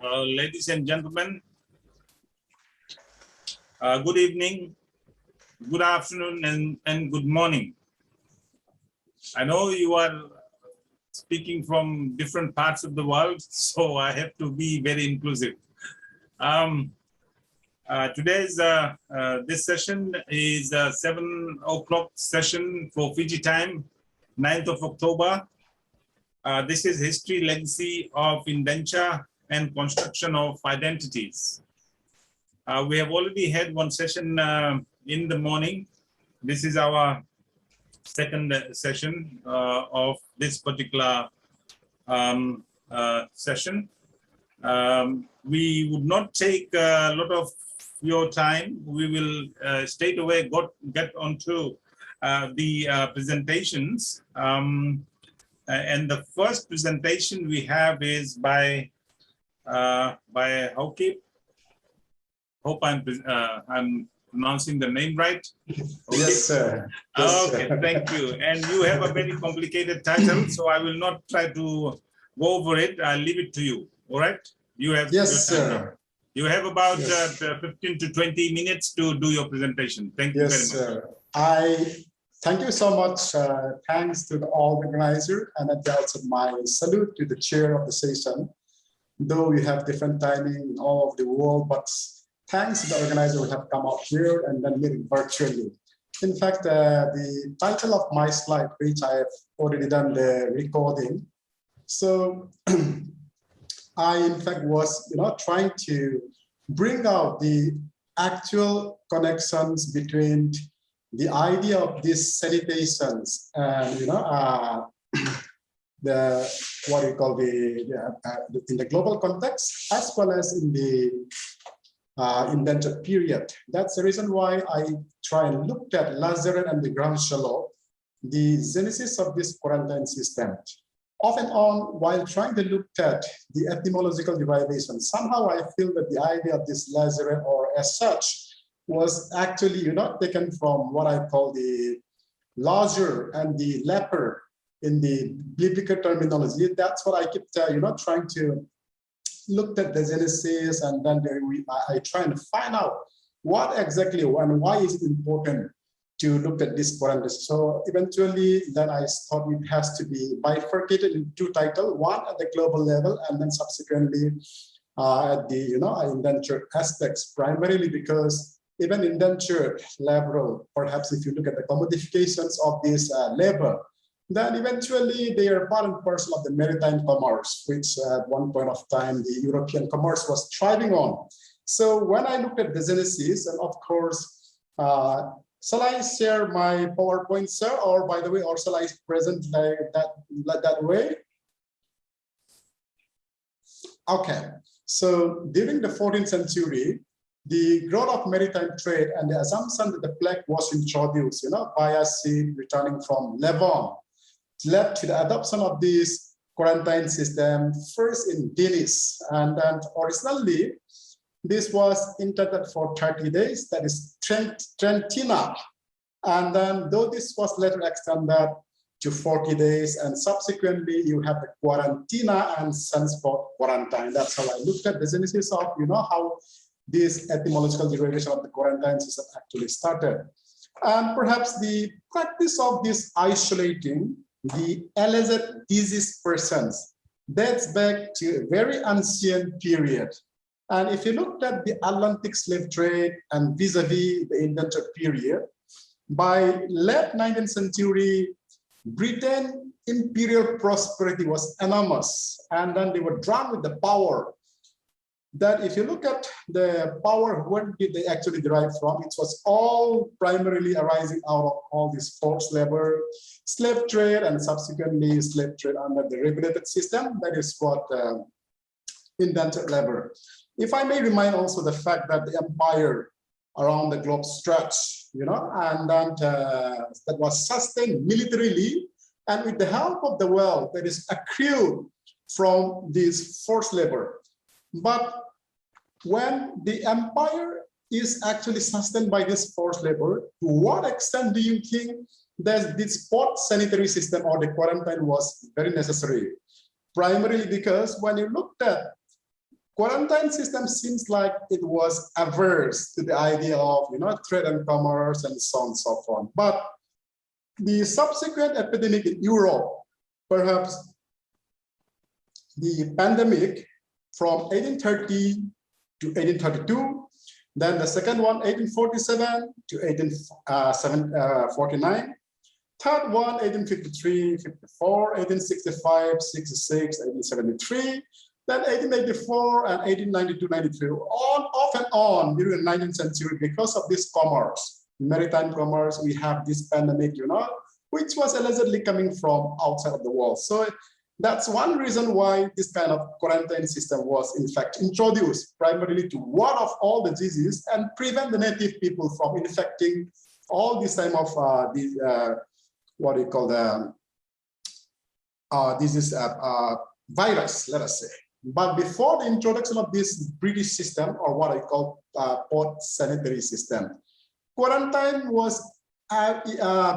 Ladies and gentlemen, good evening, good afternoon, and good morning. I know you are speaking from different parts of the world, so I have to be very inclusive. Today's this session is a 7 o'clock session for Fiji time, 9th of October. This is History, Legacy of Indenture and Construction of Identities. We have already had one session in the morning. This is our second session of this particular session. We would not take a lot of your time. We will straight away get onto the presentations. And the first presentation we have is by Haokip. Hope I'm pronouncing the name right. Okay. Yes, sir. Yes, okay, sir. Thank you. And you have a very complicated title, so I will not try to go over it. I'll leave it to you. All right? You have yes, sir. You have about yes. 15 to 20 minutes to do your presentation. Thank you yes, very much. I thank you so much. Thanks to all organizers, and also my salute to the chair of the session. Though we have different timing in all of the world, but thanks to the organizer who have come out here and then meeting virtually. In fact, the title of my slide, which I have already done the recording. So I, in fact, was trying to bring out the actual connections between the idea of these sanitations and the what we call in the global context, as well as in the indenture period. That's the reason why I try and look at Lazarus and the ground shallow, the genesis of this quarantine system. Off and on, while trying to look at the etymological derivation, somehow I feel that the idea of this Lazarus, or as such, was actually taken from what I call the Lazar and the leper in the biblical terminology. That's what I keep trying to look at the genesis, and then I try and find out what exactly and why is it important to look at this quarantine. So eventually, then I thought it has to be bifurcated in two titles: one at the global level, and then subsequently at the indenture aspects. Primarily because even indenture level, perhaps if you look at the commodifications of this labor, then eventually they are part and parcel of the maritime commerce, which at one point of time the European commerce was thriving on. So when I looked at the genesis, and of course, shall I share my PowerPoint, sir, or by the way, or shall I present like that way? Okay. So during the 14th century, the growth of maritime trade and the assumption that the plague was introduced, via sea returning from Levant, led to the adoption of this quarantine system, first in Venice. And then originally, this was intended for 30 days, that is Trentina. And then though this was later extended to 40 days, and subsequently you have the quarantina and transport quarantine. That's how I looked at the genesis of, how this etymological derivation of the quarantine system actually started. And perhaps the practice of this isolating the alleged disease persons dates back to a very ancient period. And if you looked at the Atlantic slave trade and vis-a-vis the indenture period, by late 19th century, Britain imperial prosperity was enormous, and then they were drawn with the power. That if you look at the power, where did they actually derive from? It was all primarily arising out of all this forced labor, slave trade, and subsequently slave trade under the regulated system. That is what indentured labor. If I may remind also the fact that the empire around the globe stretched, and then that was sustained militarily, and with the help of the wealth that is accrued from this forced labor. But when the empire is actually sustained by this forced labor, to what extent do you think that this port sanitary system or the quarantine was very necessary? Primarily because when you looked at quarantine system seems like it was averse to the idea of, trade and commerce and so on and so forth. But the subsequent epidemic in Europe, perhaps the pandemic from 1830 to 1832, then the second one, 1847 to 1849, third one, 1853, 54, 1865, 66, 1873, then 1884 and 1892, 93, off and on during the 19th century because of this commerce, maritime commerce, we have this pandemic, which was allegedly coming from outside of the world. So that's one reason why this kind of quarantine system was in fact introduced primarily to ward off all the diseases and prevent the native people from infecting all this time of what we call the virus, let us say. But before the introduction of this British system, or what I call port sanitary system, quarantine was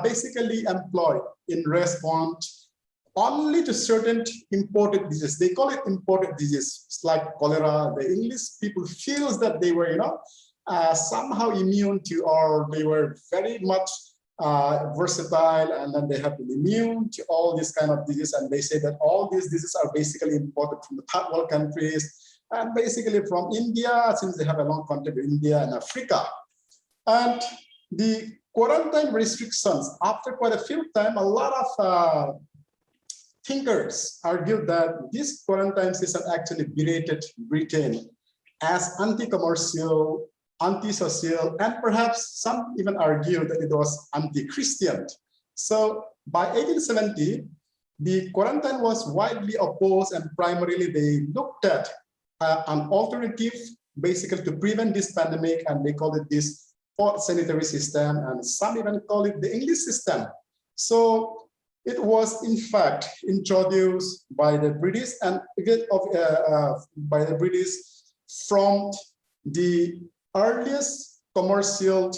basically employed in response only to certain imported diseases. They call it imported disease. It's like cholera. The English people feels that they were, somehow immune to, or they were very much versatile, and then they have been immune to all this kind of disease. And they say that all these diseases are basically imported from the third world countries and basically from India, since they have a long contact with India and Africa. And the quarantine restrictions, after quite a few time, a lot of thinkers argued that this quarantine system actually berated Britain as anti-commercial, anti-social, and perhaps some even argued that it was anti-Christian. So by 1870, the quarantine was widely opposed, and primarily they looked at an alternative basically to prevent this pandemic, and they called it this port sanitary system, and some even call it the English system. So it was in fact introduced by the British, and by the British from the earliest commercial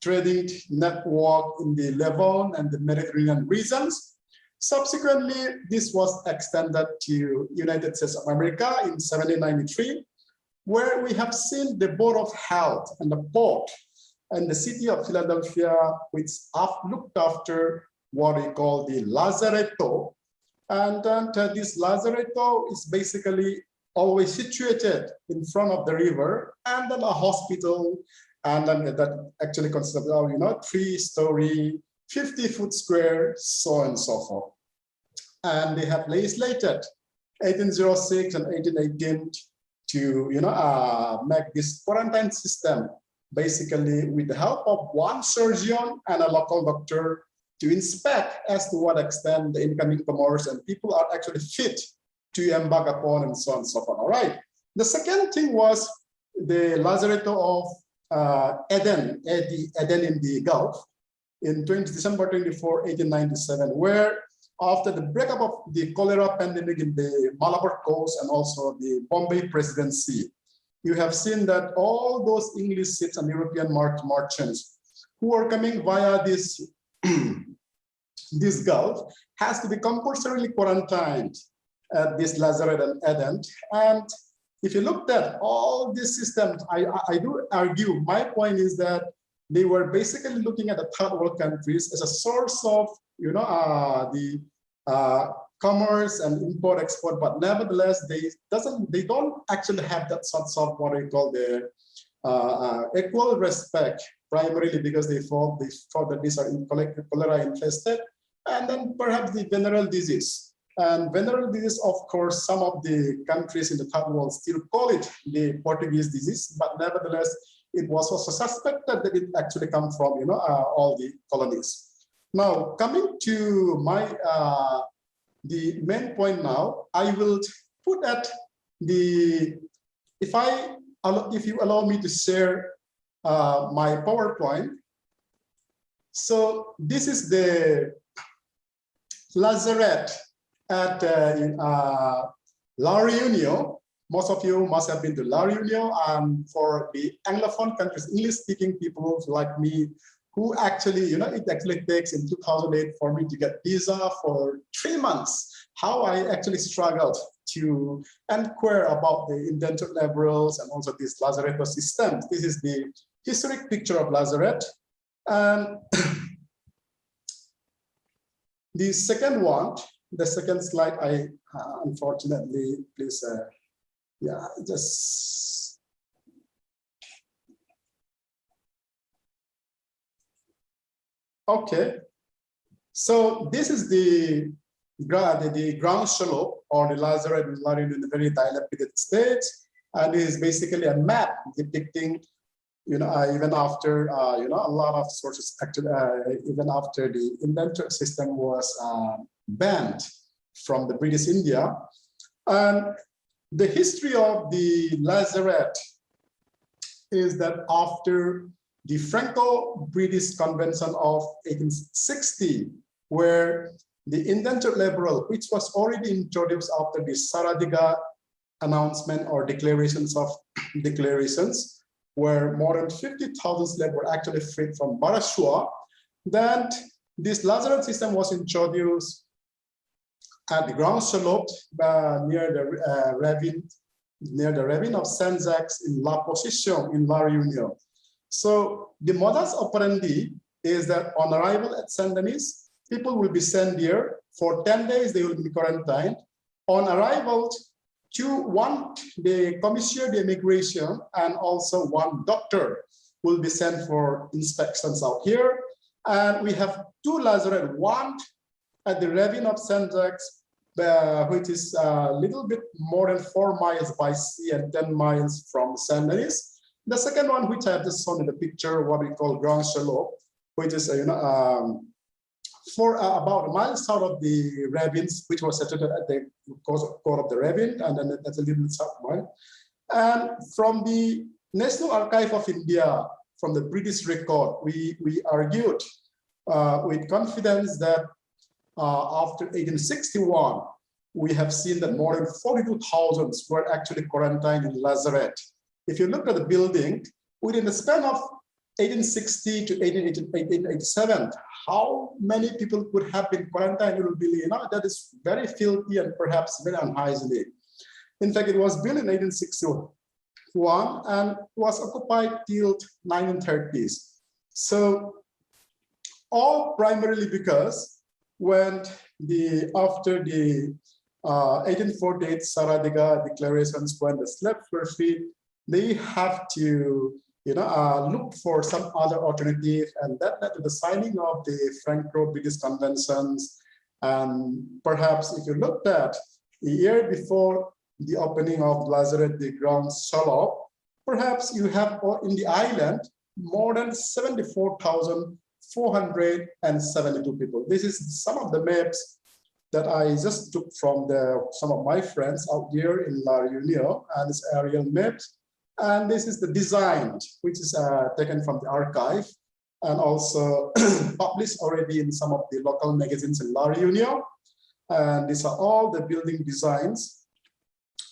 trading network in the Levant and the Mediterranean regions. Subsequently, this was extended to United States of America in 1793, where we have seen the Board of Health and the port and the city of Philadelphia, which looked after what we call the lazaretto. And this lazaretto is basically always situated in front of the river, and then a hospital, and then that actually consists of 3-story, 50-foot square, so on and so forth. And they have legislated 1806 and 1818 to make this quarantine system basically with the help of one surgeon and a local doctor to inspect as to what extent the incoming commerce and people are actually fit to embark upon, and so on and so forth. All right. The second thing was the lazaretto of Aden in the Gulf in December 24, 1897, where after the breakup of the cholera pandemic in the Malabar coast and also the Bombay presidency, you have seen that all those English ships and European merchants who are coming via this, this Gulf has to be compulsorily quarantined at this lazaret and Aden. And if you looked at all these systems, I do argue, my point is that they were basically looking at the third world countries as a source of, the commerce and import export, but nevertheless, they don't actually have that sort of what we call the equal respect, primarily because they thought that these are cholera infested, and then perhaps the venereal disease. And venereal disease, of course, some of the countries in the third world still call it the Portuguese disease, but nevertheless, it was also suspected that it actually comes from, all the colonies. Now, coming to my the main point now, I will put at the, if you allow me to share my PowerPoint. So this is the lazaret at La Reunion. Most of you must have been to La Reunion, and for the Anglophone countries, English-speaking people like me, who actually, it actually takes in 2008 for me to get visa for 3 months. How I actually struggled to inquire about the indentured laborers and also these lazaretto systems. This is the historic picture of lazaret. And the second one, the second slide, I unfortunately, please, yeah, just. Okay, so this is the ground slope or the lazaret in a very dilapidated state, and it is basically a map depicting, even after a lot of sources actually, even after the indenture system was banned from the British India, and the history of the lazaret is that after the Franco-British Convention of 1860, where the indentured laborer, which was already introduced after the Saradiga announcement or declarations, where more than 50,000 slaves were actually freed from Barashua, then this lazaret system was introduced at the ground slope near the ravine of Saint Jacques in La Position in La Réunion. So the modus operandi is that on arrival at Chandani, people will be sent there for 10 days. They will be quarantined. On arrival, the commissaire d'immigration and also one doctor will be sent for inspections out here. And we have two lazaret, one at the ravine of Saint Jacques, which is a little bit more than 4 miles by sea and 10 miles from Chandani. The second one, which I have just shown in the picture, what we call Grand Chalot, which is for about a mile south of the ravines, which was situated at the core of the ravine, and then that's a little south one. And from the National Archive of India, from the British record, we argued with confidence that after 1861, we have seen that more than 42,000 were actually quarantined in lazaret. If you look at the building, within the span of 1860 to 1887, how many people could have been quarantined? You will believe, that is very filthy and perhaps very unhygienic. In fact, it was built in 1861 and was occupied till 1930s. So, all primarily because when after the 1848 Saradiga declarations, when the slaves were freed, they have to look for some other alternative, and that led to the signing of the Franco-British Conventions. And perhaps if you looked at the year before the opening of lazaret, the ground Shalop, perhaps you have in the island more than 74,472 people. This is some of the maps that I just took from some of my friends out here in La Réunion, and it's aerial maps. And this is the design, which is taken from the archive and also published already in some of the local magazines in La Réunion. And these are all the building designs.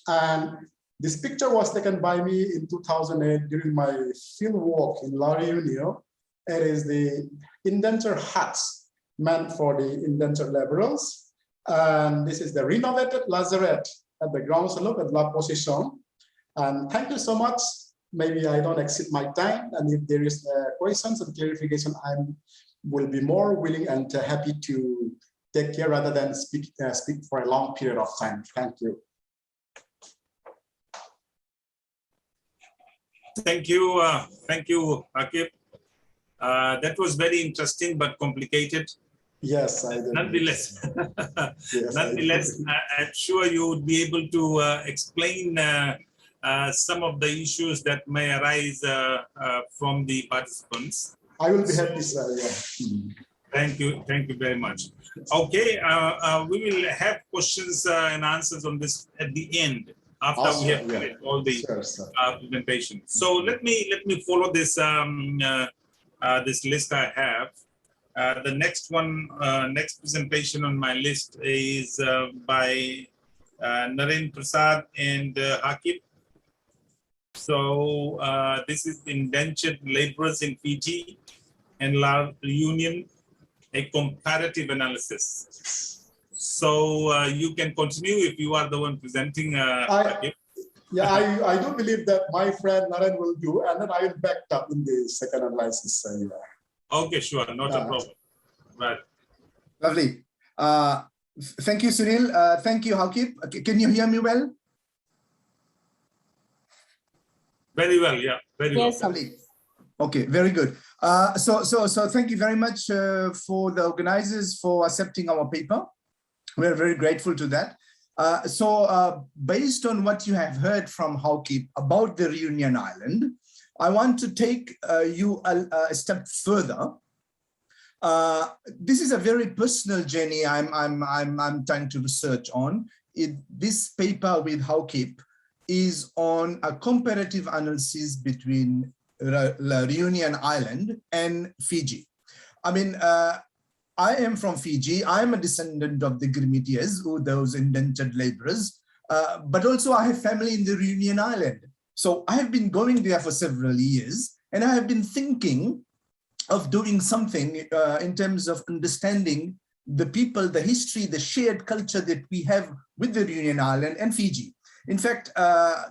And this picture was taken by me in 2008 during my field walk in La Réunion. It is the indenture huts meant for the indentured laborers. And this is the renovated lazaret at the ground slope at La Position. And thank you so much. Maybe I don't exceed my time. And if there is questions and clarification, I will be more willing and happy to take care rather than speak for a long period of time. Thank you. Thank you, Haokip. That was very interesting but complicated. Yes, I did. Nonetheless, yes, I'm sure you would be able to explain some of the issues that may arise from the participants. I will be happy, sir. Yeah. Thank you very much. Okay, we will have questions and answers on this at the end after we have finished all the presentation. So let me follow this this list I have. The next one, next presentation on my list is by Naren, Prasad, and Haokip. So this is Indentured Laborers in Fiji and La Réunion, a comparative analysis. So you can continue if you are the one presenting. I do believe that my friend Naren will do, and then I will back up in the second analysis. Okay, sure, not a problem. Right. Lovely. Thank you, Sunil. Thank you, Haokip. Can you hear me well? Very well, yeah, very well. Lovely. Okay, very good. So thank you very much for the organizers for accepting our paper. We're very grateful to that. Based on what you have heard from Haokip about the Reunion Island, I want to take you a step further. This is a very personal journey I'm trying to research on. This paper with Haokip is on a comparative analysis between La Reunion Island and Fiji. I mean, I am from Fiji. I'm a descendant of the Grimitias, those indentured laborers, but also I have family in the Reunion Island. So I have been going there for several years, and I have been thinking of doing something in terms of understanding the people, the history, the shared culture that we have with the Reunion Island and Fiji. In fact,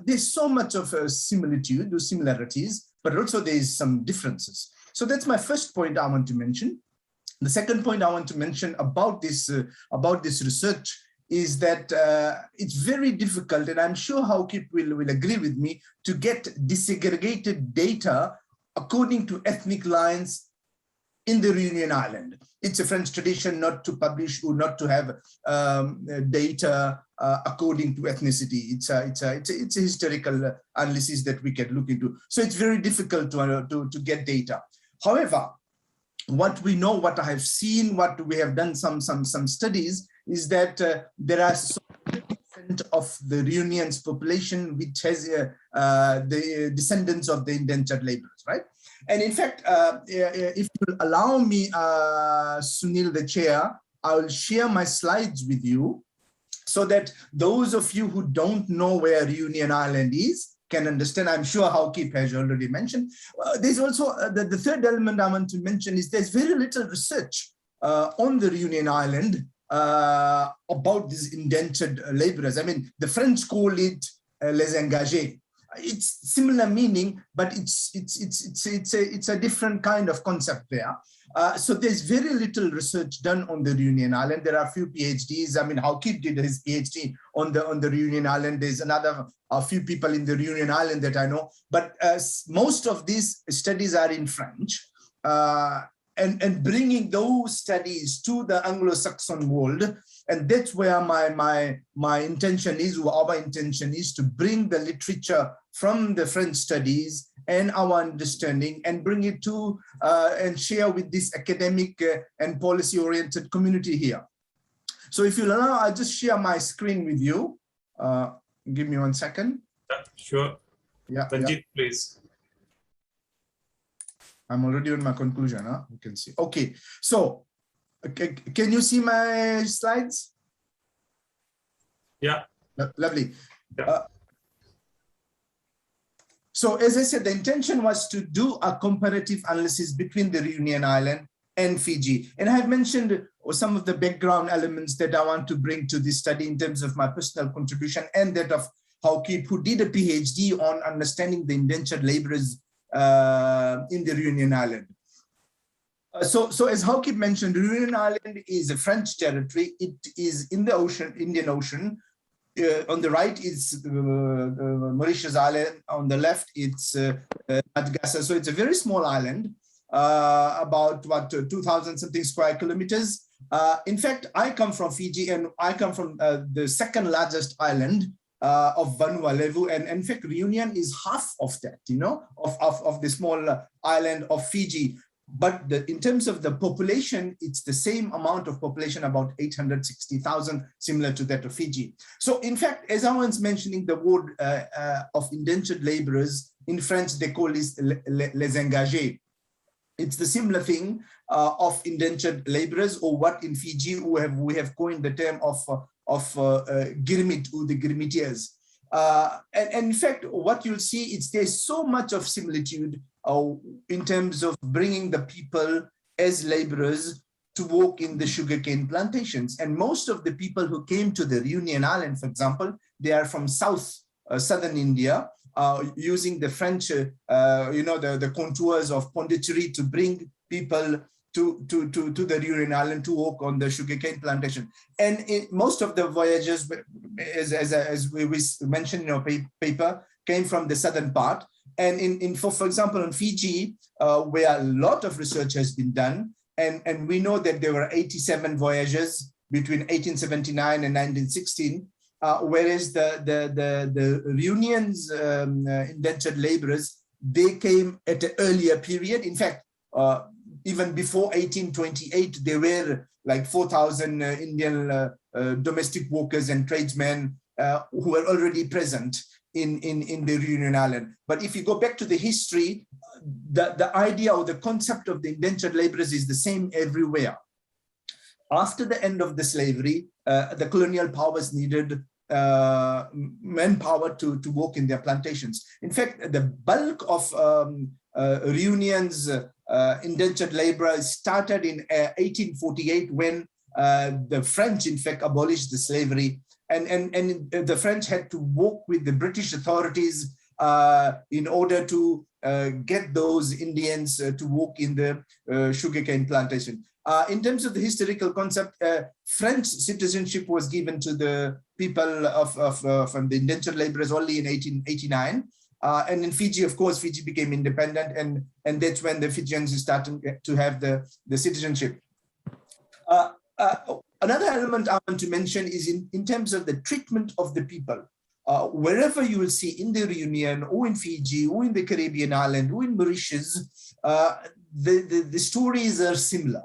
there's so much of a similitude, similarities, but also there's some differences. So that's my first point I want to mention. The second point I want to mention about this research is that it's very difficult, and I'm sure Haokip will agree with me, to get disaggregated data according to ethnic lines in the Reunion Island. It's a French tradition not to publish or not to have data according to ethnicity. It's a historical analysis that we can look into. So it's very difficult to get data. However, what we know, what I have seen, what we have done some studies, is that there are so % of the Reunion's population which has the descendants of the indentured laborers, right? And in fact, if you allow me, Sunil, the chair, I will share my slides with you so that those of you who don't know where Reunion Island is can understand. I'm sure Haokip has already mentioned. There's also the third element I want to mention is there's very little research on the Reunion Island about these indentured laborers. I mean, the French call it les engagés. It's similar meaning, but it's a different kind of concept there. So there's very little research done on the Reunion Island. There are a few PhDs. I mean, Haokip did his PhD on the Reunion Island. There's a few people in the Reunion Island that I know, but most of these studies are in French. And bringing those studies to the Anglo-Saxon world, and that's where my intention is, or our intention is, to bring the literature from the French studies and our understanding and bring it to and share with this academic and policy-oriented community here. So if you'll allow, I'll just share my screen with you. Give me 1 second. Sure. Yeah. Ranjit, please. I'm already on my conclusion, huh? You can see. Okay, so can you see my slides? Yeah. Lovely. Yeah. So as I said, the intention was to do a comparative analysis between the Reunion Island and Fiji. And I have mentioned some of the background elements that I want to bring to this study in terms of my personal contribution and that of Haokip, who did a PhD on understanding the indentured laborers in the Reunion Island. So as Haokip mentioned, Reunion Island is a French territory. It is in the ocean, Indian Ocean. On the right, it's Mauritius Island. On the left, it's Madagascar. So it's a very small island, about 2,000 something square kilometers. In fact, I come from Fiji, and I come from the second largest island of Vanuatu, and in fact, Reunion is half of that, you know, of the small island of Fiji. But in terms of the population, it's the same amount of population, about 860,000, similar to that of Fiji. So in fact, as I was mentioning, the word of indentured laborers, in French, they call this les engagés. It's the similar thing of indentured laborers, or what in Fiji we have coined the term of Girmit, or the Girmitias. And in fact, what you'll see is there's so much of similitude in terms of bringing the people as laborers to work in the sugarcane plantations. And most of the people who came to the Reunion Island, for example, they are from southern India, using the French, the contours of Pondicherry to bring people to the Reunion Island to work on the sugarcane plantation. And most of the voyages, as we mentioned in our paper, came from the southern part. And for example, on Fiji, where a lot of research has been done, and we know that there were 87 voyages between 1879 and 1916, whereas the Reunion's indentured laborers, they came at an earlier period. In fact, even before 1828, there were like 4,000 Indian domestic workers and tradesmen who were already present in the Reunion Island. But if you go back to the history, the idea or the concept of the indentured laborers is the same everywhere. After the end of the slavery, the colonial powers needed manpower to work in their plantations. In fact, the bulk of Reunion's indentured laborers started in 1848 when the French, in fact, abolished the slavery. And the French had to work with the British authorities in order to get those Indians to work in the sugarcane plantation. In terms of the historical concept, French citizenship was given to the people from the indentured laborers only in 1889. And in Fiji, of course, Fiji became independent, and that's when the Fijians started to have the citizenship. Another element I want to mention is in terms of the treatment of the people. Wherever you will see in the Reunion, or in Fiji, or in the Caribbean island, or in Mauritius, the stories are similar.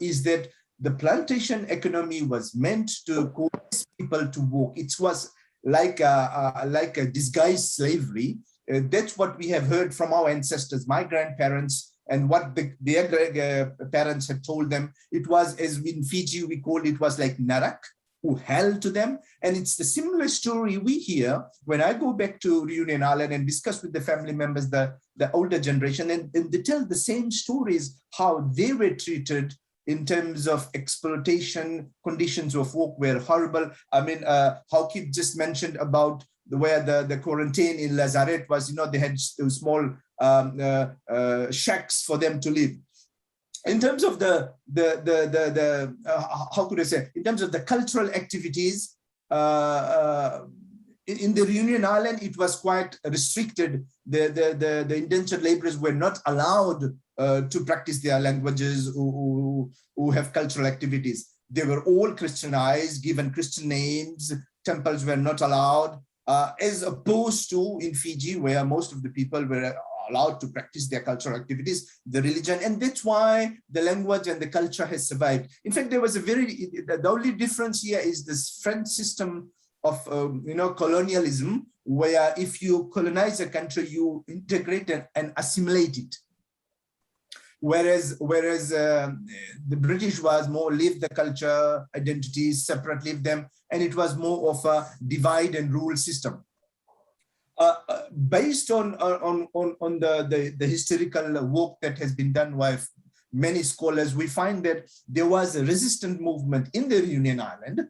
Is that the plantation economy was meant to coerce people to work. It was like a disguised slavery. That's what we have heard from our ancestors, my grandparents, and what their parents had told them. It was, as in Fiji we call it, was like Narak, who held to them. And it's the similar story we hear when I go back to Reunion Island and discuss with the family members, the older generation, and they tell the same stories, how they were treated in terms of exploitation. Conditions of work were horrible. I mean, Haokip just mentioned about where the quarantine in Lazarette was, they had small shacks for them to live. In terms of how could I say, in terms of the cultural activities, in the Reunion Island, it was quite restricted. The indentured laborers were not allowed to practice their languages who have cultural activities. They were all Christianized, given Christian names. Temples were not allowed, as opposed to in Fiji, where most of the people were allowed to practice their cultural activities, the religion, and that's why the language and the culture has survived. In fact, there was the only difference here is this French system of colonialism, where if you colonize a country, you integrate and assimilate it. Whereas the British was more live the culture, identities, separate live them, and it was more of a divide and rule system. Based on the historical work that has been done by many scholars, we find that there was a resistant movement in the Reunion Island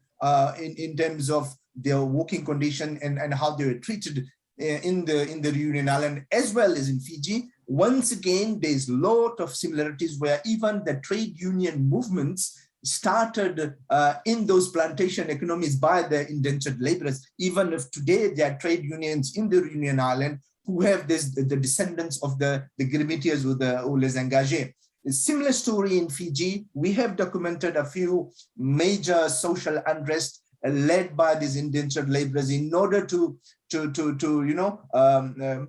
in terms of their working condition and how they were treated in the Reunion Island, as well as in Fiji. Once again, there's a lot of similarities where even the trade union movements started in those plantation economies by the indentured laborers. Even if today there are trade unions in the Reunion Island who have the descendants of the Grimitiers or les Engagés. A similar story in Fiji. We have documented a few major social unrest led by these indentured laborers in order to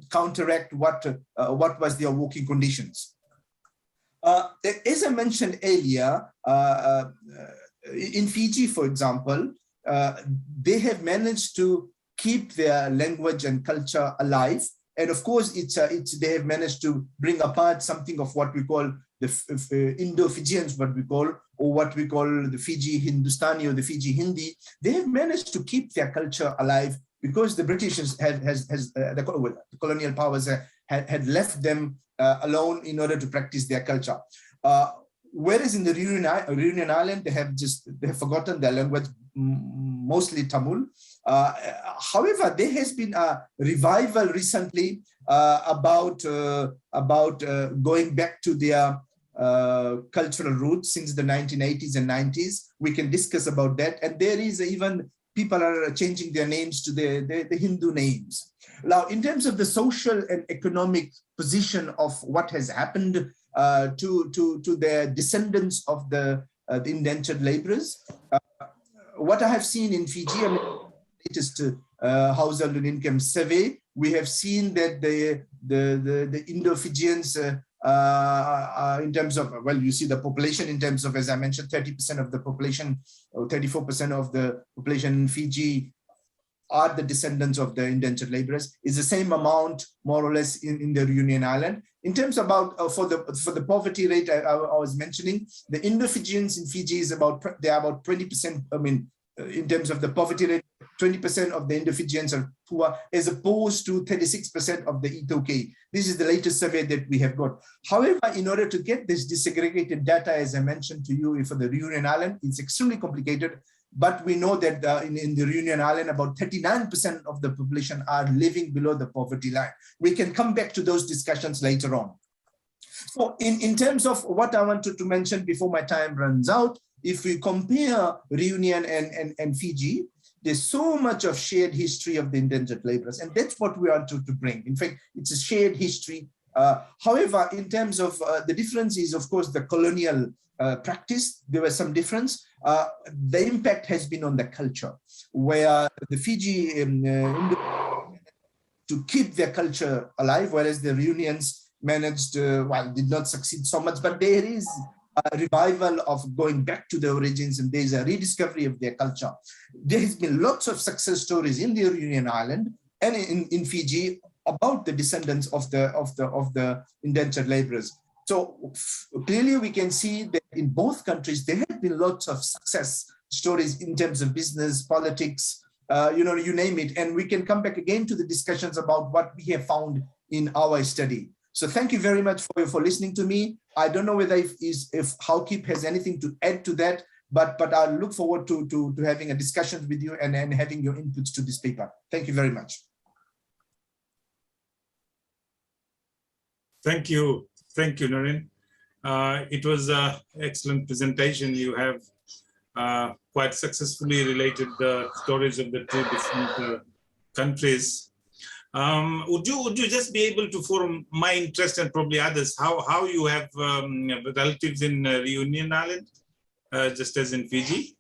counteract what was their working conditions. As I mentioned earlier, in Fiji, for example, they have managed to keep their language and culture alive. And of course, they have managed to bring apart something of what we call the Indo-Fijians, what we call the Fiji Hindustani or the Fiji Hindi. They have managed to keep their culture alive because the British the colonial powers had left them alone in order to practice their culture. whereas in the Reunion Island, they have forgotten their language, mostly Tamil. However, there has been a revival recently about going back to their cultural roots since the 1980s and 90s. We can discuss about that. And there is even people are changing their names to the Hindu names. Now, in terms of the social and economic position of what has happened to the descendants of the indentured laborers, what I have seen in Fiji, I mean, latest household and income survey, we have seen that the Indo-Fijians, in terms of, well, you see the population in terms of, as I mentioned, 30% of the population, or 34% of the population in Fiji are the descendants of the indentured laborers, is the same amount, more or less, in the Reunion Island. In terms about for the poverty rate I was mentioning, the Indo-Fijians in Fiji is about 20%. I mean, in terms of the poverty rate, 20% of the Indo-Fijians are poor, as opposed to 36% of the Itoke. This is the latest survey that we have got. However, in order to get this disaggregated data, as I mentioned to you, for the Reunion Island, it's extremely complicated. But we know that in the Reunion Island, about 39% of the population are living below the poverty line. We can come back to those discussions later on. So in terms of what I wanted to mention before my time runs out, if we compare Reunion and Fiji, there's so much of shared history of the indentured laborers, and that's what we want to bring. In fact, it's a shared history. However, in terms of the difference is, of course, the colonial practice, there was some difference. The impact has been on the culture, where the Fiji to keep their culture alive, whereas the Reunions managed, well, did not succeed so much, but there is a revival of going back to the origins, and there's a rediscovery of their culture. There has been lots of success stories in the Reunion Island and in Fiji about the descendants of the indentured laborers. So clearly we can see that in both countries, there have been lots of success stories in terms of business, politics, you name it. And we can come back again to the discussions about what we have found in our study. So thank you very much for listening to me. I don't know whether if Haokip has anything to add to that, but I look forward to having a discussion with you and having your inputs to this paper. Thank you very much. Thank you. Thank you, Naren. It was an excellent presentation. You have quite successfully related the stories of the two different countries. Would you just be able to, for my interest and probably others, how you have relatives in Reunion Island, just as in Fiji?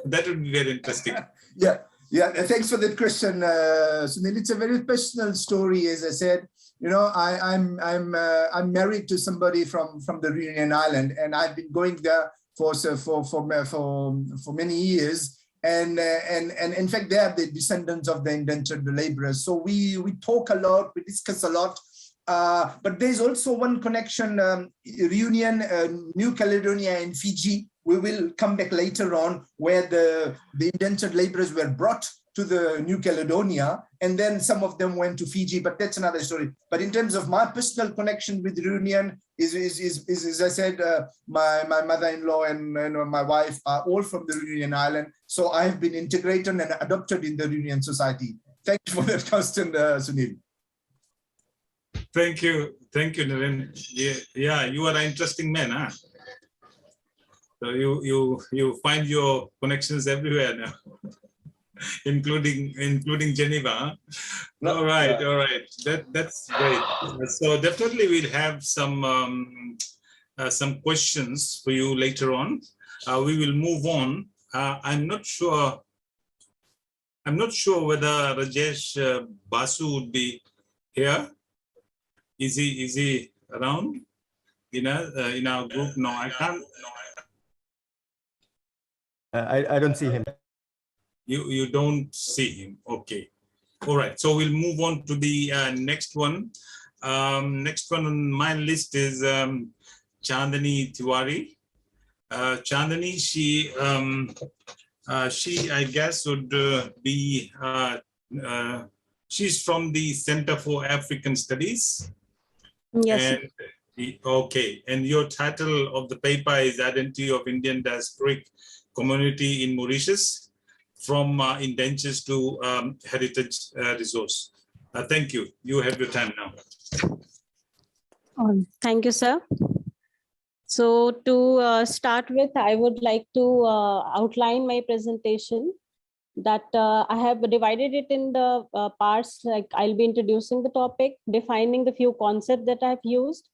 That would be very interesting. Yeah. Thanks for that question, Sunil. It's a very personal story, as I said. You know, I'm married to somebody from the Reunion Island, and I've been going there for many years. And in fact, they are the descendants of the indentured laborers. So we talk a lot, we discuss a lot. But there's also one connection, Reunion, New Caledonia and Fiji. We will come back later on, where the indentured laborers were brought to the New Caledonia, and then some of them went to Fiji, but that's another story. But in terms of my personal connection with Reunion is as I said, my mother-in-law and my wife are all from the Reunion Island. So I have been integrated and adopted in the Reunion Society. Thank you for that question, Sunil. Thank you, Naren. Yeah, you are an interesting man, huh? So you find your connections everywhere now. including Geneva. Huh? All right. That's great. So definitely we'll have some questions for you later on. We will move on. I'm not sure whether Rajesh Basu would be here. Is he around? In our group? No, I can't. I don't see him. You don't see him. Okay. All right. So we'll move on to the next one. Next one on my list is Chandani Tiwari. Chandani, she I guess would be she's from the Center for African Studies. Yes. And Okay, and your title of the paper is Identity of Indian Diasporic Community in Mauritius, from Indentures to Heritage Resource. Thank you. You have your time now. Thank you, sir. So to start with, I would like to outline my presentation that I have divided it in the parts, like I'll be introducing the topic, defining the few concepts that I've used.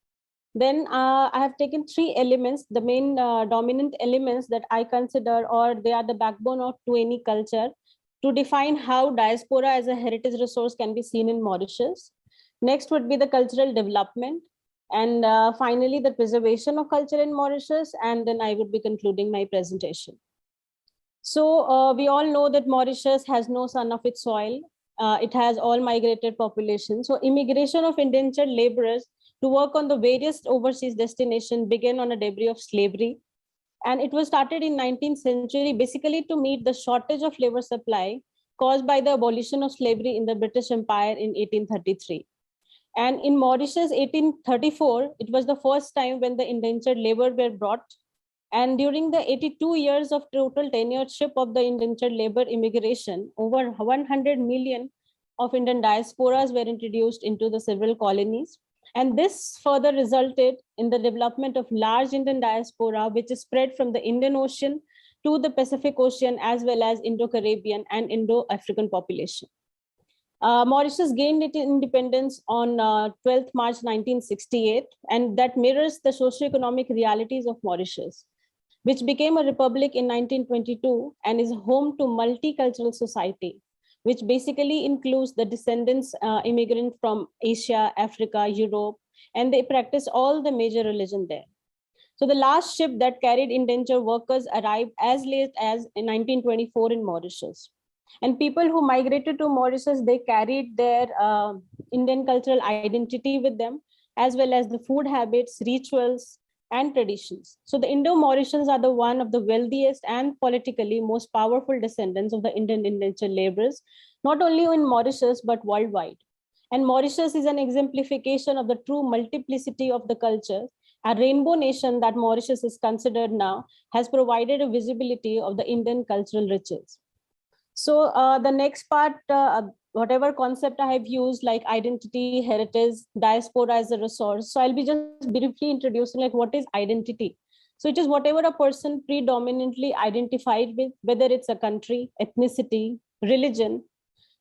Then I have taken three elements, the main dominant elements that I consider, or they are the backbone of to any culture, to define how diaspora as a heritage resource can be seen in Mauritius. Next would be the cultural development. And finally, the preservation of culture in Mauritius. And then I would be concluding my presentation. So we all know that Mauritius has no son of its soil. It has all migrated population. So immigration of indentured laborers to work on the various overseas destinations began on a debris of slavery. And it was started in 19th century, basically to meet the shortage of labor supply caused by the abolition of slavery in the British Empire in 1833. And in Mauritius, 1834, it was the first time when the indentured labor were brought. And during the 82 years of total tenureship of the indentured labor immigration, over 100 million of Indian diasporas were introduced into the several colonies. And this further resulted in the development of large Indian diaspora, which is spread from the Indian Ocean to the Pacific Ocean, as well as Indo-Caribbean and Indo-African population. Mauritius gained its independence on 12th March 1968, and that mirrors the socio-economic realities of Mauritius, which became a republic in 1922 and is home to multicultural society, which basically includes the descendants immigrant from Asia, Africa, Europe, and they practice all the major religion there. So the last ship that carried indentured workers arrived as late as in 1924 in Mauritius. And people who migrated to Mauritius, they carried their Indian cultural identity with them, as well as the food habits, rituals, and traditions. So the Indo-Mauritians are the one of the wealthiest and politically most powerful descendants of the Indian indentured laborers, not only in Mauritius, but worldwide. And Mauritius is an exemplification of the true multiplicity of the culture. A rainbow nation that Mauritius is considered now has provided a visibility of the Indian cultural riches. So the next part, whatever concept I have used, like identity, heritage, diaspora as a resource. So I'll be just briefly introducing like what is identity. So it is whatever a person predominantly identified with, whether it's a country, ethnicity, religion,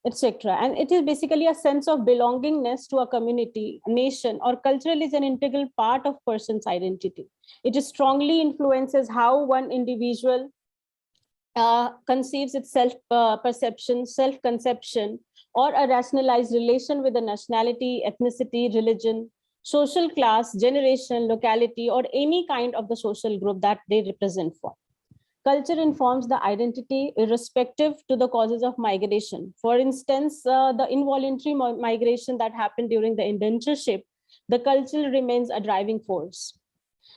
etc. And it is basically a sense of belongingness to a community, a nation, or cultural is an integral part of person's identity. It strongly influences how one individual conceives its self-perception, self-conception, or a rationalized relation with a nationality, ethnicity, religion, social class, generation, locality, or any kind of the social group that they represent for. Culture informs the identity irrespective to the causes of migration. For instance, the involuntary migration that happened during the indentureship, the culture remains a driving force.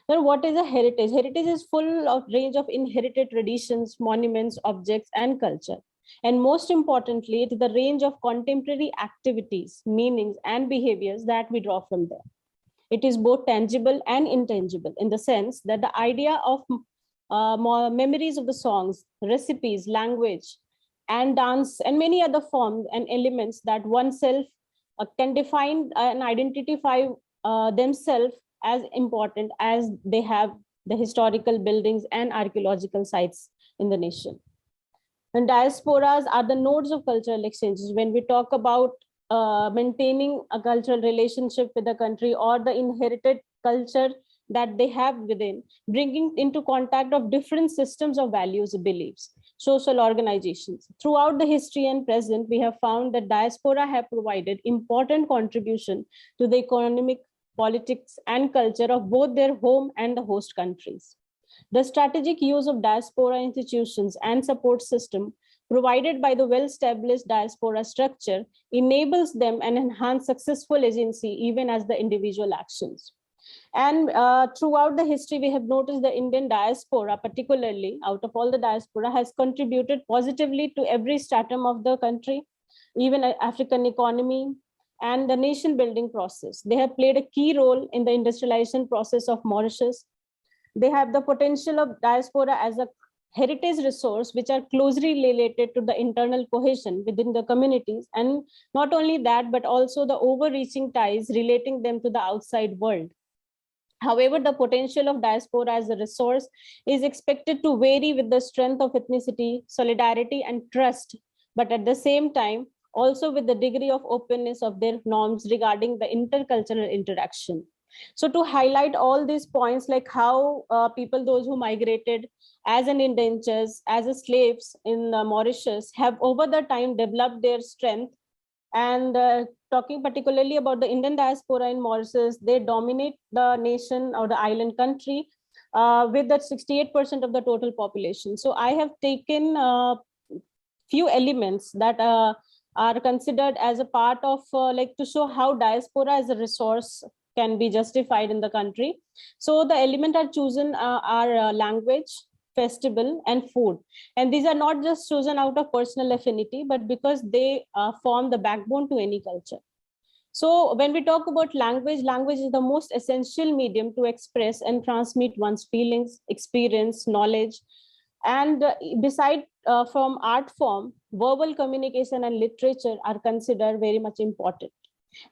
Now, what is a heritage? Heritage is full of range of inherited traditions, monuments, objects, and culture. And most importantly, it is the range of contemporary activities, meanings, and behaviors that we draw from there. It is both tangible and intangible in the sense that the idea of memories of the songs, recipes, language, and dance, and many other forms and elements that oneself can define and identify themselves as important as they have the historical buildings and archaeological sites in the nation. And diasporas are the nodes of cultural exchanges. When we talk about maintaining a cultural relationship with the country or the inherited culture that they have within, bringing into contact of different systems of values, beliefs, social organizations. Throughout the history and present, we have found that diaspora have provided important contribution to the economic, politics, and culture of both their home and the host countries. The strategic use of diaspora institutions and support system provided by the well-established diaspora structure enables them and enhance successful agency even as the individual actions. And throughout the history, we have noticed the Indian diaspora, particularly out of all the diaspora, has contributed positively to every stratum of the country, even African economy, and the nation building process. They have played a key role in the industrialization process of Mauritius. They have the potential of diaspora as a heritage resource, which are closely related to the internal cohesion within the communities. And not only that, but also the overreaching ties relating them to the outside world. However, the potential of diaspora as a resource is expected to vary with the strength of ethnicity, solidarity, and trust, but at the same time, also with the degree of openness of their norms regarding the intercultural interaction. So to highlight all these points, like how people, those who migrated as an indentures, as a slaves in Mauritius, have over the time developed their strength. And talking particularly about the Indian diaspora in Mauritius, they dominate the nation or the island country with that 68% of the total population. So I have taken few elements that are considered as a part of like to show how diaspora as a resource can be justified in the country. So the element are chosen are language, festival, and food. And these are not just chosen out of personal affinity, but because they form the backbone to any culture. So when we talk about language, language is the most essential medium to express and transmit one's feelings, experience, knowledge. And beside from art form, verbal communication and literature are considered very much important.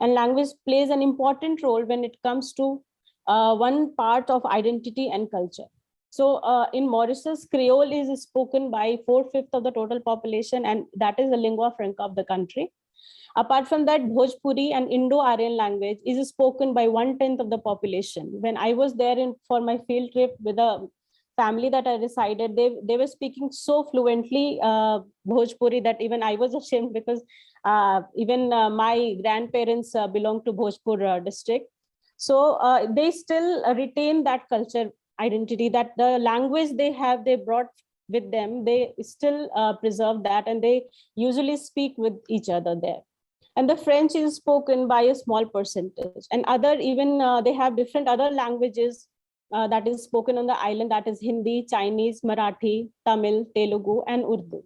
And language plays an important role when it comes to one part of identity and culture. So in Mauritius, Creole is spoken by 4/5 of the total population, and that is the lingua franca of the country. Apart from that, Bhojpuri, an Indo-Aryan language, is spoken by 1/10 of the population. When I was there for my field trip with a family that I resided, they were speaking so fluently Bhojpuri that even I was ashamed, because even my grandparents belong to Bhojpur district. So they still retain that culture identity, that the language they brought with them, they still preserve that, and they usually speak with each other there. And the French is spoken by a small percentage, and other even they have different other languages that is spoken on the island, that is Hindi, Chinese, Marathi, Tamil, Telugu, and Urdu.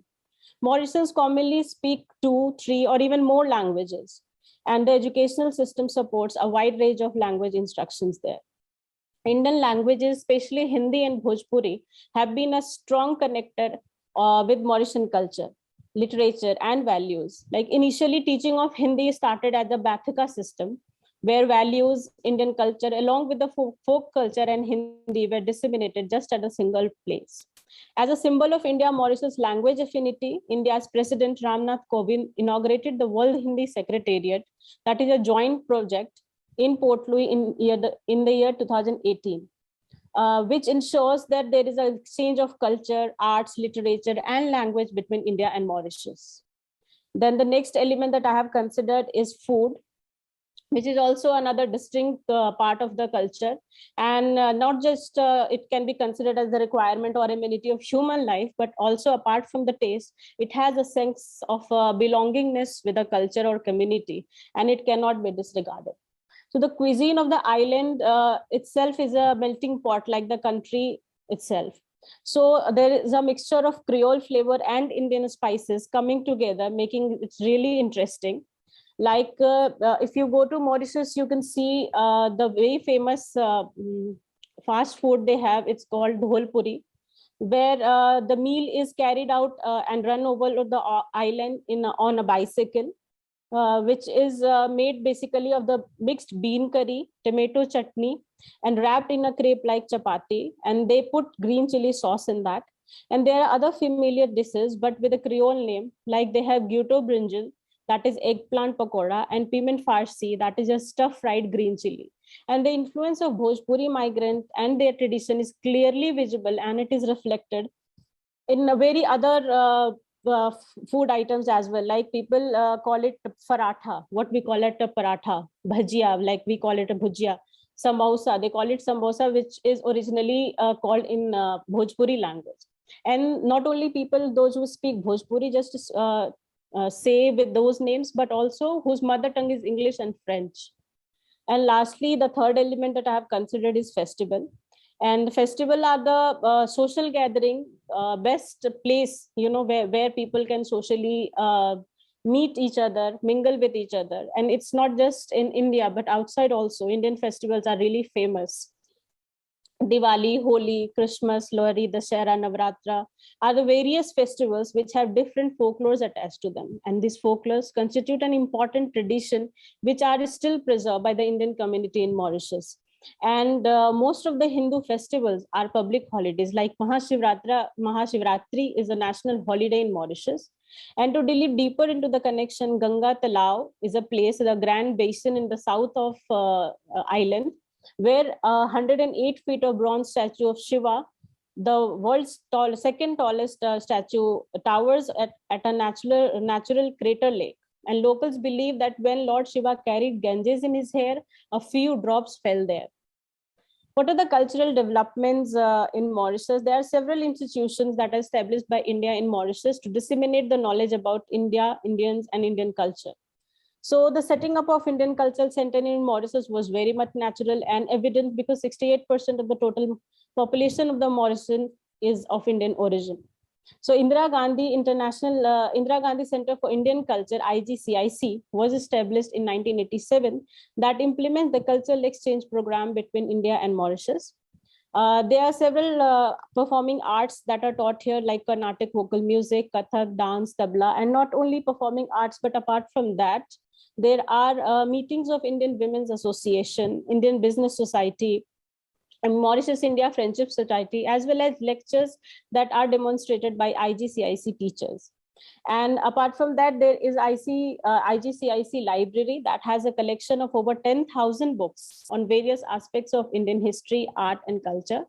Mauritians commonly speak 2, 3, or even more languages, and the educational system supports a wide range of language instructions there. Indian languages, especially Hindi and Bhojpuri, have been a strong connector with Mauritian culture, literature, and values. Like initially, teaching of Hindi started at the Bathika system, where values, Indian culture, along with the folk culture and Hindi were disseminated just at a single place. As a symbol of India-Mauritius language affinity, India's President Ramnath Kovind inaugurated the World Hindi Secretariat, that is a joint project in Port Louis in the year 2018, which ensures that there is an exchange of culture, arts, literature, and language between India and Mauritius. Then the next element that I have considered is food, which is also another distinct part of the culture. And not just it can be considered as the requirement or amenity of human life, but also apart from the taste, it has a sense of belongingness with a culture or community, and it cannot be disregarded. So the cuisine of the island itself is a melting pot, like the country itself. So there is a mixture of Creole flavor and Indian spices coming together, making it really interesting. Like if you go to Mauritius, you can see the very famous fast food they have. It's called dhol puri, where the meal is carried out and run over the island on a bicycle. Which is made basically of the mixed bean curry, tomato chutney, and wrapped in a crepe like chapati. And they put green chili sauce in that. And there are other familiar dishes, but with a Creole name, like they have gyuto brinjal, that is eggplant pakoda, and piment farci, that is a stuffed fried green chili. And the influence of Bhojpuri migrant and their tradition is clearly visible, and it is reflected in a very other food items as well. Like people call it paratha, what we call it a paratha, bhajia, like we call it a bhujia, samosa, they call it samosa, which is originally called in Bhojpuri language. And not only people, those who speak Bhojpuri just say with those names, but also whose mother tongue is English and French. And lastly, the third element that I have considered is festival. And festival are the social gathering, best place, where people can socially meet each other, mingle with each other. And it's not just in India, but outside also, Indian festivals are really famous. Diwali, Holi, Christmas, Lohri, Dashera, Navratra are the various festivals which have different folklores attached to them. And these folklores constitute an important tradition which are still preserved by the Indian community in Mauritius. And most of the Hindu festivals are public holidays, like Mahashivratri is a national holiday in Mauritius. And to delve deeper into the connection, Ganga Talao is a place, the grand basin in the south of island, where 108 feet of bronze statue of Shiva, the world's second tallest statue, towers at a natural crater lake. And locals believe that when Lord Shiva carried Ganges in his hair, a few drops fell there. What are the cultural developments in Mauritius? There are several institutions that are established by India in Mauritius to disseminate the knowledge about India, Indians, and Indian culture. So the setting up of Indian Cultural Center in Mauritius was very much natural and evident because 68% of the total population of the Mauritian is of Indian origin. So Indira Gandhi Center for Indian Culture, IGCIC, was established in 1987 that implements the cultural exchange program between India and Mauritius. There are several performing arts that are taught here, like Carnatic vocal music, Kathak, dance, tabla, and not only performing arts, but apart from that, there are meetings of Indian Women's Association, Indian Business Society, and Mauritius India Friendship Society, as well as lectures that are demonstrated by IGCIC teachers. And apart from that, there is IGCIC library that has a collection of over 10,000 books on various aspects of Indian history, art, and culture.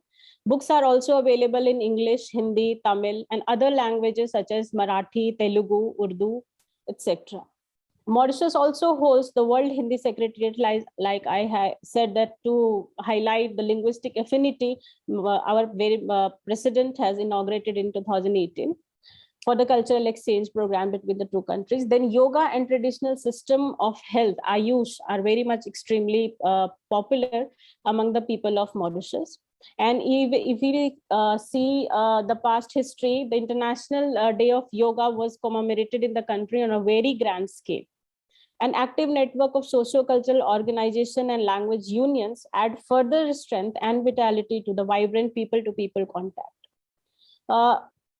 Books are also available in English, Hindi, Tamil, and other languages such as Marathi, Telugu, Urdu, etc. Mauritius also hosts the World Hindi Secretariat, like I said, that to highlight the linguistic affinity, our very president has inaugurated in 2018 for the cultural exchange program between the two countries. Then yoga and traditional system of health, Ayush, are very much extremely popular among the people of Mauritius. And if we see the past history, the International Day of Yoga was commemorated in the country on a very grand scale. An active network of socio-cultural organization and language unions add further strength and vitality to the vibrant people-to-people contact.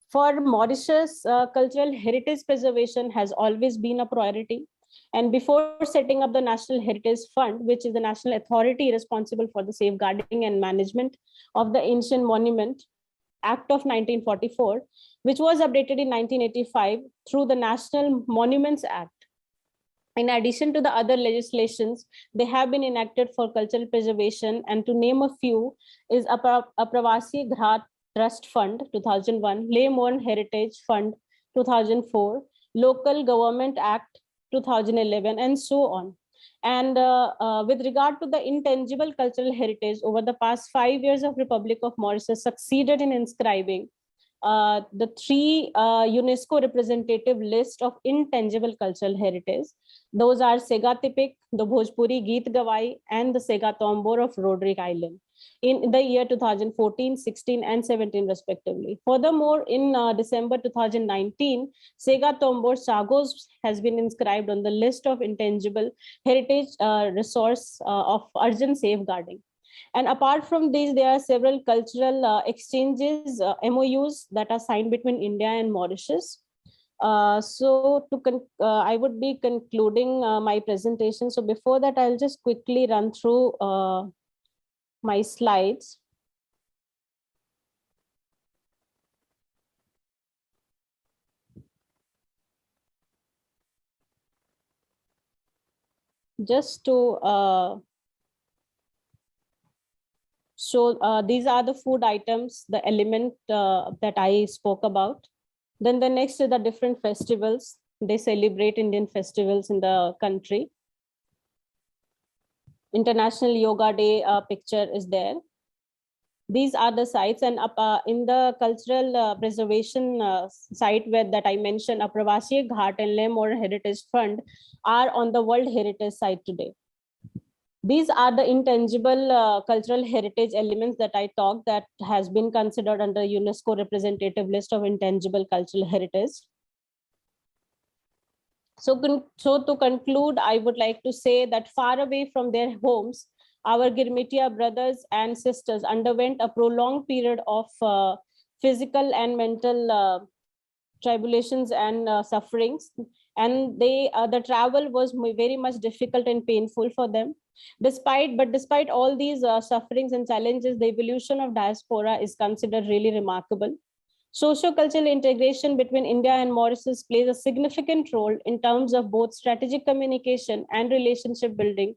For Mauritius, cultural heritage preservation has always been a priority. And before setting up the National Heritage Fund, which is the national authority responsible for the safeguarding and management of the Ancient Monument Act of 1944, which was updated in 1985 through the National Monuments Act. In addition to the other legislations, they have been enacted for cultural preservation, and to name a few is Pravasi Ghat Trust Fund 2001, Lay Morn Heritage Fund 2004, Local Government Act 2011, and so on. And with regard to the intangible cultural heritage, over the past 5 years of Republic of Mauritius succeeded in inscribing the 3 UNESCO representative list of intangible cultural heritage. Those are Sega Tipik, the Bhojpuri Geet Gawai, and the Sega Tombor of Roderick Island in the year 2014, 16, and 17 respectively. Furthermore, in December 2019, Sega Tombor Chagos has been inscribed on the list of intangible heritage resource of urgent safeguarding. And apart from these, there are several cultural exchanges, MOUs that are signed between India and Mauritius. I would be concluding my presentation. So before that, I'll just quickly run through my slides. Just to so these are the food items, the element that I spoke about. Then the next is the different festivals. They celebrate Indian festivals in the country. International Yoga Day picture is there. These are the sites, and in the cultural preservation site that I mentioned, Pravasi Ghat and Lemore Heritage Fund are on the World Heritage Site today. These are the intangible cultural heritage elements that I talked that has been considered under UNESCO representative list of intangible cultural heritage. So to conclude, I would like to say that far away from their homes, our Girmitia brothers and sisters underwent a prolonged period of physical and mental tribulations and sufferings, and the travel was very much difficult and painful for them. Despite all these sufferings and challenges, the evolution of diaspora is considered really remarkable. Socio-cultural integration between India and Mauritius plays a significant role in terms of both strategic communication and relationship building,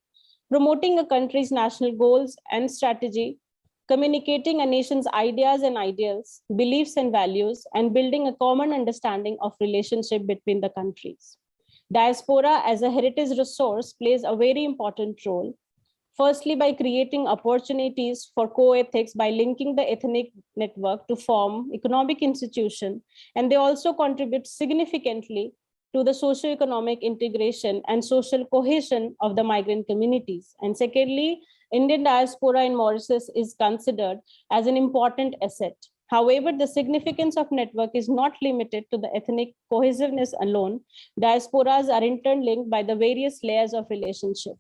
promoting a country's national goals and strategy, communicating a nation's ideas and ideals, beliefs and values, and building a common understanding of relationship between the countries. Diaspora as a heritage resource plays a very important role. Firstly, by creating opportunities for co-ethics by linking the ethnic network to form economic institution, and they also contribute significantly to the socio-economic integration and social cohesion of the migrant communities. And secondly, Indian diaspora in Mauritius is considered as an important asset. However, the significance of network is not limited to the ethnic cohesiveness alone. Diasporas are interlinked by the various layers of relationship.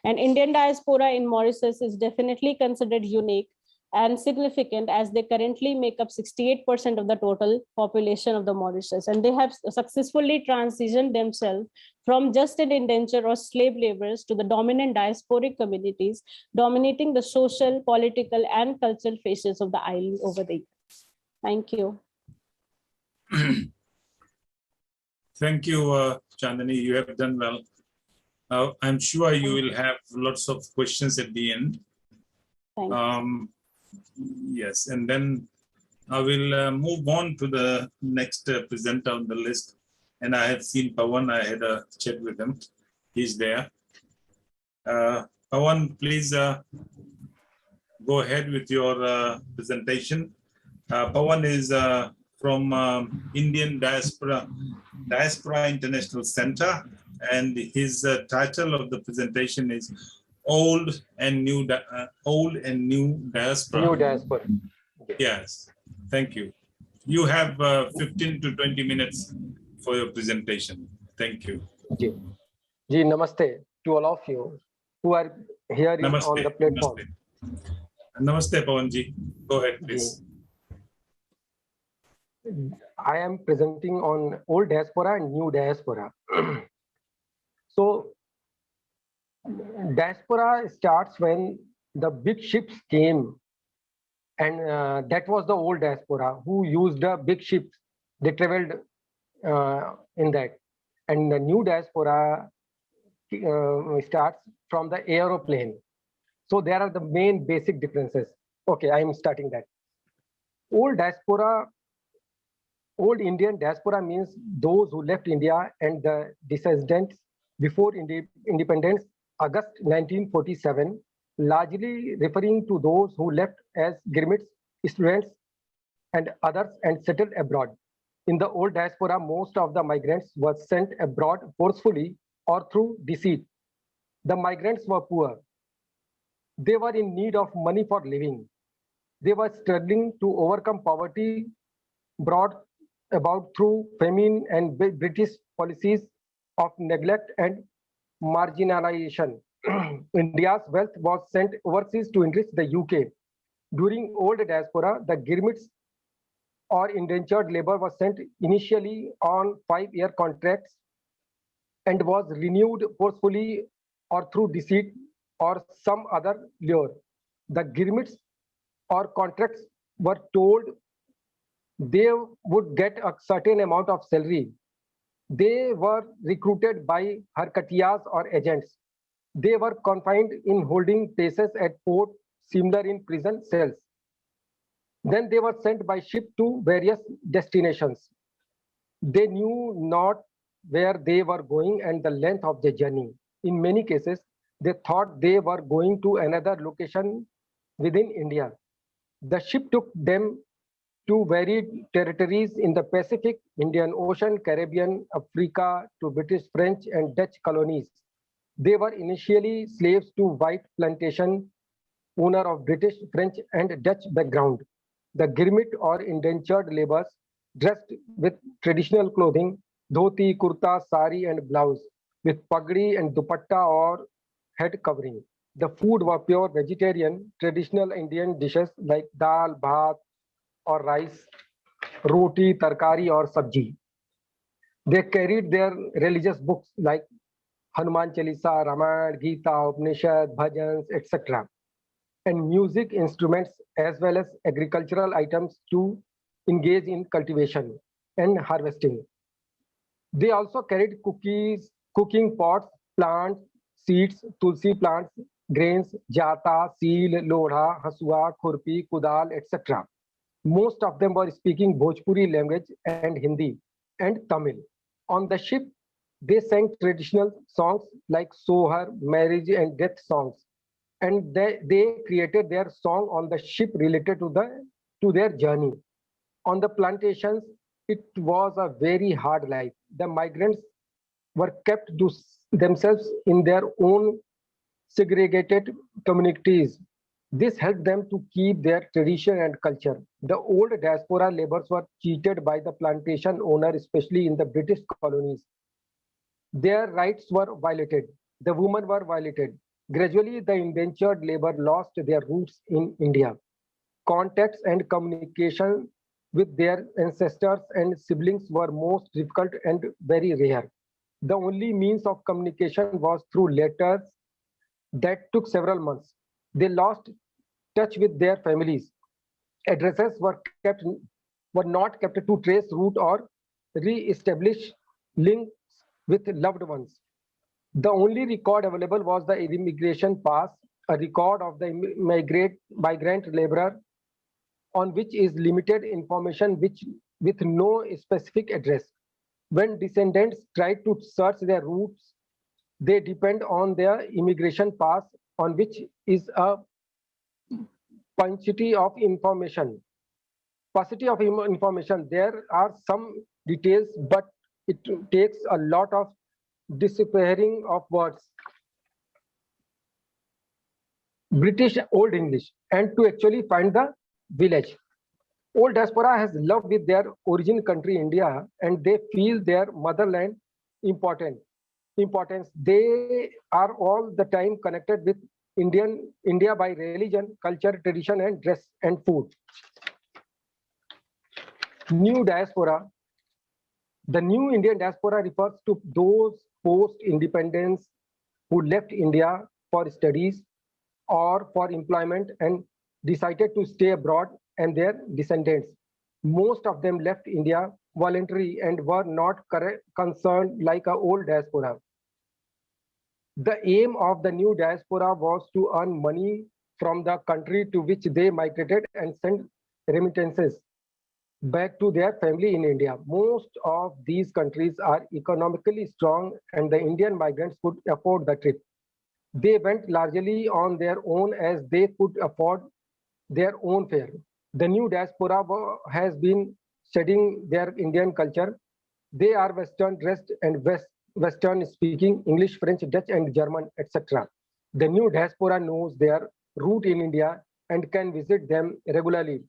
And Indian diaspora in Mauritius is definitely considered unique and significant, as they currently make up 68% of the total population of the Mauritius. And they have successfully transitioned themselves from just an indenture or slave laborers to the dominant diasporic communities, dominating the social, political, and cultural faces of the island over the years. Thank you. Thank you, Chandani. You have done well. I'm sure you will have lots of questions at the end. Thank you. Yes, and then I will move on to the next presenter on the list. And I have seen Pawan. I had a chat with him. He's there. Pawan, please go ahead with your presentation. Pawan is from Indian Diaspora International Center, and his title of the presentation is Old and New Diaspora. New Diaspora. Yes, thank you. You have 15 to 20 minutes for your presentation. Thank you. Ji, namaste to all of you who are here on the platform. Namaste, Pawanji. Go ahead, please. I am presenting on old diaspora and new diaspora. So, diaspora starts when the big ships came, and that was the old diaspora who used the big ships. They traveled in that, and the new diaspora starts from the aeroplane. So there are the main basic differences. Okay, I am starting that. Old diaspora, old Indian diaspora means those who left India and the descendants before independence, August 1947, largely referring to those who left as Girmits, students, and others and settled abroad. In the old diaspora, most of the migrants were sent abroad forcefully or through deceit. The migrants were poor. They were in need of money for living. They were struggling to overcome poverty brought about through famine and British policies of neglect and marginalization. India's wealth was sent overseas to enrich the UK. During old diaspora, the Girmits or indentured labor was sent initially on 5-year contracts and was renewed forcefully or through deceit or some other lure. The Girmits or contracts were told they would get a certain amount of salary. They were recruited by harkatiyas or agents. They were confined in holding places at port, similar in prison cells. Then they were sent by ship to various destinations. They knew not where they were going and the length of the journey. In many cases, they thought they were going to another location within India. The ship took them to varied territories in the Pacific, Indian Ocean, Caribbean, Africa, to British, French, and Dutch colonies. They were initially slaves to white plantation owner of British, French, and Dutch background. The Girmit or indentured laborers, dressed with traditional clothing, dhoti, kurta, sari, and blouse with pagdi and dupatta or head covering. The food were pure vegetarian, traditional Indian dishes like dal, bhat, or rice, roti, tarkari, or sabji. They carried their religious books like Hanuman Chalisa, Ramayana, Gita, Upanishad, bhajans, etc. and music instruments as well as agricultural items to engage in cultivation and harvesting. They also carried cookies, cooking pots, plants, seeds, tulsi plants, grains, jata, seal, lodha, hasua, khurpi, kudal, etc. Most of them were speaking Bhojpuri language and Hindi and Tamil. On the ship, they sang traditional songs like Sohar, marriage and death songs. And they created their song on the ship related to their journey. On the plantations, it was a very hard life. The migrants were kept to themselves in their own segregated communities. This helped them to keep their tradition and culture. The old diaspora laborers were cheated by the plantation owner, especially in the British colonies. Their rights were violated. The women were violated. Gradually, the indentured labor lost their roots in India. Contacts and communication with their ancestors and siblings were most difficult and very rare. The only means of communication was through letters that took several months. They lost touch with their families. Addresses were not kept to trace route or re-establish links with loved ones. The only record available was the immigration pass, a record of the migrant laborer on which is limited information with no specific address. When descendants tried to search their roots, they depend on their immigration pass on which is a paucity of information. Paucity of information. There are some details, but it takes a lot of disappearing of words. British Old English, and to actually find the village. Old diaspora has love with their origin country India, and they feel their motherland importance. They are all the time connected with India by religion, culture, tradition, and dress and food. New diaspora. The new Indian diaspora refers to those post-independence who left India for studies or for employment and decided to stay abroad, and their descendants. Most of them left India voluntarily and were not concerned like an old diaspora. The aim of the new diaspora was to earn money from the country to which they migrated and send remittances back to their family in India. Most of these countries are economically strong and the Indian migrants could afford the trip. They went largely on their own as they could afford their own fare. The new diaspora has been studying their Indian culture. They are Western dressed and Western speaking English, French, Dutch, and German, etc. The new diaspora knows their route in India and can visit them regularly.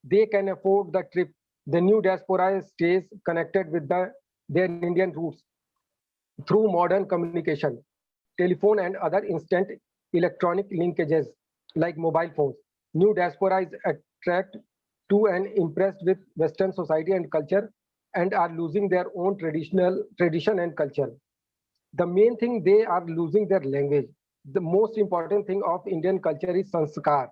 They can afford the trip. The new diaspora stays connected with their Indian roots through modern communication, telephone, and other instant electronic linkages like mobile phones. New diaspora is attracted to and impressed with Western society and culture and are losing their own tradition and culture. The main thing, they are losing their language. The most important thing of Indian culture is sanskar,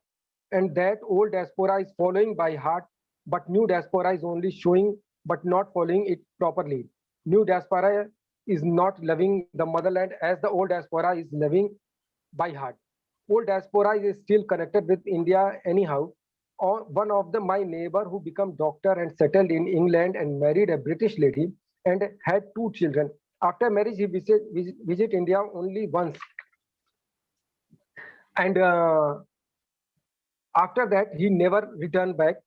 and that old diaspora is following by heart, but new diaspora is only showing but not following it properly. New diaspora is not loving the motherland as the old diaspora is loving by heart. Old diaspora is still connected with India anyhow. Or one of my neighbor who became doctor and settled in England and married a British lady and had 2 children. After marriage, he visit India only once. And after that, he never returned back.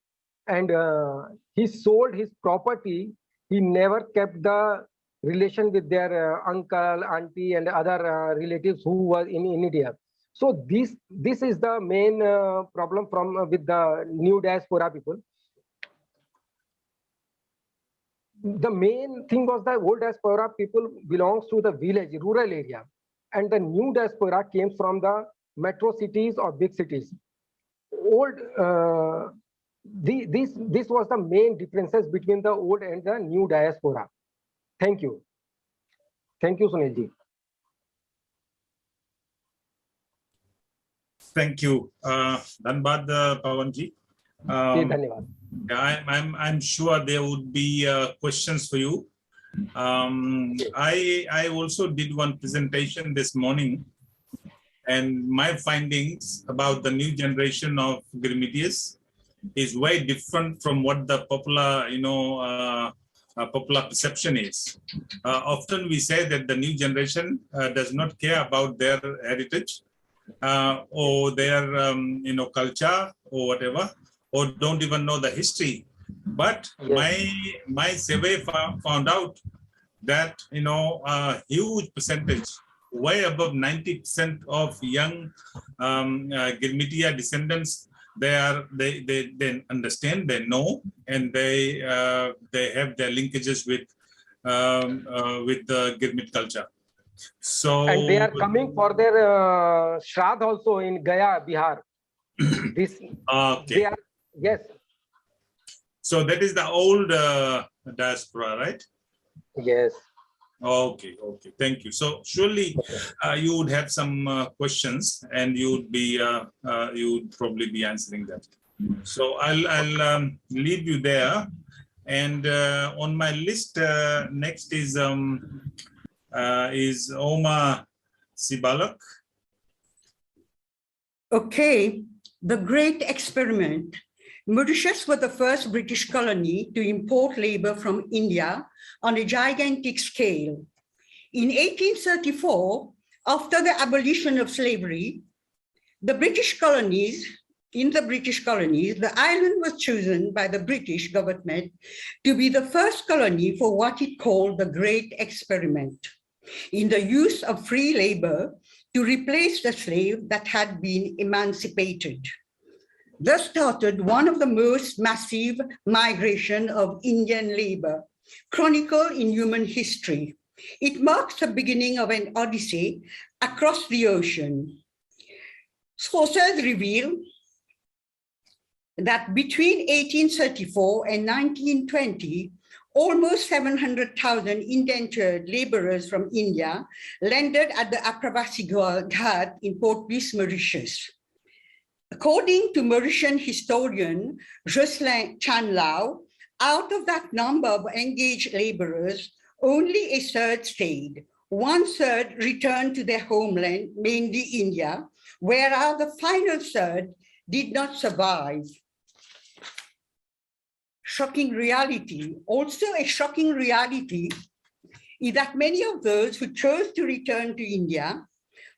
And he sold his property. He never kept the relation with their uncle, auntie, and other relatives who were in India. So this is the main problem with the new diaspora people. the main thing was the old diaspora people belongs to the village, rural area, and the new diaspora came from the metro cities or big cities. Old, this was the main differences between the old and the new diaspora. Thank you. Thank you, Sunilji. Thank you. Dhanbad, Pawanji. Dhanyawad. I'm sure there would be questions for you. I also did one presentation this morning, and my findings about the new generation of Girmitius is way different from what the popular, popular perception is. Often we say that the new generation does not care about their heritage or their, culture or whatever, or don't even know the history. But Yes. my survey found out that, a huge percentage, way above 90% of young Girmitia descendants, they understand, they know, and they have their linkages with the Girmit culture. So, And they are coming for their Shraddh also in Gaya, Bihar. This okay. they are, yes, So that is the old diaspora, right? yes. Okay, thank you. So surely you would have some questions, and you would probably be answering that. So I'll leave you there. And on my list next is Ouma Seebaluck. Okay, the Great Experiment. Mauritius was the first British colony to import labor from India on a gigantic scale. In 1834, after the abolition of slavery, the British colonies, the island was chosen by the British government to be the first colony for what it called the Great Experiment, in the use of free labor to replace the slave that had been emancipated. Thus started one of the most massive migration of Indian labor, chronicled in human history. It marks the beginning of an odyssey across the ocean. Sources reveal that between 1834 and 1920, almost 700,000 indentured laborers from India landed at the Apravasi Ghat in Port Louis, Mauritius. According to Mauritian historian Jocelyn Chanlao, out of that number of engaged laborers, only a third stayed. 1/3 returned to their homeland, mainly India, whereas the final third did not survive. Shocking reality. Also a shocking reality is that many of those who chose to return to India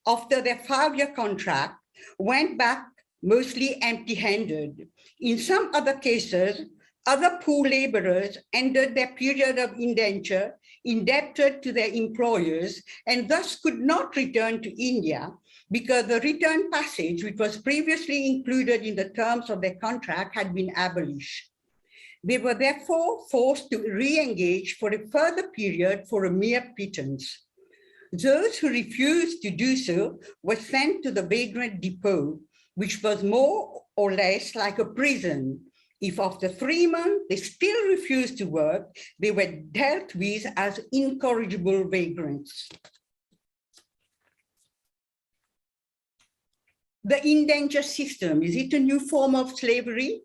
after their 5-year contract went back mostly empty-handed. In some other cases, other poor laborers ended their period of indenture indebted to their employers and thus could not return to India because the return passage, which was previously included in the terms of their contract, had been abolished. They were therefore forced to re-engage for a further period for a mere pittance. Those who refused to do so were sent to the vagrant depot, which was more or less like a prison. If after 3 months they still refused to work, they were dealt with as incorrigible vagrants. The indenture system, is it a new form of slavery?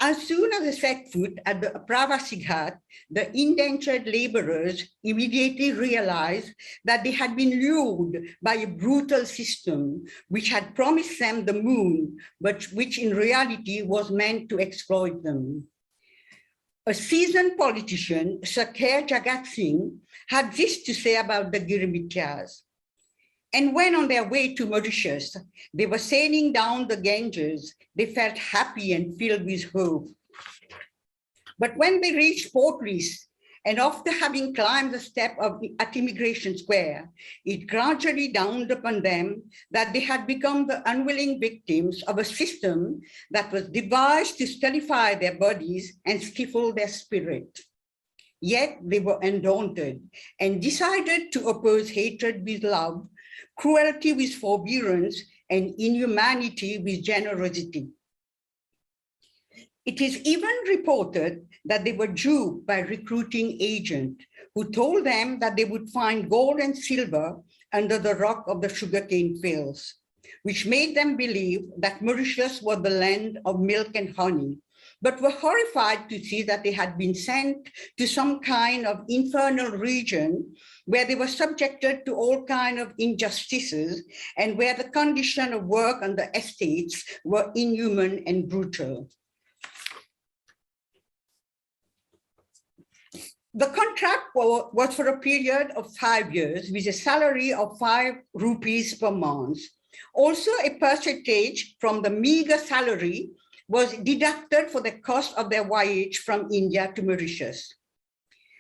As soon as they set foot at the Pravasi Ghat, the indentured laborers immediately realized that they had been lured by a brutal system which had promised them the moon, but which in reality was meant to exploit them. A seasoned politician, Sir Kher Jagat Singh, had this to say about the Girmitias. And when on their way to Mauritius, they were sailing down the Ganges, they felt happy and filled with hope. But when they reached Port Louis, and after having climbed the step at Immigration Square, it gradually dawned upon them that they had become the unwilling victims of a system that was devised to stultify their bodies and stifle their spirit. Yet they were undaunted and decided to oppose hatred with love, cruelty with forbearance, and inhumanity with generosity. It is even reported that they were duped by recruiting agents who told them that they would find gold and silver under the rock of the sugarcane fields, which made them believe that Mauritius was the land of milk and honey, but were horrified to see that they had been sent to some kind of infernal region where they were subjected to all kinds of injustices and where the condition of work on the estates were inhuman and brutal. The contract was for a period of 5 years with a salary of 5 rupees per month. Also, a percentage from the meager salary was deducted for the cost of their voyage from India to Mauritius.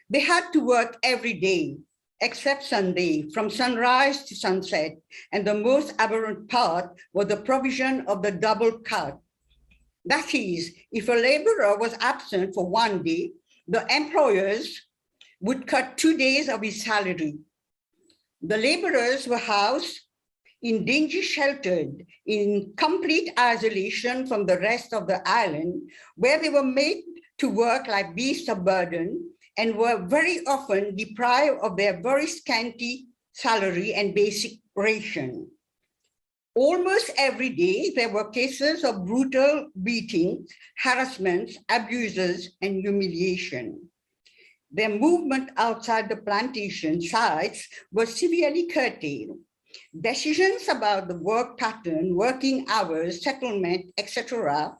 They had to work every day, except Sunday, from sunrise to sunset, and the most aberrant part was the provision of the double cut. That is, if a laborer was absent for 1 day, the employers would cut 2 days of his salary. The laborers were housed in dingy sheltered, in complete isolation from the rest of the island, where they were made to work like beasts of burden and were very often deprived of their very scanty salary and basic ration. Almost every day, there were cases of brutal beatings, harassments, abuses, and humiliation. Their movement outside the plantation sites was severely curtailed. Decisions about the work pattern, working hours, settlement, etc.,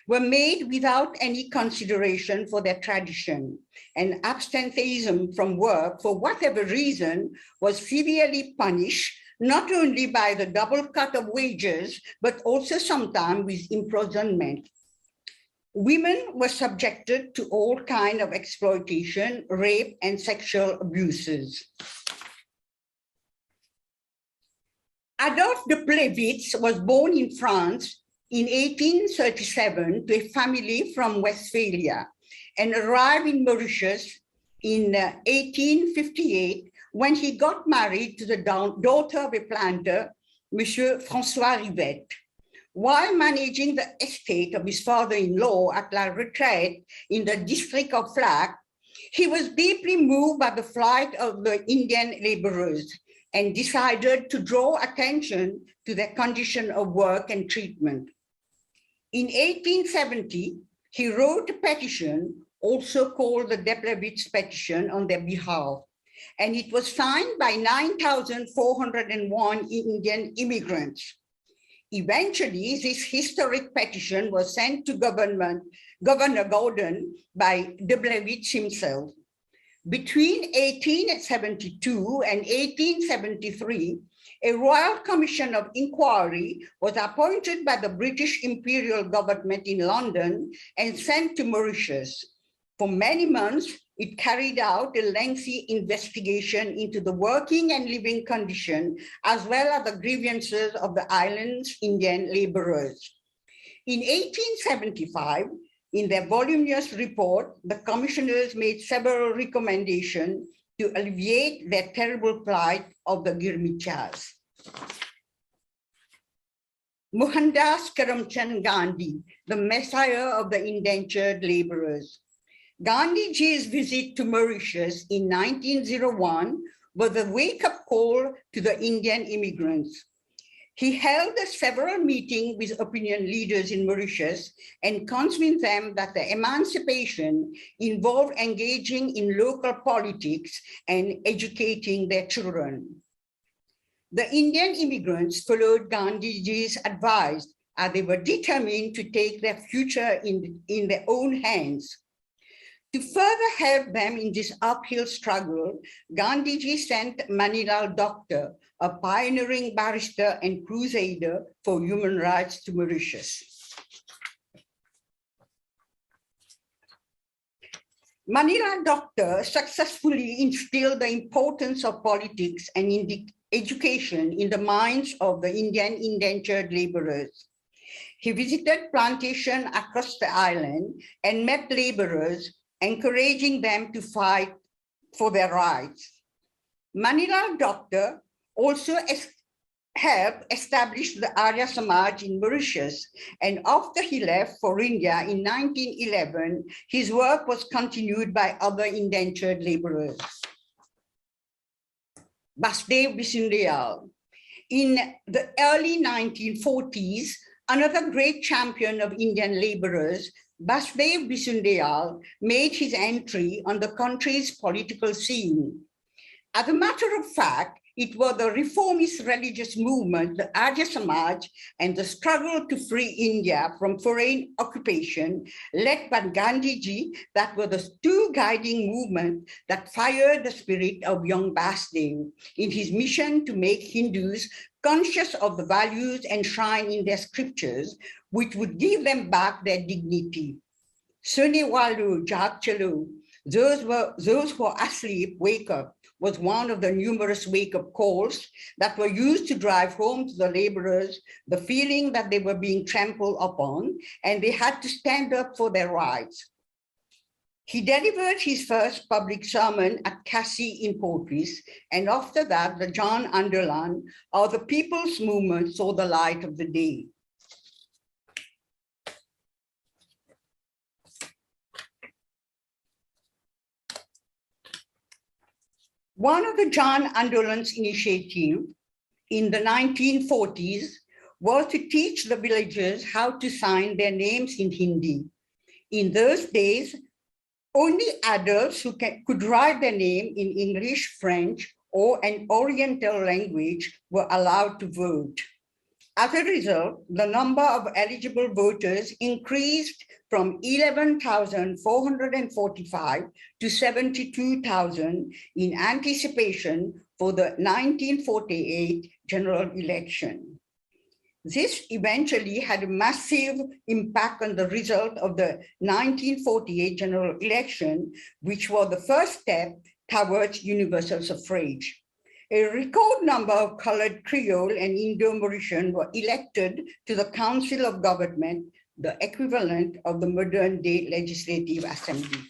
were made without any consideration for their tradition, and absenteeism from work for whatever reason was severely punished, not only by the double cut of wages, but also sometimes with imprisonment. Women were subjected to all kinds of exploitation, rape, and sexual abuses. Adolphe de Plevitz was born in France in 1837 to a family from Westphalia and arrived in Mauritius in 1858 when he got married to the daughter of a planter, Monsieur François Rivette. While managing the estate of his father-in-law at La Retraite in the district of Flac, he was deeply moved by the flight of the Indian laborers and decided to draw attention to their condition of work and treatment. In 1870, he wrote a petition, also called the de Plevitz petition, on their behalf, and it was signed by 9,401 Indian immigrants. Eventually, this historic petition was sent to Governor Gordon by de Plevitz himself. Between 1872 and 1873, a Royal Commission of Inquiry was appointed by the British Imperial Government in London and sent to Mauritius. For many months, it carried out a lengthy investigation into the working and living condition, as well as the grievances of the island's Indian laborers. In 1875, in their voluminous report, the commissioners made several recommendations to alleviate their terrible plight of the Girmichas. Mohandas Karamchand Gandhi, the messiah of the indentured laborers. Gandhiji's visit to Mauritius in 1901 was a wake-up call to the Indian immigrants. He held several meetings with opinion leaders in Mauritius and convinced them that the emancipation involved engaging in local politics and educating their children. The Indian immigrants followed Gandhiji's advice as they were determined to take their future in their own hands. To further help them in this uphill struggle, Gandhiji sent Manilal Doctor, a pioneering barrister and crusader for human rights, to Mauritius. Manilal Doctor successfully instilled the importance of politics and education in the minds of the Indian indentured laborers. He visited plantations across the island and met laborers encouraging them to fight for their rights. Manilal Doctor also helped establish the Arya Samaj in Mauritius, and after he left for India in 1911, his work was continued by other indentured laborers. Basdev Bisundayal. In the early 1940s, another great champion of Indian laborers, Basdev Bisundayal, made his entry on the country's political scene. As a matter of fact, it was the reformist religious movement, the Arya Samaj, and the struggle to free India from foreign occupation led by Gandhiji that were the two guiding movements that fired the spirit of young Basdev in his mission to make Hindus conscious of the values enshrined in their scriptures, which would give them back their dignity. Sune Walu, Jag Chalu, those who are asleep, wake up, was one of the numerous wake-up calls that were used to drive home to the laborers the feeling that they were being trampled upon and they had to stand up for their rights. He delivered his first public sermon at Cassie in Portris, and after that, the Jan Anderlan, or the People's Movement, saw the light of the day. One of the Jan Andolan's initiative in the 1940s was to teach the villagers how to sign their names in Hindi. In those days, only adults who could write their name in English, French, or an Oriental language were allowed to vote. As a result, the number of eligible voters increased from 11,445 to 72,000 in anticipation for the 1948 general election. This eventually had a massive impact on the result of the 1948 general election, which was the first step towards universal suffrage. A record number of colored Creole and Indo-Mauritian were elected to the Council of Government, the equivalent of the modern day Legislative Assembly.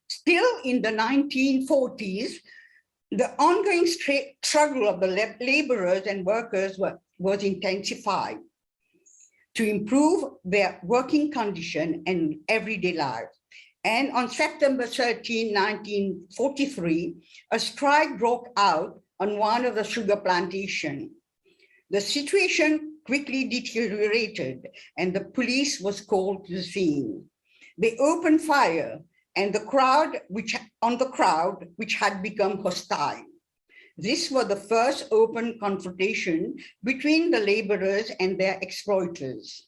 Still in the 1940s, the ongoing struggle of the laborers and workers was intensified to improve their working condition and everyday life. And on September 13, 1943, a strike broke out on one of the sugar plantations. The situation quickly deteriorated and the police was called to the scene. They opened fire and the crowd, which had become hostile. This was the first open confrontation between the laborers and their exploiters.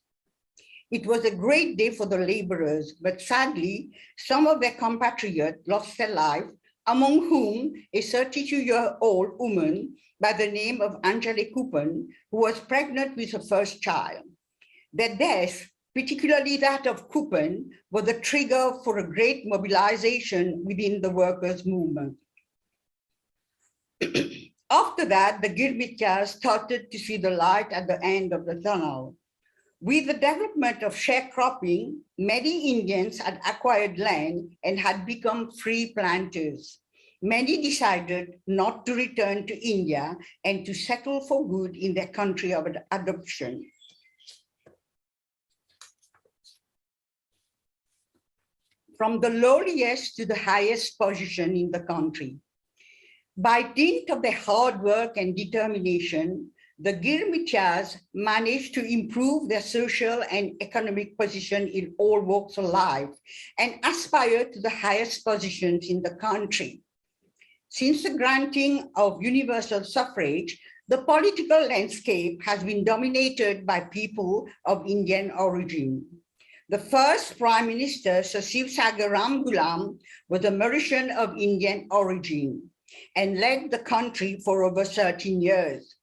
It was a great day for the laborers, but sadly, some of their compatriots lost their life, among whom a 32-year-old woman by the name of Angele Kupan, who was pregnant with her first child. Their death, particularly that of Kupan, was the trigger for a great mobilization within the workers' movement. After that, the Girmityas started to see the light at the end of the tunnel. With the development of sharecropping, many Indians had acquired land and had become free planters. Many decided not to return to India and to settle for good in their country of adoption. From the lowliest to the highest position in the country. By dint of their hard work and determination, the Girmityas managed to improve their social and economic position in all walks of life and aspire to the highest positions in the country. Since the granting of universal suffrage, the political landscape has been dominated by people of Indian origin. The first Prime Minister, Sir Sivsagar Ramgoolam, was a Mauritian of Indian origin and led the country for over 13 years.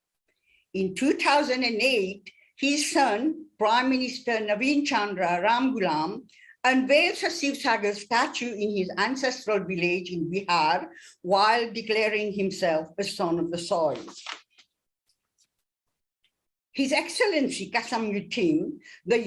In 2008, his son, Prime Minister Naveen Chandra Ramgoolam, unveiled Sir Sivsagar's statue in his ancestral village in Bihar while declaring himself a son of the soil. His Excellency Kasamyutim, the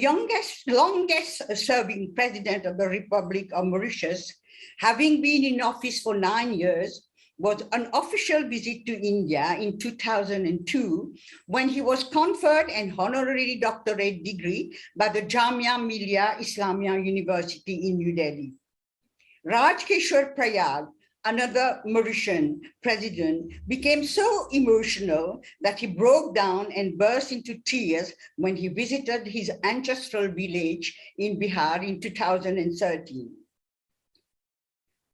longest serving president of the Republic of Mauritius, having been in office for 9 years, was on official visit to India in 2002 when he was conferred an honorary doctorate degree by the Jamia Millia Islamia University in New Delhi. Raj Keshwar Prayag, another Mauritian president, became so emotional that he broke down and burst into tears when he visited his ancestral village in Bihar in 2013.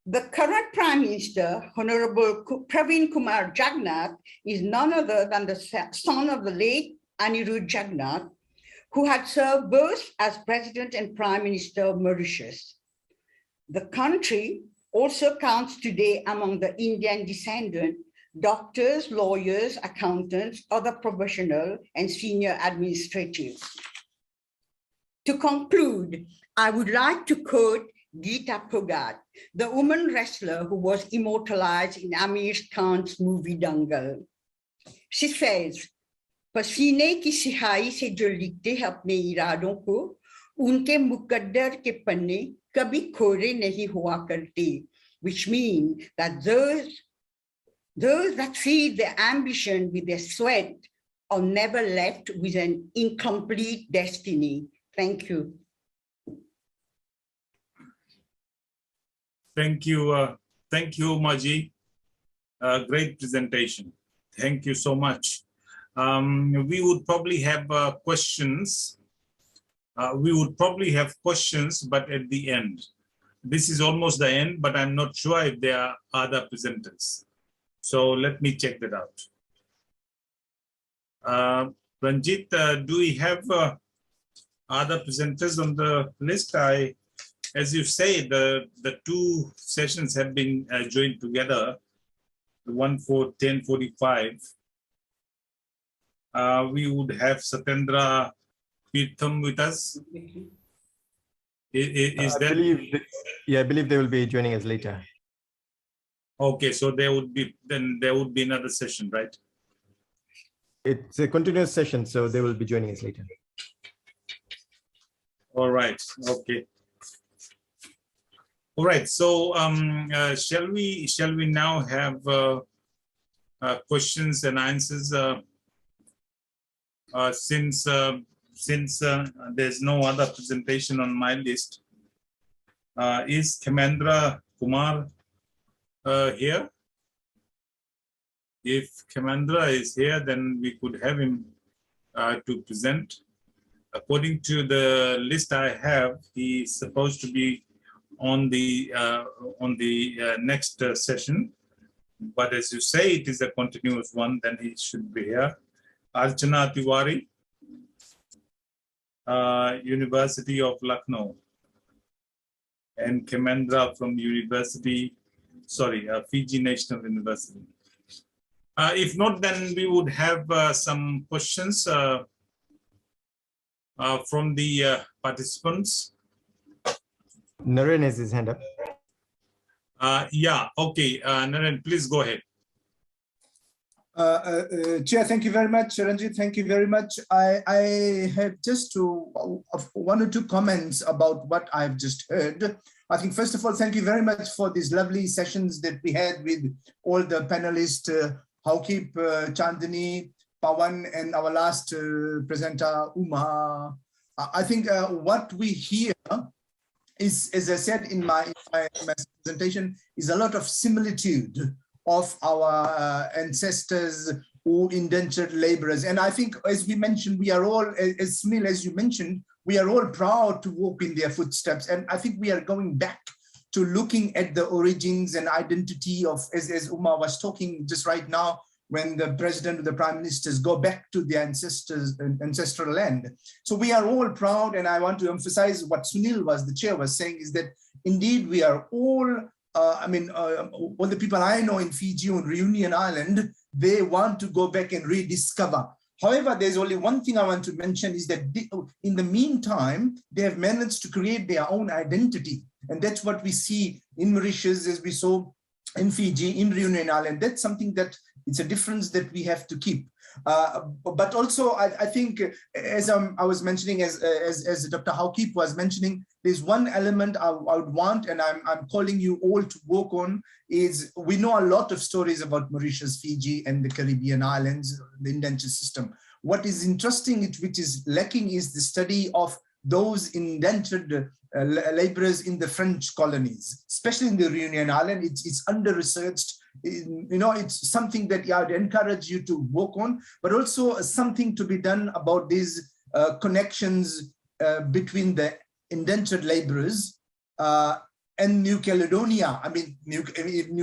The current Prime Minister, Honorable Praveen Kumar Jagannath, is none other than the son of the late Anirudh Jagannath, who had served both as President and Prime Minister of Mauritius. The country also counts today among the Indian descendant doctors, lawyers, accountants, other professional and senior administrators. To conclude, I would like to quote Geeta Phogat, the woman wrestler who was immortalized in Amir Khan's movie Dangal. She says, "पसीने की सिहाई से जो लिखते हैं अपने इरादों को, उनके मुकद्दर के पन्ने कभी खोरे नहीं हुआ करते," which means that those that feed their ambition with their sweat are never left with an incomplete destiny. Thank you. Thank you, Maji. Great presentation. Thank you so much. We would probably have questions. But at the end. This is almost the end, but I'm not sure if there are other presenters. So let me check that out. Ranjit, do we have other presenters on the list? As you say, the two sessions have been joined together, the one for 10:45. We would have Satyendra Peerthum with us. Is that? I believe they will be joining us later. Okay, so there would be another session, right? It's a continuous session, so they will be joining us later. All right. Okay. All right. So shall we now have questions and answers? Since there's no other presentation on my list, is Khemendra Kumar here? If Khemendra is here, then we could have him to present. According to the list I have, he's supposed to be on the next session. But as you say, it is a continuous one, then he should be here. Archana Tiwari, University of Lucknow, and Khemendra from Fiji National University. If not, then we would have some questions from the participants. Naren has his hand up. Yeah, okay. Naren, please go ahead. Chair, thank you very much. Ranjit, thank you very much. I have just one or two comments about what I've just heard. I think, first of all, thank you very much for these lovely sessions that we had with all the panelists, Haokip, Chandani, Pawan, and our last presenter, Ouma. I think what we hear is, as I said in my presentation, is a lot of similitude of our ancestors who indentured laborers. And I think, as we mentioned, we are all, as Sunil, as you mentioned, we are all proud to walk in their footsteps. And I think we are going back to looking at the origins and identity of, as Ouma was talking just right now, when the president or the prime ministers go back to their ancestral land. So we are all proud, and I want to emphasize what Sunil the chair was saying, is that indeed we are all, all the people I know in Fiji on Reunion Island, they want to go back and rediscover. However, there's only one thing I want to mention, is that in the meantime, they have managed to create their own identity. And that's what we see in Mauritius, as we saw in Fiji, in Reunion Island. That's something that it's a difference that we have to keep. But also, I think, as I was mentioning, as Dr. Haokip was mentioning, there's one element I would want, and I'm calling you all to work on, is we know a lot of stories about Mauritius, Fiji, and the Caribbean islands, the indenture system. What is interesting, which is lacking, is the study of those indentured laborers in the French colonies, especially in the Reunion Island. It's under-researched. It's something that I'd encourage you to work on, but also something to be done about these connections between the indentured laborers and New Caledonia. I mean, New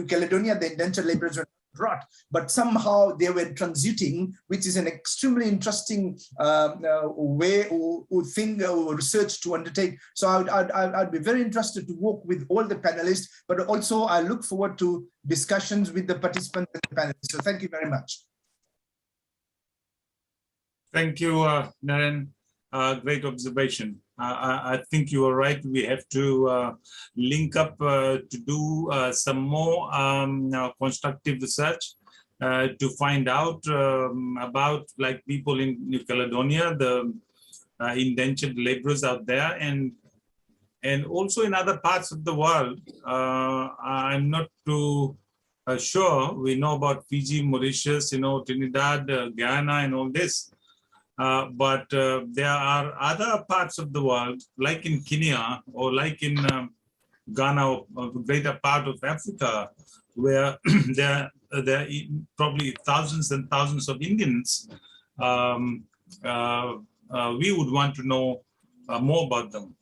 Caledonia, the indentured laborers were brought, but somehow they were transiting, which is an extremely interesting way or research to undertake. So I'd be very interested to work with all the panelists, but also I look forward to discussions with the participants and the panelists. So thank you very much. Thank you, Naren. Great observation. I think you are right. We have to link up to do some more constructive research to find out about, like, people in New Caledonia, the indentured laborers out there, and also in other parts of the world. I'm not too sure. We know about Fiji, Mauritius, Trinidad, Guyana, and all this. But there are other parts of the world, like in Kenya or like in Ghana, or the greater part of Africa, where there are probably thousands and thousands of Indians. We would want to know more about them.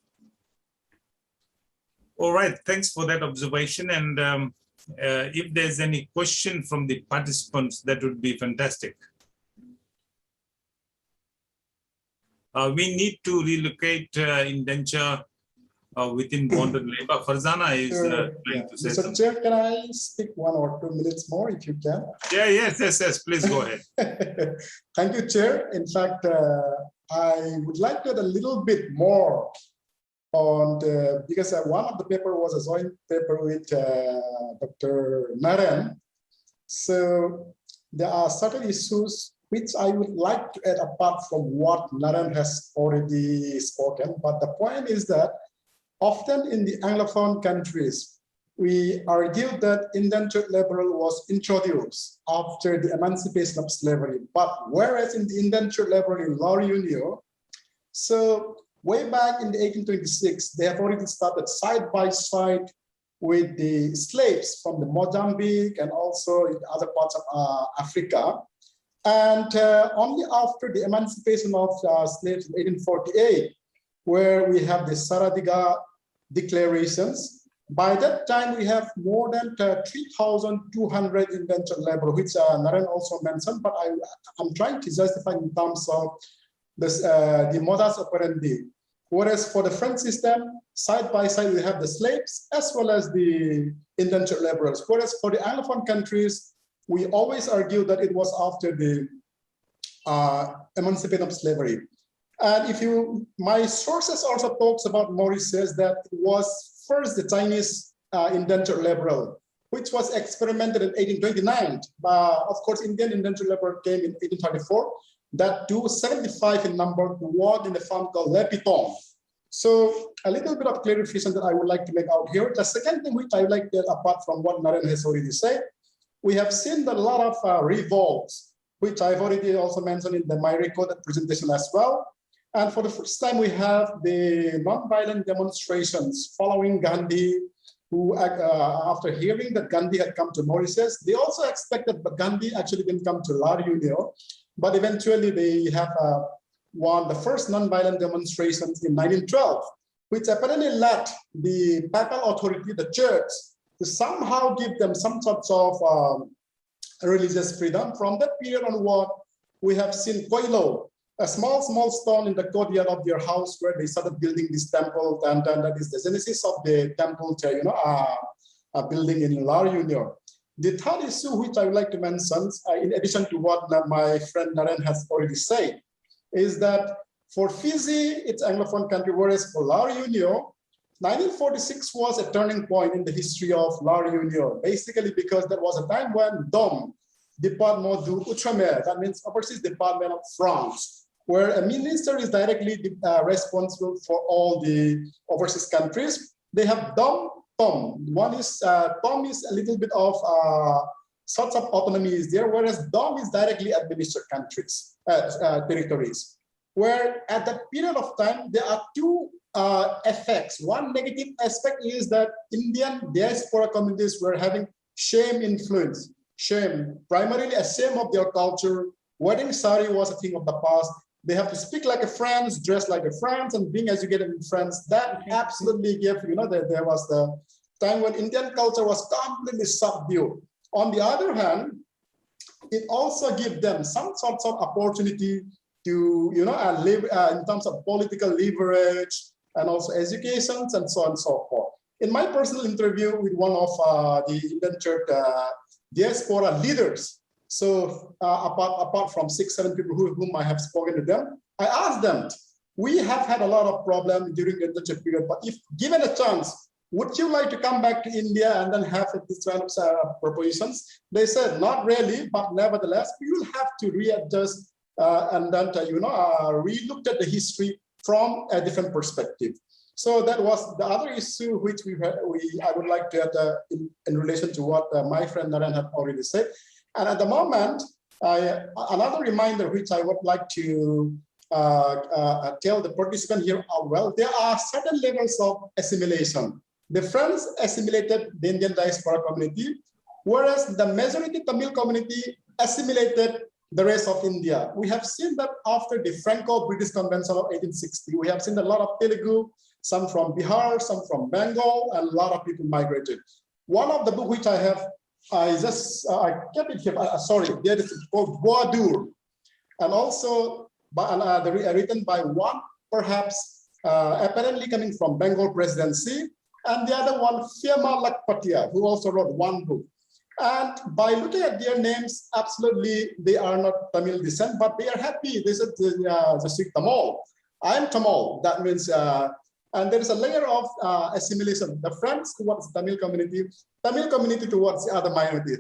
All right, thanks for that observation. And if there's any question from the participants, that would be fantastic. We need to relocate indenture within bonded labor. Farzana is trying to say Mr. something. Chair, can I speak 1 or 2 minutes more, if you can? Yeah, yes, please go ahead. Thank you, Chair. In fact, I would like to add a little bit more on because one of the paper was a joint paper with Dr. Naren. So there are certain issues which I would like to add apart from what Naren has already spoken. But the point is that often in the Anglophone countries, we argue that indentured labor was introduced after the emancipation of slavery. But whereas in the indentured labor in La Réunion, so way back in the 1826, they have already started side by side with the slaves from the Mozambique and also in other parts of Africa. And only after the emancipation of slaves in 1848, where we have the Saradiga declarations, by that time we have more than 3,200 indentured labor, which Naren also mentioned, but I'm trying to justify in terms of this, the modus operandi. Whereas for the French system, side by side, we have the slaves as well as the indentured laborers. Whereas for the Anglophone countries, we always argue that it was after the emancipation of slavery. And my sources also talks about Mauritius that it was first the Chinese indentured laborer, which was experimented in 1829. Of course, Indian indentured labor came in 1834. That too, 75 in number, to work in the farm called Le Piton. So a little bit of clarification that I would like to make out here. The second thing which I would like to, apart from what Naren has already said, we have seen a lot of revolts, which I've already also mentioned in my recorded presentation as well. And for the first time, we have the non-violent demonstrations following Gandhi, who after hearing that Gandhi had come to Mauritius, they also expected that Gandhi actually didn't come to La Réunion, but eventually they have won the first non-violent demonstrations in 1912, which apparently led the papal authority, the church, to somehow give them some sort of religious freedom. From that period onward, we have seen Koilo, a small stone in the courtyard of their house where they started building this temple, and that is the genesis of the temple, building in La Réunion. The third issue which I would like to mention, in addition to what my friend Naren has already said, is that for Fiji, it's Anglophone country, whereas for La Réunion, 1946 was a turning point in the history of La Réunion, basically because there was a time when DOM, Department d'Outre-mer, that means Overseas Department of France, where a minister is directly responsible for all the overseas countries. They have Tom. One is Tom is a little bit of sorts of autonomy is there, whereas Dom is directly administered countries, territories. Where at that period of time, there are two effects. One negative aspect is that Indian diaspora communities were having shame influence. Shame, primarily a shame of their culture. Wedding sari was a thing of the past. They have to speak like a France, dress like a France, and being educated in France. That absolutely gave, there was the time when Indian culture was completely subdued. On the other hand, it also gives them some sorts of opportunity to, live in terms of political leverage and also educations and so on and so forth. In my personal interview with one of the indentured diaspora leaders, so apart from 6-7 people whom I have spoken to them, I asked them, we have had a lot of problems during the indentured period, but if given a chance, would you like to come back to India and then have these kind of propositions? They said, not really, but nevertheless, we will have to readjust and then, re-looked at the history from a different perspective. So that was the other issue which I would like to add in relation to what my friend Naren had already said. And at the moment, another reminder which I would like to tell the participant here, well, there are certain levels of assimilation. The French assimilated the Indian diaspora community, whereas the majority Tamil community assimilated the rest of India. We have seen that after the Franco-British Convention of 1860, we have seen a lot of Telugu, some from Bihar, some from Bengal, and a lot of people migrated. One of the book which I have, I kept it here, there is called Boadur, and also written by one, perhaps apparently coming from Bengal presidency, and the other one, Fiamma Lakpatia, who also wrote one book. And by looking at their names, absolutely, they are not Tamil descent, but they are happy. They said, Tamil. I am Tamil. That means, and there is a layer of assimilation. The French towards Tamil community towards the other minority.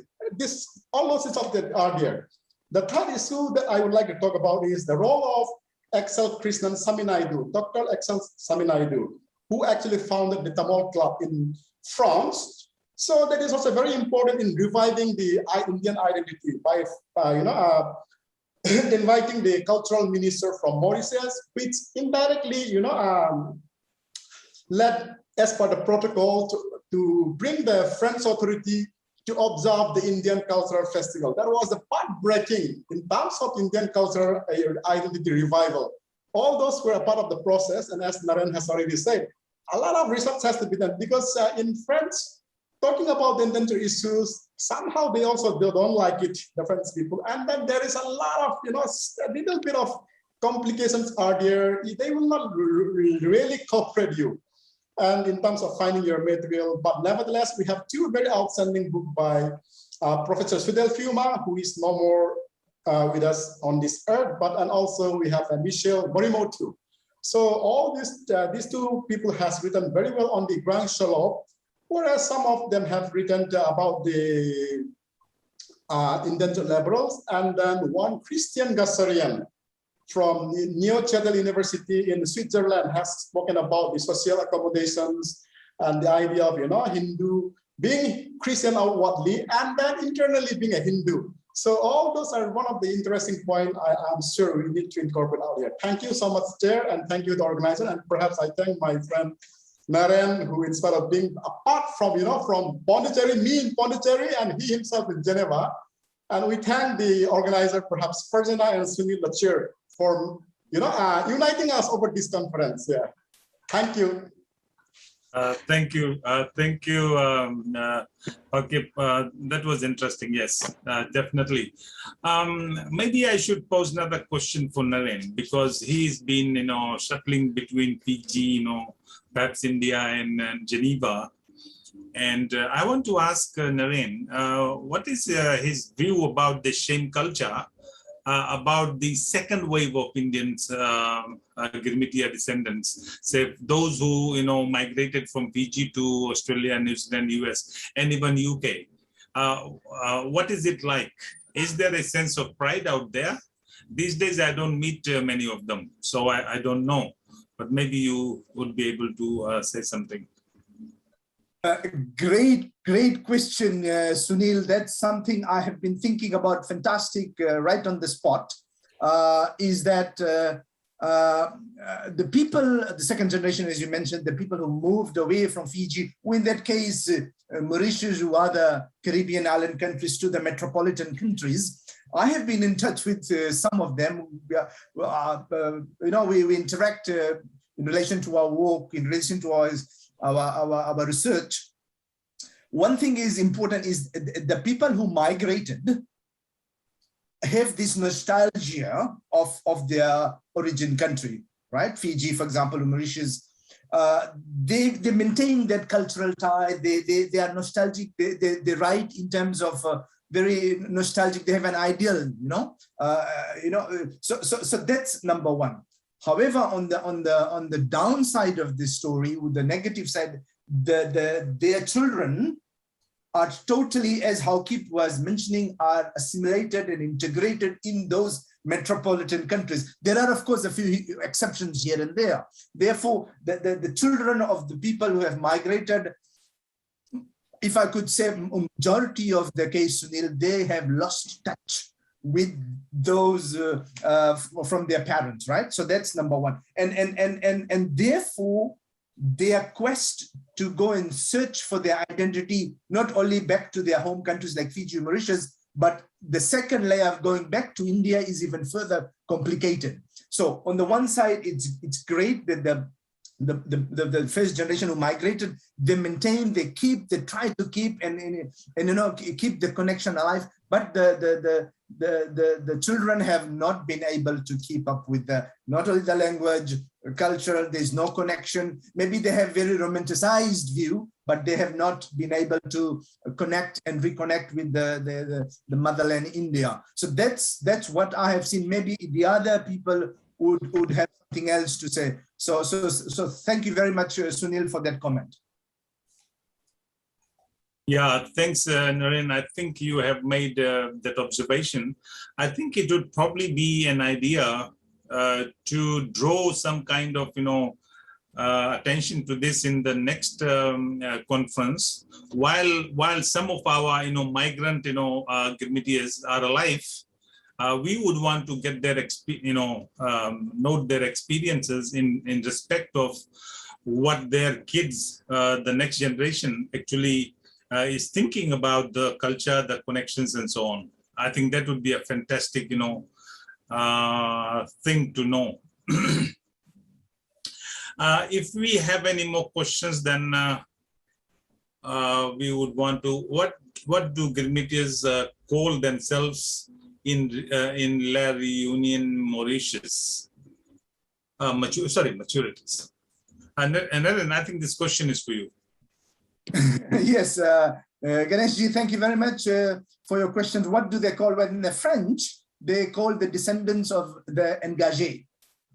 All those things are there. The third issue that I would like to talk about is the role of Axel Krishnan Saminaidu, Dr. Axel Saminaidu, who actually founded the Tamil Club in France. So that is also very important in reviving the Indian identity by, inviting the cultural minister from Mauritius, which indirectly, led as per the protocol to bring the French authority to observe the Indian cultural festival. That was the path-breaking in terms of Indian cultural identity revival. All those were a part of the process, and as Naren has already said, a lot of research has to be done because in French, talking about the indenture issues, somehow they also don't like it, the French people. And then there is a lot of, a little bit of complications are there. They will not really cooperate you. And in terms of finding your material, but nevertheless, we have two very outstanding books by Professor Sudel Fiuma, who is no more with us on this earth, and also we have Michel Morimoto. So all these two people has written very well on the Grand Shalom, whereas some of them have written about the indentured laborers, and then one Christian Gassarian from Neuchâtel University in Switzerland has spoken about the social accommodations and the idea of Hindu being Christian outwardly and then internally being a Hindu. So all those are one of the interesting points I'm sure we need to incorporate out here. Thank you so much, Chair, and thank you to the organizer. And perhaps I thank my friend Naren, who instead of being apart from, from Pondicherry, me in Pondicherry, and he himself in Geneva. And we thank the organizer, perhaps Farzana and Sunil, the chair, for uniting us over this conference. Yeah, thank you. Thank you, Haokip. That was interesting. Yes, definitely. Maybe I should pose another question for Naren, because he's been, shuttling between Fiji, perhaps India and Geneva. And I want to ask Naren, what is his view about the shame culture, about the second wave of Indians, Girmitia descendants, say those who migrated from Fiji to Australia, New Zealand, US, and even UK. What is it like Is there a sense of pride out there? These days, I don't meet many of them, so I don't know. But maybe you would be able to say something. Great question, Sunil. That's something I have been thinking about. Fantastic, right on the spot. Is that the people, the second generation, as you mentioned, the people who moved away from Fiji, or in that case, Mauritius or other Caribbean island countries to the metropolitan countries. I have been in touch with some of them. We interact in relation to our work, in relation to our research. One thing is important is the people who migrated have this nostalgia of their origin country, right? Fiji, for example, Mauritius. They maintain that cultural tie. They are nostalgic. They write in terms of very nostalgic. They have an ideal, So that's number one. However, on the downside of this story, with the negative side, their children are totally, as Haokip was mentioning, are assimilated and integrated in those metropolitan countries. There are, of course, a few exceptions here and there. Therefore, the children of the people who have migrated, if I could say majority of the case, Sunil, they have lost touch with those from their parents, right? So that's number one. And therefore, their quest to go and search for their identity, not only back to their home countries like Fiji, Mauritius, but the second layer of going back to India is even further complicated. So on the one side, it's great that the first generation who migrated, they maintain, they try to keep and keep the connection alive. But the children have not been able to keep up with not only the language, cultural, there's no connection. Maybe they have very romanticized view, but they have not been able to connect and reconnect with the motherland India. So that's what I have seen. Maybe the other people would have something else to say. So thank you very much, Sunil, for that comment. Yeah, thanks, Naren. I think you have made that observation. I think it would probably be an idea to draw some kind of, attention to this in the next conference. While some of our, migrant, Girmitias are alive, we would want to get their, note their experiences in respect of what their kids, the next generation, actually is thinking about the culture, the connections, and so on. I think that would be a fantastic, thing to know. If we have any more questions, then we would want to. What do Girmitias call themselves in La Reunion, Mauritius? Maturities. And then I think this question is for you. Yes, Ganeshji, thank you very much for your questions. What do they call? Well, in the French, they call the descendants of the engagés,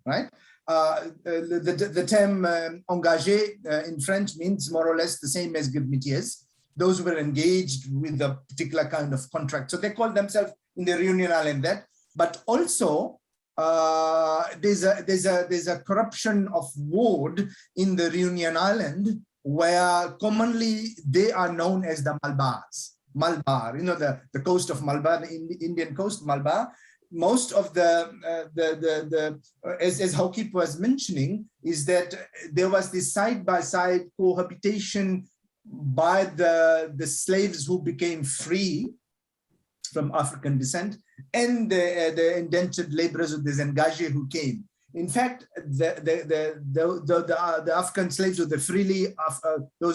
right? The term engagé in French means more or less the same as Girmitias. Those who were engaged with a particular kind of contract. So they call themselves in the Reunion Island that. But also, there's a corruption of word in the Reunion Island, where commonly they are known as the Malbars. Malabar, the coast of Malabar, the Indian coast, Malabar. Most of as Haokip was mentioning, is that there was this side-by-side cohabitation by the slaves who became free from African descent and the indentured laborers of the Zengage who came. In fact, the African slaves or those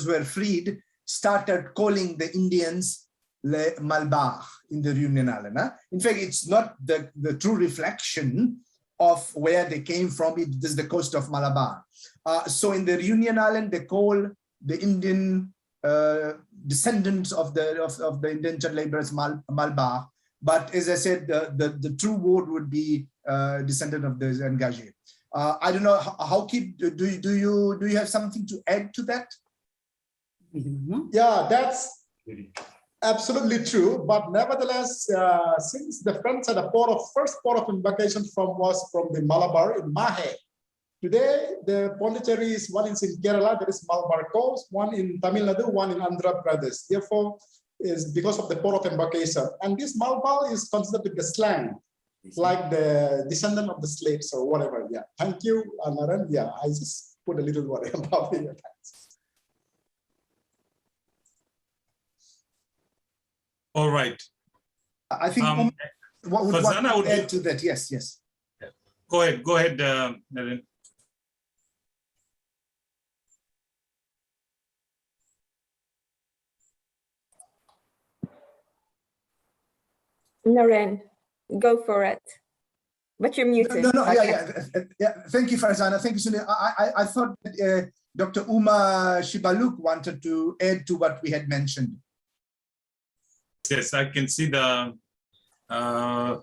who were freed started calling the Indians Le Malbar in the Reunion Island. In fact, it's not the true reflection of where they came from. It is the coast of Malabar. So in the Reunion Island, they call the Indian descendants of the indentured laborers Malbar. But as I said, the true word would be descendant of the Zengage. I don't know, Haokip, do you have something to add to that? Yeah, that's Absolutely true, but nevertheless, since the French had a first port of embarkation was from the Malabar in Mahe. Today, the Pondicherry is one is in Kerala, there is Malabar Coast, one in Tamil Nadu, one in Andhra Pradesh. Therefore, is because of the port of embarkation. And this Malabar is considered to be slang, like the descendant of the slaves or whatever. Yeah, thank you, Naren. Yeah, I just put a little worry about it. All right. I think what would add to that? Yes, yes. Go ahead, Naren. Naren, go for it. But you're muted. No, yeah. Thank you, Farzana. Thank you, Sunil. I thought that, Dr. Ouma Seebaluck wanted to add to what we had mentioned. Yes, I can see the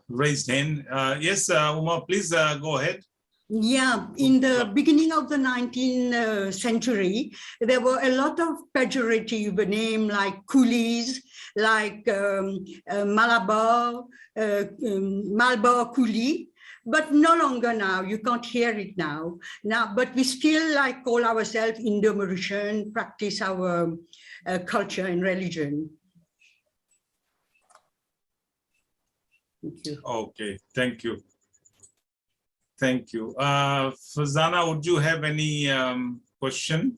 raised hand. Yes, Ouma, please go ahead. Yeah, in the beginning of the 19th century, there were a lot of pejorative names like coolies, like Malabar, Malabar coolie, but no longer now. You can't hear it now. But we still like call ourselves Indo-Mauritian, practice our culture and religion. Thank you. Okay, thank you. Thank you. Farzana, would you have any question?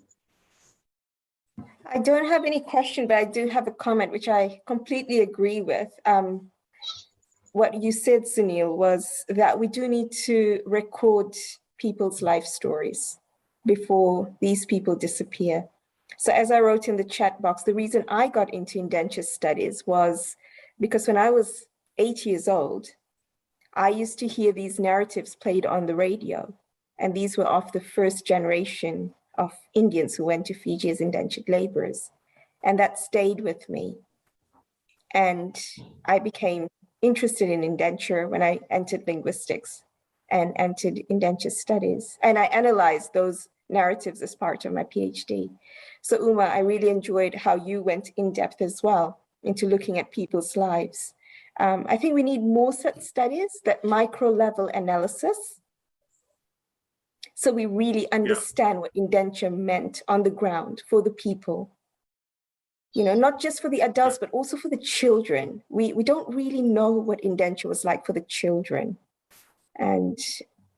I don't have any question, but I do have a comment, which I completely agree with. What you said, Sunil, was that we do need to record people's life stories before these people disappear. So as I wrote in the chat box, the reason I got into indenture studies was because when I was 8 years old, I used to hear these narratives played on the radio, and these were of the first generation of Indians who went to Fiji as indentured laborers. And that stayed with me. And I became interested in indenture when I entered linguistics and entered indenture studies. And I analyzed those narratives as part of my PhD. So Ouma, I really enjoyed how you went in depth as well into looking at people's lives. I think we need more such studies, that micro level analysis, so we really understand what indenture meant on the ground for the people. You know, not just for the adults, but also for the children. We don't really know what indenture was like for the children. And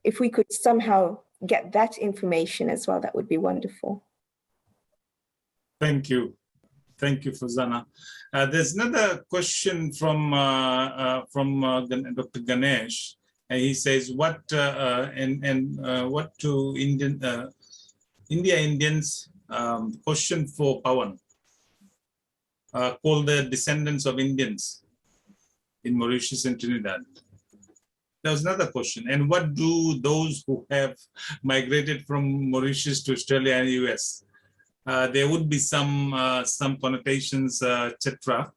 if we could somehow get that information as well, that would be wonderful. Thank you. Thank you, Farzana. There's another question from Dr. Ganesh. He says, what to India Indians, question for Pawan, called the descendants of Indians in Mauritius and Trinidad. There was another question. And what do those who have migrated from Mauritius to Australia and US? There would be some connotations, etc.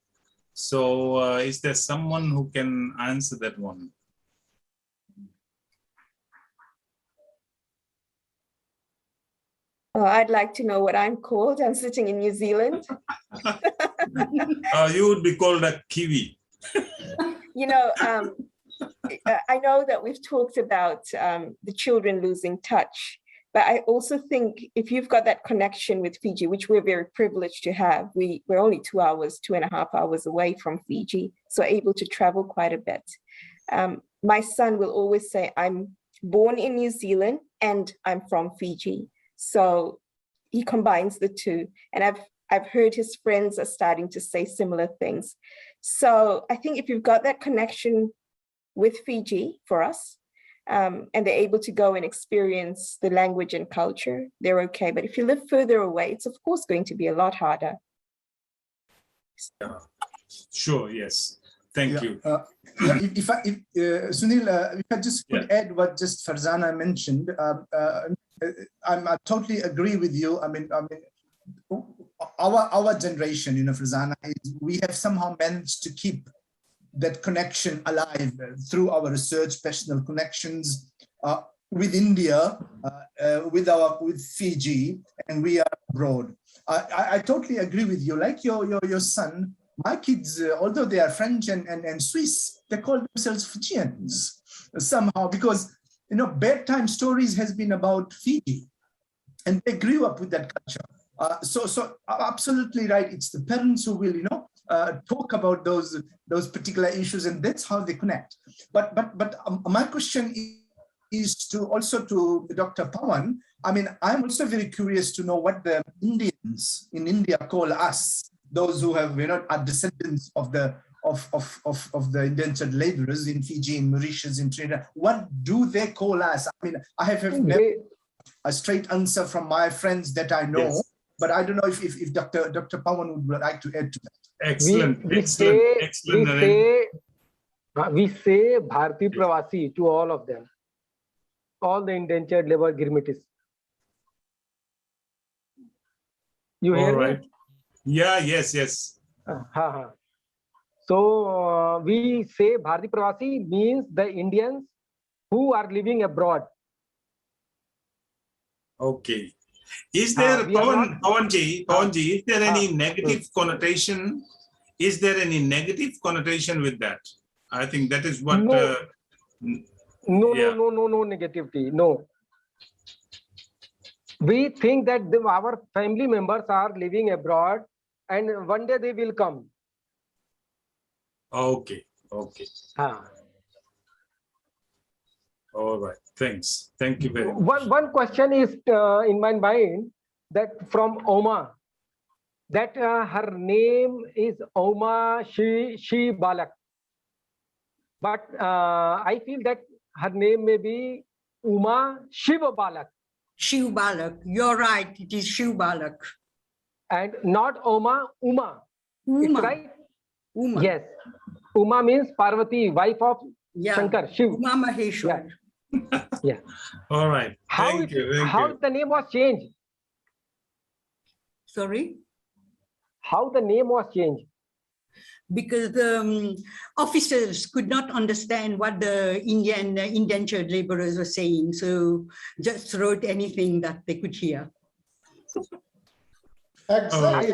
So is there someone who can answer that one? Oh, I'd like to know what I'm called. I'm sitting in New Zealand. You would be called a Kiwi. You know, I know that we've talked about the children losing touch. But I also think if you've got that connection with Fiji, which we're very privileged to have, we're only 2.5 hours away from Fiji, so able to travel quite a bit. My son will always say, I'm born in New Zealand and I'm from Fiji. So he combines the two. And I've heard his friends are starting to say similar things. So I think if you've got that connection with Fiji for us, and they're able to go and experience the language and culture, they're okay. But if you live further away, it's of course going to be a lot harder. Sure, yes. Thank you. Sunil, if I just could add what just Farzana mentioned, I totally agree with you. I mean, our generation, you know, Farzana, we have somehow managed to keep that connection alive through our research, personal connections with India, with Fiji, and we are abroad. I totally agree with you. Like your son, my kids, although they are French and Swiss, they call themselves Fijians somehow, because, you know, bedtime stories has been about Fiji, and they grew up with that culture. So absolutely right. It's the parents who will, you know, talk about those particular issues, and that's how they connect. But my question is to Dr. Pawan. I mean, I'm also very curious to know what the Indians in India call us, those who have, you know, are descendants of the indentured laborers in Fiji, in Mauritius, in Trinidad. What do they call us? I mean, I have never a straight answer from my friends that I know. Yes. But I don't know if Dr. Pawan would like to add to that. Excellent, we excellent. We say Bharati Pravasi to all of them, all the indentured labor girmitis. You hear me? Yeah, yes. So we say Bharati Pravasi means the Indians who are living abroad. Okay. Is there, Pawanji, is there any negative connotation? Is there any negative connotation with that? I think that is what. No negativity. No. We think that our family members are living abroad, and one day they will come. Okay. All right. Thanks. Thank you very much. One question is in my mind, that from Ouma, that her name is Ouma Seebaluck. But I feel that her name may be Ouma Seebaluck. Seebaluck. You're right. It is Seebaluck. And not Ouma, Ouma. Ouma. Right? Ouma. Yes. Ouma means Parvati, wife of Shankar, Shiv. Ouma Maheshwar. Yeah. All right. How the name was changed? Sorry? How the name was changed? Because the officers could not understand what the Indian indentured laborers were saying, so just wrote anything that they could hear. Exactly.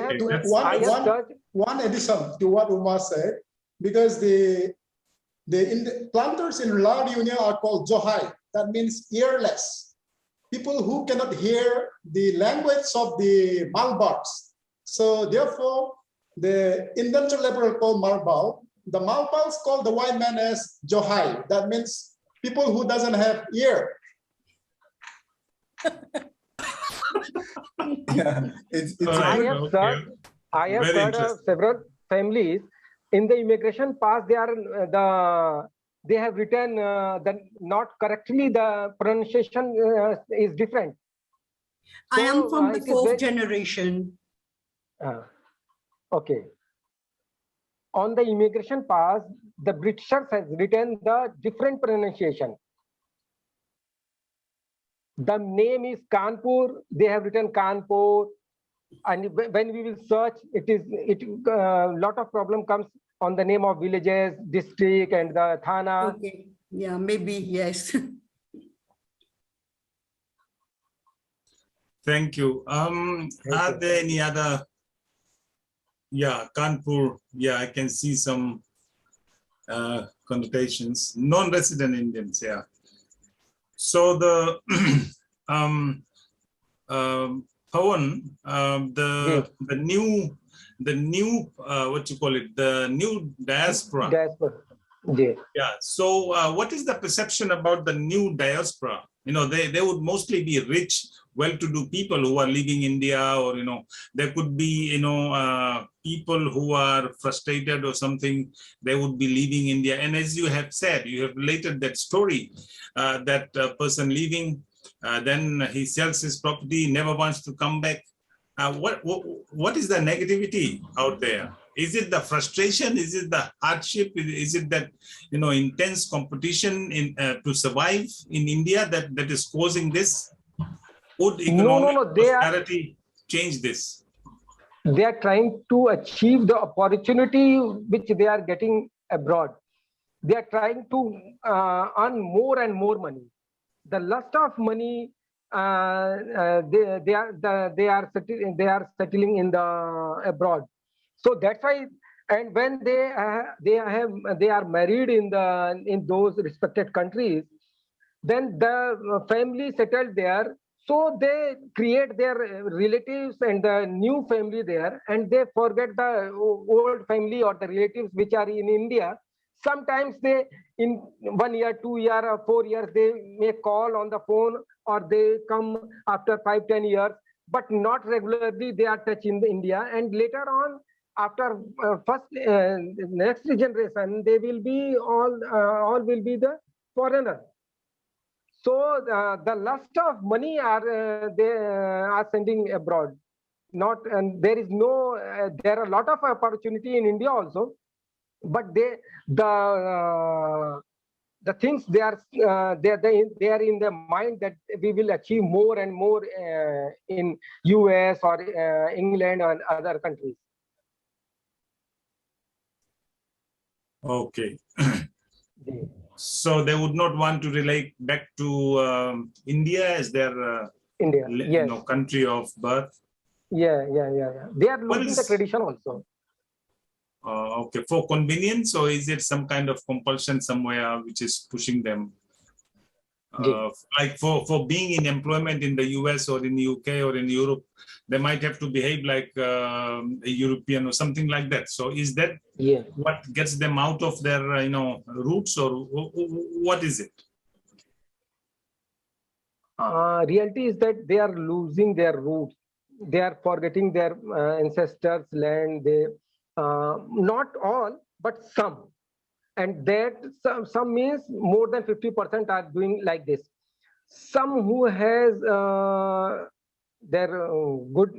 One addition to what Ouma said, because the planters in La Reunion are called Johai. That means earless. People who cannot hear the language of the Malbars. So therefore, the indentured laborer called Malbal. The Malbals call the white man as Johai. That means people who doesn't have ear. I have heard of several families in the immigration pass. They have written that not correctly. The pronunciation is different. I am from the 4th generation. Okay. On the immigration pass, the Britishers has written the different pronunciation. The name is Kanpur. They have written Kanpur, and when we will search, lot of problem comes on the name of villages, district, and the Thana. Okay. Yeah, maybe yes. Thank you. Are there any other? Yeah, Kanpur. Yeah, I can see some connotations. Non-resident Indians. Yeah. So the Pawan, the new what you call it, the new diaspora. Yeah. So what is the perception about the new diaspora? You know, they would mostly be rich, well-to-do people who are leaving India, or, you know, there could be, you know, people who are frustrated or something, they would be leaving India. And as you have said, you have related that story, that person leaving, then he sells his property, never wants to come back. What is the negativity out there? Is it the frustration? Is it the hardship? Is it that, you know, intense competition to survive in India that is causing this? Would economic prosperity change this? They are trying to achieve the opportunity which they are getting abroad. They are trying to earn more and more money. The lust of money, they are settling in the abroad. So that's why, And when they are married in those respected countries, then the family settled there. So they create their relatives and the new family there, and they forget the old family or the relatives which are in India. Sometimes they, in 1 year, 2 years, or 4 years, they may call on the phone, or they come after 5-10 years, but not regularly. They are touched in India, and later on, after next generation, they will be all will be the foreigner. So the lust of money they are sending abroad. Not, and there is no there are a lot of opportunity in India also, but the things they are in their mind that we will achieve more and more in US or England and other countries. Okay. So they would not want to relate back to India as their India, yes. Country of birth. Yeah. They are losing the tradition also. Okay, for convenience, or is it some kind of compulsion somewhere which is pushing them? Like for being in employment in the US or in the UK or in Europe, they might have to behave like a European or something like that. So is that what gets them out of their roots, or what is it? Reality is that they are losing their roots. They are forgetting their ancestors' land. They not all, but some. And that some means more than 50% are doing like this. Some who has their good,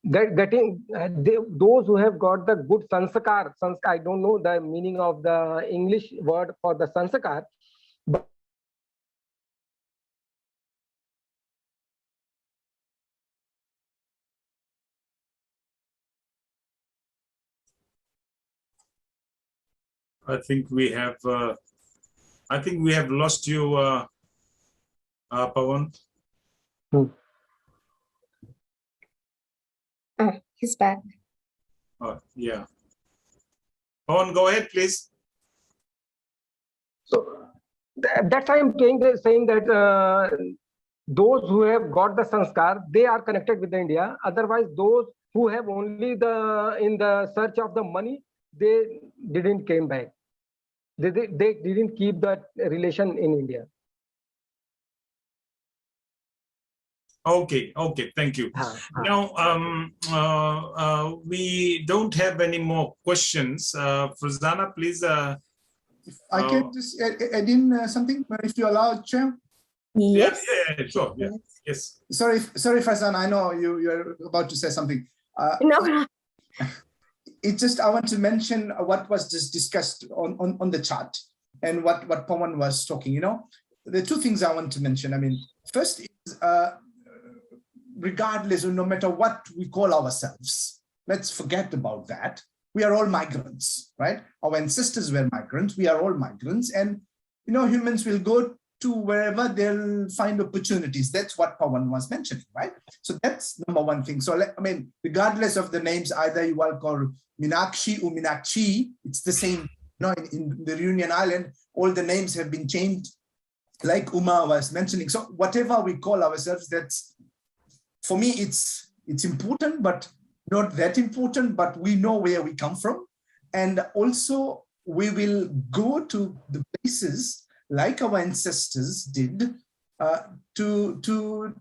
those who have got the good sanskar. I don't know the meaning of the English word for the sanskar, but I think we have lost you, Pawan. He's back. Yeah. Pawan, go ahead, please. So that's why I'm saying that those who have got the sanskar, they are connected with the India. Otherwise, those who have only in the search of the money, they didn't came back. They didn't keep that relation in India. Okay, thank you. Now, we don't have any more questions. Frizana, please. If I can just add in something, if you allow, Chair. Yes. Yeah, sure. Yeah. Yes. Sorry, Frizana. I know you're about to say something. No. It's just I want to mention what was just discussed on the chart and what Pawan was talking. The two things I want to mention. I mean, first is regardless, no matter what we call ourselves, let's forget about that. We are all migrants, right? Our ancestors were migrants. We are all migrants, and humans will go to wherever they'll find opportunities. That's what Pawan was mentioning, right? So that's number one thing. So I mean, regardless of the names, either you are called Minakshi or Minakchi, it's the same. In the Reunion Island, all the names have been changed, like Ouma was mentioning. So whatever we call ourselves, that's, for me, it's important, but not that important, but we know where we come from. And also we will go to the places like our ancestors did to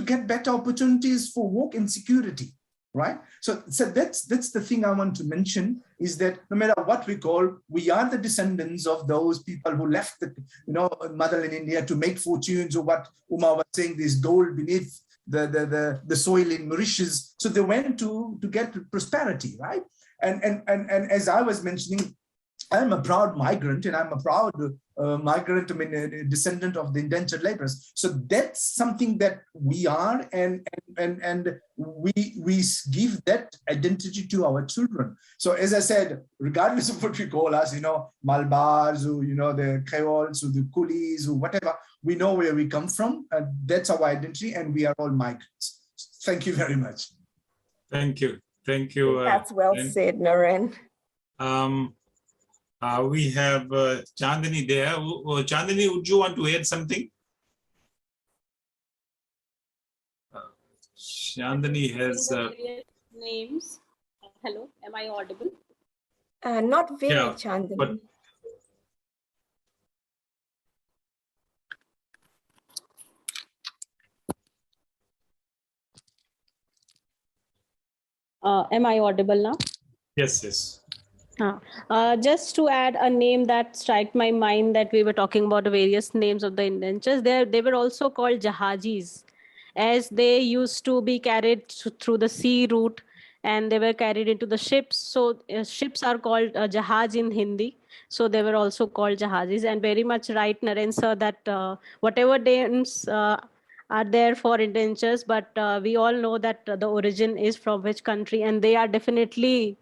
get better opportunities for work and security, right? So that's the thing I want to mention, is that no matter what we call, we are the descendants of those people who left the motherland India to make fortunes, or what Ouma was saying, this gold beneath the soil in Mauritius. So they went to get prosperity, right? And as I was mentioning, I'm a proud migrant, and I'm a proud migrant, I mean, a descendant of the indentured laborers. So that's something that we are, and we give that identity to our children. So as I said, regardless of what we call us, Malbars, or the Creoles, or the Coolies, or whatever, we know where we come from, and that's our identity, and we are all migrants. Thank you very much. Thank you. Thank you. That's well said, Naren. We have Chandani there. Chandani, would you want to add something? Chandani has names. Hello, am I audible? Not very, Yeah, Chandani. but Am I audible now? yes, yes. Just to add a name that struck my mind, that we were talking about the various names of the indentures. They were also called Jahajis, as they used to be carried through the sea route, and they were carried into the ships. So ships are called Jahaj in Hindi. So they were also called Jahajis. And very much right, Naren sir, that whatever names are there for indentures, but we all know that the origin is from which country, and they are definitely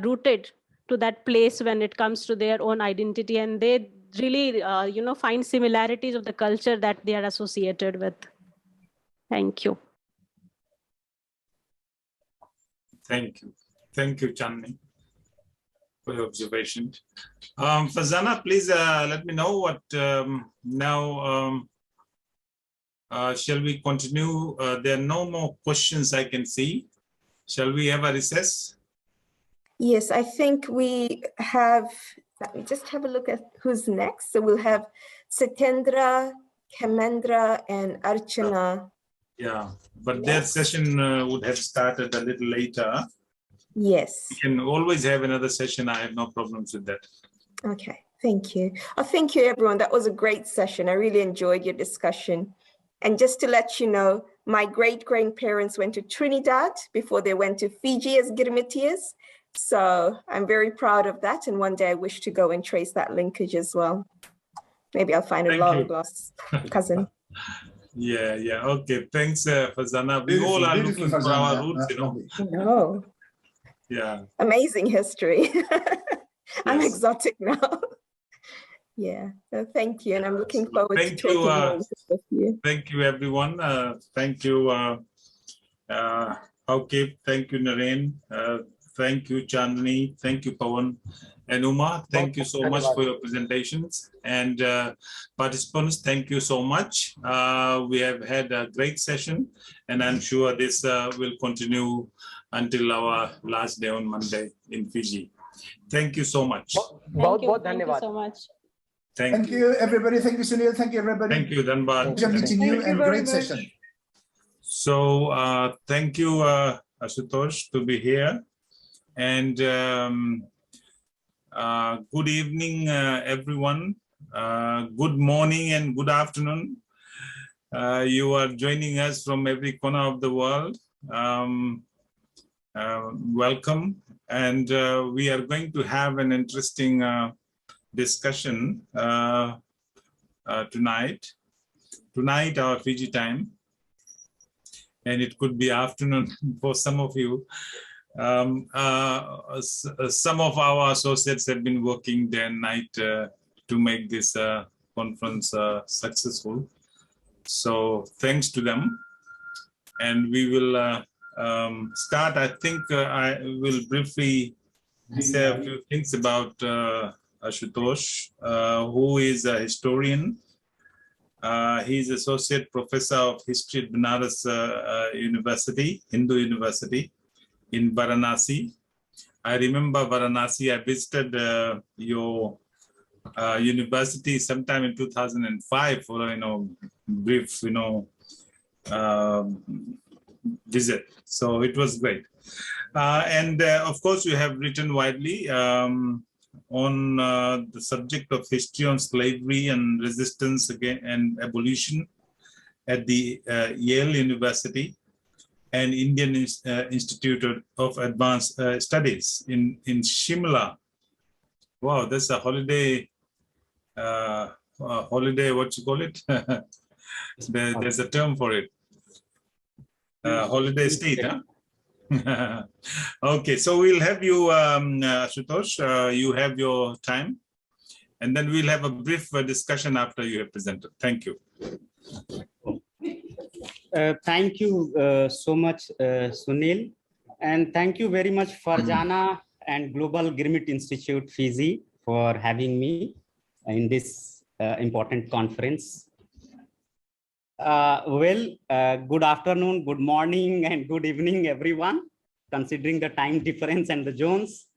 rooted to that place when it comes to their own identity, and they really find similarities of the culture that they are associated with. Thank you. Thank you, Chandni, for your observation. Fazana, please let me know what now. Shall we continue? There are no more questions I can see. Shall we have a recess? Yes, I think we have, let me just have a look at who's next. So we'll have Satyendra, Khemendra, and Archana. Yeah, but their session would have started a little later. Yes. We can always have another session. I have no problems with that. Okay, thank you. Thank you, everyone. That was a great session. I really enjoyed your discussion. And just to let you know, my great-grandparents went to Trinidad before they went to Fiji as Girmitias. So I'm very proud of that. And one day I wish to go and trace that linkage as well. Maybe I'll find a long-lost cousin. Yeah. Okay. Thanks, Fazana. We Beautiful, all are beautiful, looking for Fazana. our roots, you know. No. Yeah. Amazing history. I'm Yes. exotic now. Yeah. So thank you. And I'm looking forward to Thank talking you. more with you. Thank you, everyone. Thank you, Haokip. Thank you, Naren. Thank you, Chandani. Thank you, Pawan. And Ouma, thank you so much for your presentations. And participants, thank you so much. We have had a great session, and I'm sure this will continue until our last day on Monday in Fiji. Thank you so much. Thank you so much. Thank you, everybody. Thank you, Sunil. Thank you, everybody. Thank you, Dhanbad. Pleasure meeting you, and great session. So thank you, Ashutosh, to be here. And good evening, everyone. Good morning and good afternoon. You are joining us from every corner of the world. Welcome. And we are going to have an interesting discussion tonight. Tonight, our Fiji time. And it could be afternoon for some of you. Some of our associates have been working day and night to make this conference successful. So thanks to them. And we will start. I think I will briefly say a few things about Ashutosh, who is a historian. He's associate professor of history at Banaras University, Hindu University in Varanasi. I remember Varanasi. I visited your university sometime in 2005 for brief visit. So it was great. And of course, you have written widely on the subject of history on slavery and resistance again and abolition at the Yale University and Indian Institute of Advanced Studies in Shimla. Wow, that's a holiday. Holiday, what you call it? There's a term for it. Holiday state, huh? Okay, so we'll have you, Ashutosh, you have your time, and then we'll have a brief discussion after you have presented. Thank you. Thank you so much, Sunil, and thank you very much, Farjana and Global Grimit Institute, Fiji, for having me in this important conference. Good afternoon, good morning, and good evening, everyone, considering the time difference and the zones.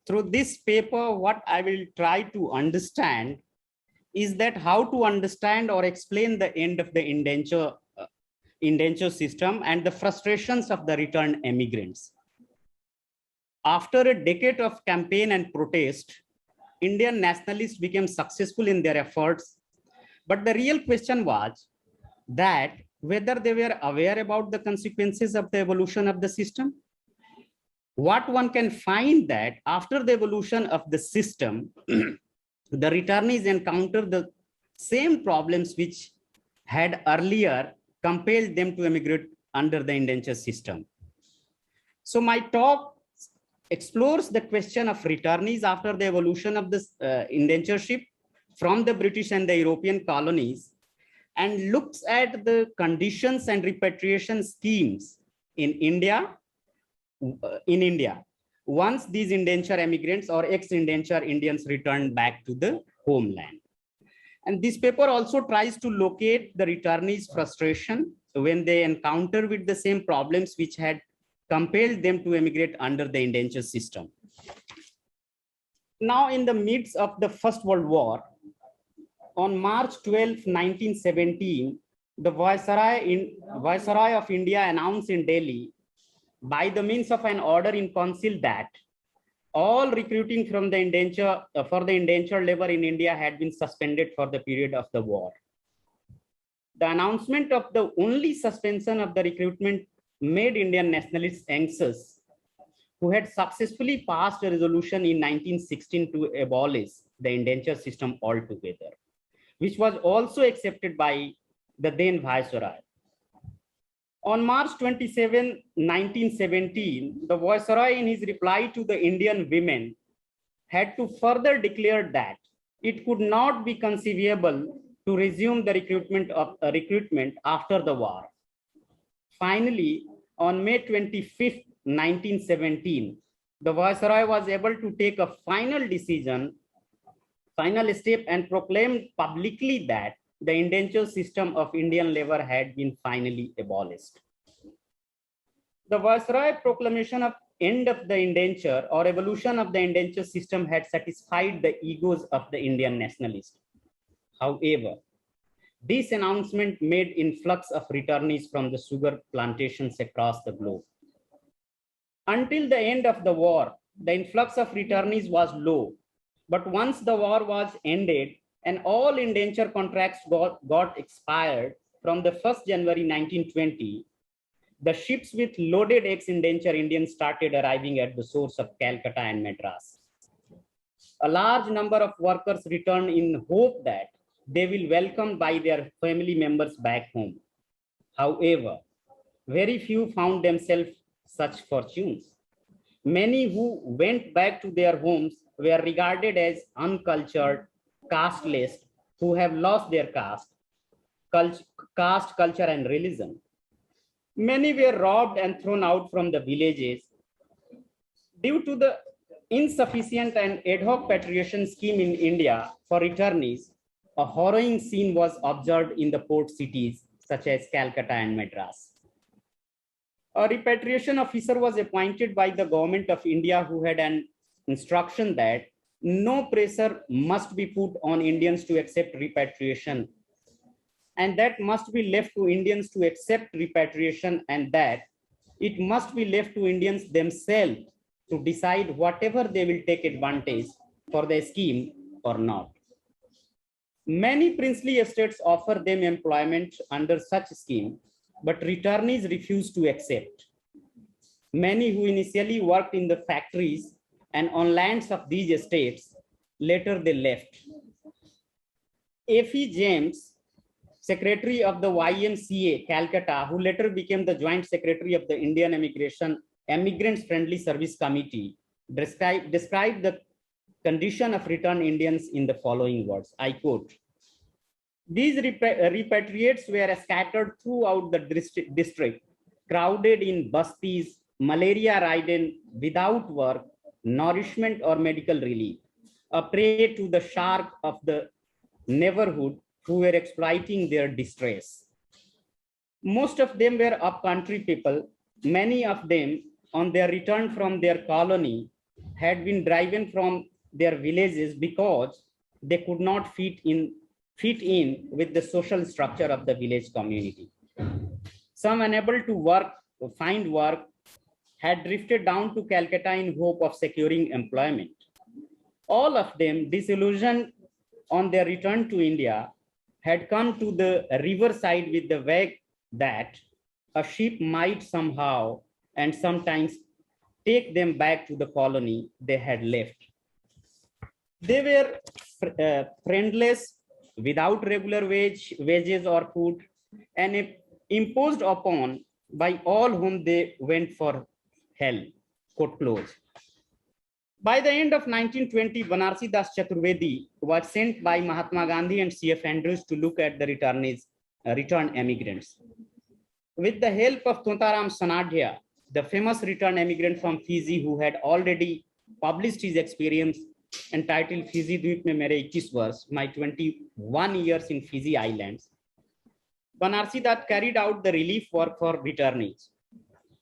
Through this paper, what I will try to understand is that how to understand or explain the end of the indenture system and the frustrations of the returned emigrants. After a decade of campaign and protest, Indian nationalists became successful in their efforts. But the real question was that whether they were aware about the consequences of the evolution of the system. What one can find that after the evolution of the system, the returnees encounter the same problems which had earlier compelled them to emigrate under the indenture system. So my talk explores the question of returnees after the evolution of this indentureship from the British and the European colonies, and looks at the conditions and repatriation schemes in India once these indenture emigrants or ex-indenture Indians returned back to the homeland. And this paper also tries to locate the returnees' frustration when they encounter with the same problems which had compelled them to emigrate under the indenture system. Now, in the midst of the First World War, on March 12, 1917, the Viceroy of India announced in Delhi by the means of an order in council that all recruiting from the indenture for the indentured labor in India had been suspended for the period of the war. The announcement of the only suspension of the recruitment made Indian nationalists anxious, who had successfully passed a resolution in 1916 to abolish the indenture system altogether, which was also accepted by the then Viceroy. On March 27, 1917, the Viceroy, in his reply to the Indian women, had to further declare that it could not be conceivable to resume the recruitment after the war. Finally, on May 25, 1917, the Viceroy was able to take a final step and proclaimed publicly that the indenture system of Indian labor had been finally abolished. The Viceroy proclamation of end of the indenture or evolution of the indenture system had satisfied the egos of the Indian nationalists. However, this announcement made influx of returnees from the sugar plantations across the globe. Until the end of the war, the influx of returnees was low, but once the war was ended, and all indenture contracts got expired from the 1st January 1920, the ships with loaded ex-indenture Indians started arriving at the shores of Calcutta and Madras. A large number of workers returned in hope that they will be welcomed by their family members back home. However, very few found themselves such fortunes. Many who went back to their homes were regarded as uncultured, casteless, who have lost their caste, culture, and religion. Many were robbed and thrown out from the villages. Due to the insufficient and ad hoc repatriation scheme in India for returnees, a harrowing scene was observed in the port cities such as Calcutta and Madras. A repatriation officer was appointed by the government of India who had an instruction that no pressure must be put on Indians to accept repatriation, and that must be left to Indians to accept repatriation, and that it must be left to Indians themselves to decide whatever they will take advantage for the scheme or not. Many princely estates offer them employment under such scheme, but returnees refuse to accept. Many who initially worked in the factories and on lands of these estates, later they left. F.E. James, secretary of the YMCA, Calcutta, who later became the joint secretary of the Indian Immigrants Friendly Service Committee, described the condition of returned Indians in the following words, I quote, "These repatriates were scattered throughout the district, crowded in bastis, malaria-ridden, without work, nourishment or medical relief, a prey to the shark of the neighborhood who were exploiting their distress. Most of them were up-country people. Many of them, on their return from their colony, had been driven from their villages because they could not fit in with the social structure of the village community. Some, unable to find work, had drifted down to Calcutta in hope of securing employment. All of them, disillusioned on their return to India, had come to the riverside with the hope that a ship might somehow and sometimes take them back to the colony they had left. They were friendless, without regular wages or food, and imposed upon by all whom they went for help. Quote close. By the end of 1920, Banarsi Das Chaturvedi was sent by Mahatma Gandhi and C.F. Andrews to look at the returned emigrants. With the help of Tontaram Sanadhya, the famous returned emigrant from Fiji, who had already published his experience entitled Fiji Dweep Mein Mere 21 Varsh, my 21 years in Fiji Islands, Banarsi Das carried out the relief work for returnees.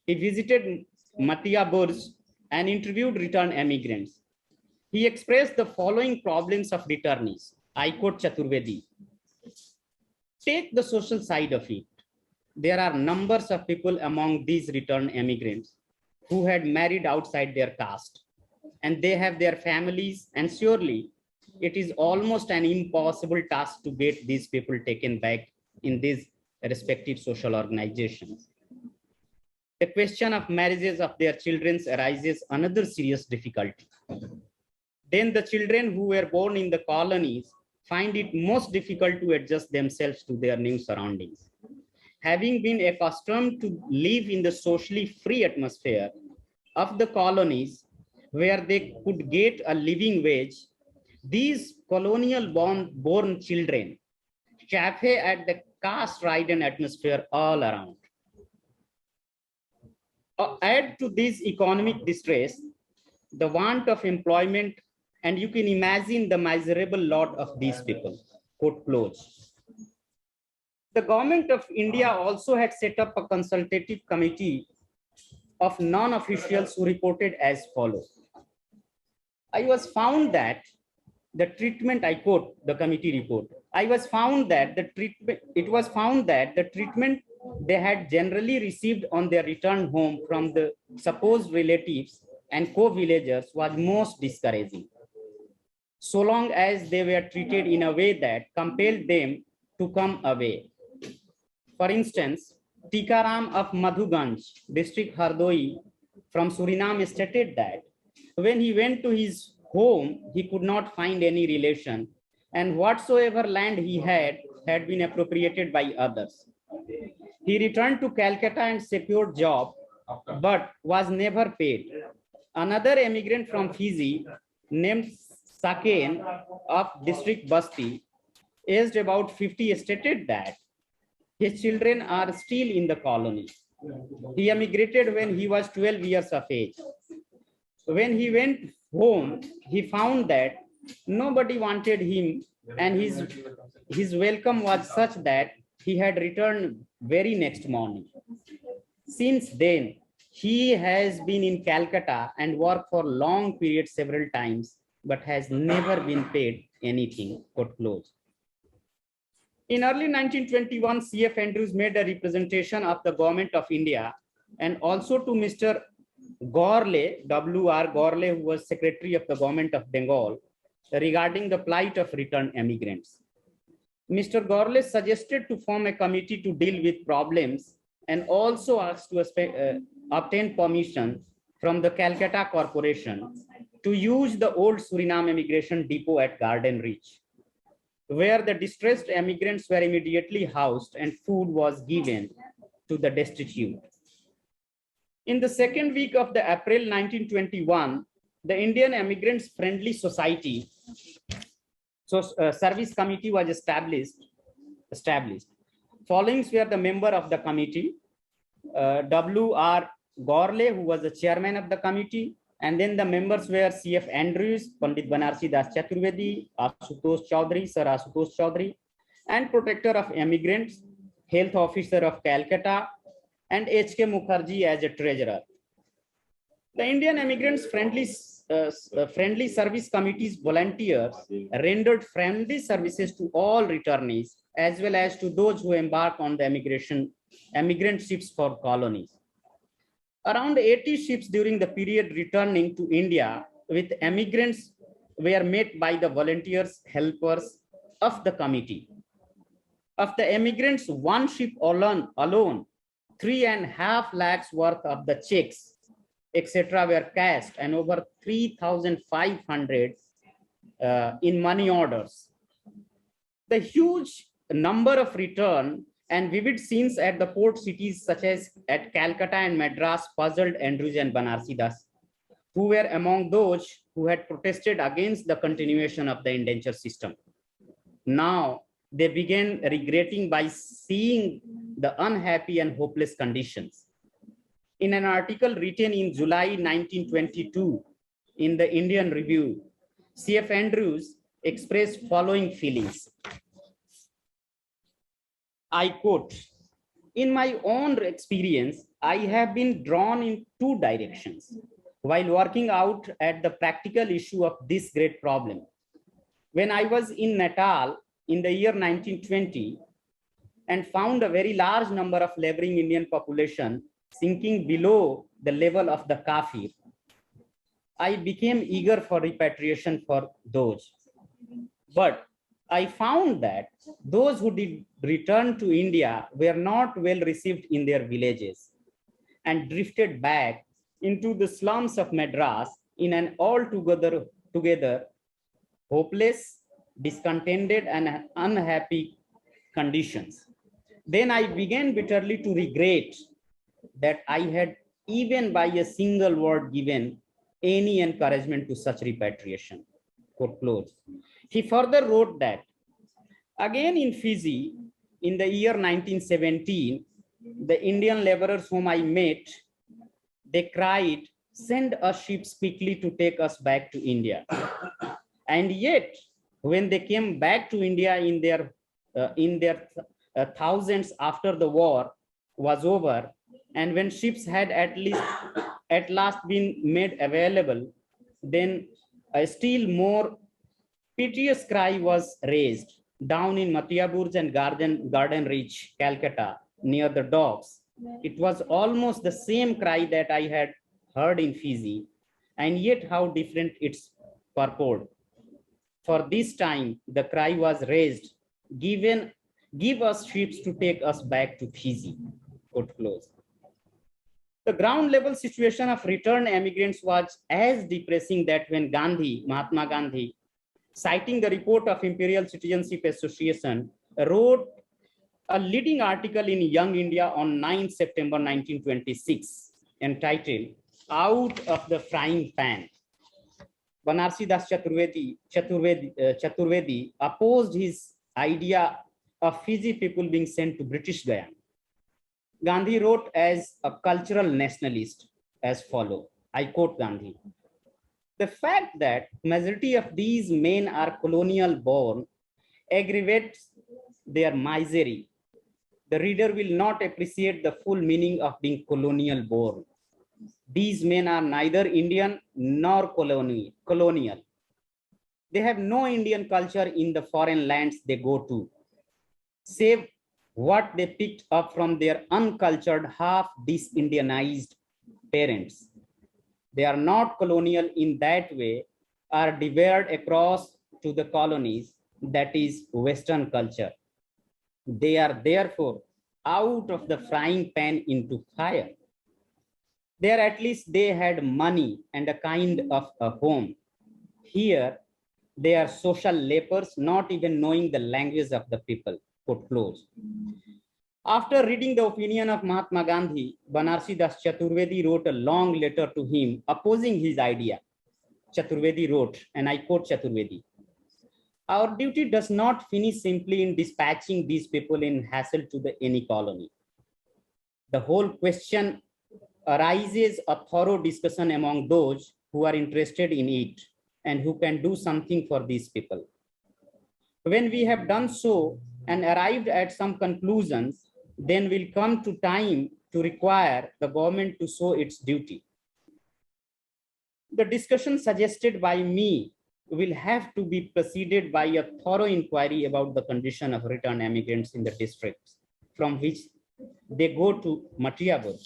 He visited Matia Burj and interviewed returned emigrants. He expressed the following problems of returnees. I quote Chaturvedi. Take the social side of it. There are numbers of people among these returned emigrants who had married outside their caste, and they have their families, and surely it is almost an impossible task to get these people taken back in these respective social organizations. The question of marriages of their children arises another serious difficulty. Then the children who were born in the colonies find it most difficult to adjust themselves to their new surroundings. Having been accustomed to live in the socially free atmosphere of the colonies where they could get a living wage, these colonial born children chaffe at the caste-ridden atmosphere all around. Add to this economic distress, the want of employment, and you can imagine the miserable lot of these people. Quote close. The government of India also had set up a consultative committee of non-officials who reported as follows. I was found that the treatment, I quote the committee report, it was found that the treatment they had generally received on their return home from the supposed relatives and co-villagers was most discouraging, so long as they were treated in a way that compelled them to come away. For instance, Tikaram of Madhuganj, district Hardoi from Suriname stated that when he went to his home, he could not find any relation, and whatsoever land he had been appropriated by others. He returned to Calcutta and secured job, but was never paid. Another emigrant from Fiji named Saken of district Basti, aged about 50, stated that his children are still in the colony. He emigrated when he was 12 years of age. When he went home, he found that nobody wanted him, and his welcome was such that he had returned very next morning. Since then, he has been in Calcutta and worked for long periods several times, but has never been paid anything. Quote close. In early 1921, C.F. Andrews made a representation of the government of India and also to Mr. Gorley, W.R. Gorley, who was secretary of the government of Bengal, regarding the plight of returned emigrants. Mr. Gorley suggested to form a committee to deal with problems and also asked to obtain permission from the Calcutta Corporation to use the old Suriname immigration depot at Garden Reach, where the distressed emigrants were immediately housed and food was given to the destitute. In the second week of the April 1921, the Indian Emigrants Friendly Society Service Committee was established. Following were the member of the committee, W.R. Gorle, who was the chairman of the committee, and then the members were C.F. Andrews, Pandit Banarsi Das Chaturvedi, Asutosh Chaudhary, Sir Asutosh Chaudhary, and Protector of Immigrants, Health Officer of Calcutta, and H.K. Mukherjee as a treasurer. The Indian Immigrants Friendly Service Committee's volunteers rendered friendly services to all returnees, as well as to those who embark on the emigrant ships for colonies. Around 80 ships during the period returning to India with emigrants were met by the volunteers, helpers of the committee. Of the emigrants, one ship alone 3.5 lakhs worth of the checks, etc., were cashed, and over 3,500 in money orders. The huge number of return and vivid scenes at the port cities such as at Calcutta and Madras puzzled Andrews and Banarsi Das, who were among those who had protested against the continuation of the indenture system. Now they began regretting by seeing the unhappy and hopeless conditions. In an article written in July 1922 in the Indian Review, C.F. Andrews expressed following feelings. I quote, "In my own experience, I have been drawn in two directions while working out at the practical issue of this great problem. When I was in Natal in the year 1920 and found a very large number of laboring Indian population sinking below the level of the Kafir, I became eager for repatriation for those. But I found that those who did return to India were not well received in their villages and drifted back into the slums of Madras in an altogether hopeless, discontented, and unhappy conditions. Then I began bitterly to regret that I had, even by a single word, given any encouragement to such repatriation." Quote close. He further wrote that, again in Fiji, in the year 1917, the Indian laborers whom I met, they cried, "Send us ships quickly to take us back to India." And yet, when they came back to India in their thousands after the war was over, and when ships had at last been made available, then a still more piteous cry was raised down in Matiaburj and Garden Reach, Calcutta, near the docks. It was almost the same cry that I had heard in Fiji, and yet how different its purport. For this time, the cry was raised, "Give us ships to take us back to Fiji." Quote close. The ground level situation of returned emigrants was as depressing that when Mahatma Gandhi, citing the report of Imperial Citizenship Association, wrote a leading article in Young India on 9 September 1926, entitled "Out of the Frying Pan." Banarsi Das Chaturvedi opposed his idea of Fiji people being sent to British Guyana. Gandhi wrote as a cultural nationalist as follows. I quote Gandhi: "The fact that majority of these men are colonial born aggravates their misery. The reader will not appreciate the full meaning of being colonial born. These men are neither Indian nor colonial. They have no Indian culture in the foreign lands they go to, save what they picked up from their uncultured, half dis-Indianized parents. They are not colonial in that way, are devoured across to the colonies, that is Western culture. They are therefore out of the frying pan into fire. There at least they had money and a kind of a home. Here they are social lepers, not even knowing the language of the people." Quote close. After reading the opinion of Mahatma Gandhi, Banarsi Das Chaturvedi wrote a long letter to him opposing his idea. Chaturvedi wrote, and I quote Chaturvedi: "Our duty does not finish simply in dispatching these people in hassle to any colony. The whole question arises a thorough discussion among those who are interested in it and who can do something for these people. When we have done so and arrived at some conclusions, then will come to time to require the government to show its duty. The discussion suggested by me will have to be preceded by a thorough inquiry about the condition of returned emigrants in the districts from which they go to Matriabur.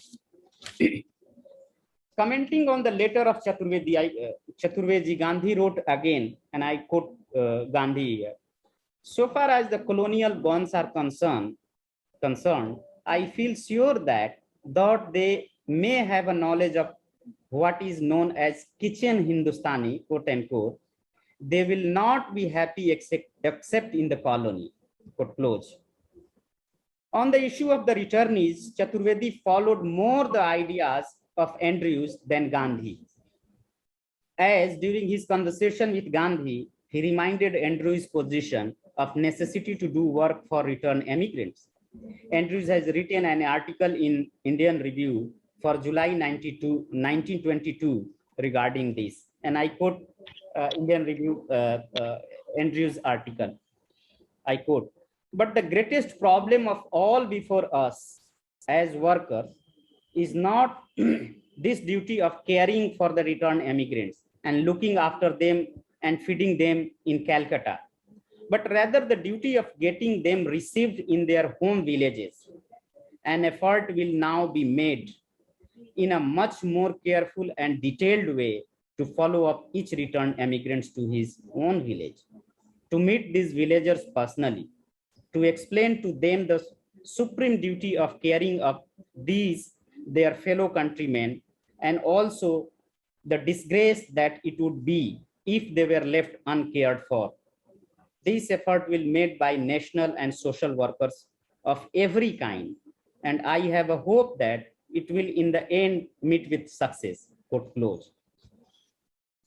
Commenting on the letter of Chaturvedi, Gandhi wrote again, and I quote Gandhi here. So far as the colonial bonds are concerned, I feel sure that though they may have a knowledge of what is known as kitchen Hindustani, quote unquote, they will not be happy except in the colony, quote close. On the issue of the returnees, Chaturvedi followed more the ideas of Andrews than Gandhi. As during his conversation with Gandhi, he reminded Andrews' position of necessity to do work for returned emigrants. Andrews has written an article in Indian Review for July 1922 regarding this. And I quote Indian Review, Andrews' article. I quote, "But the greatest problem of all before us as workers is not this duty of caring for the returned emigrants and looking after them and feeding them in Calcutta, but rather the duty of getting them received in their home villages. An effort will now be made in a much more careful and detailed way to follow up each returned emigrants to his own village, to meet these villagers personally, to explain to them the supreme duty of caring up these their fellow countrymen, and also the disgrace that it would be if they were left uncared for. This effort will be made by national and social workers of every kind, and I have a hope that it will in the end meet with success," quote close.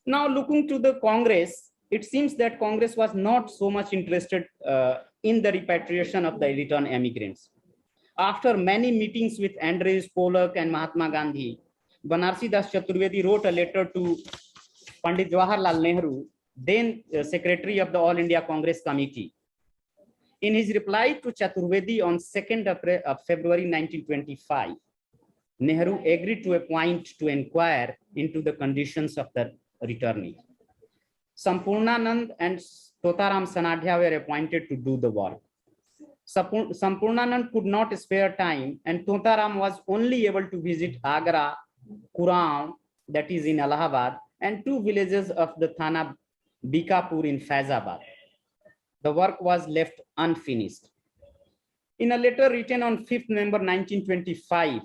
Now looking to the Congress, it seems that Congress was not so much interested in the repatriation of the returned emigrants. After many meetings with Andrews, Pollock, and Mahatma Gandhi, Banarsi Das Chaturvedi wrote a letter to Pandit Jawaharlal Nehru, then Secretary of the All India Congress Committee. In his reply to Chaturvedi on 2nd of February 1925, Nehru agreed to appoint to inquire into the conditions of the returnee. Sampurnanand and Totaram Sanadhya were appointed to do the work. Sampurnanand could not spare time, and Totaram was only able to visit Agra, Kurram, that is in Allahabad, and 2 villages of the Thana Bikapur in Faizabad. The work was left unfinished. In a letter written on 5th November 1925,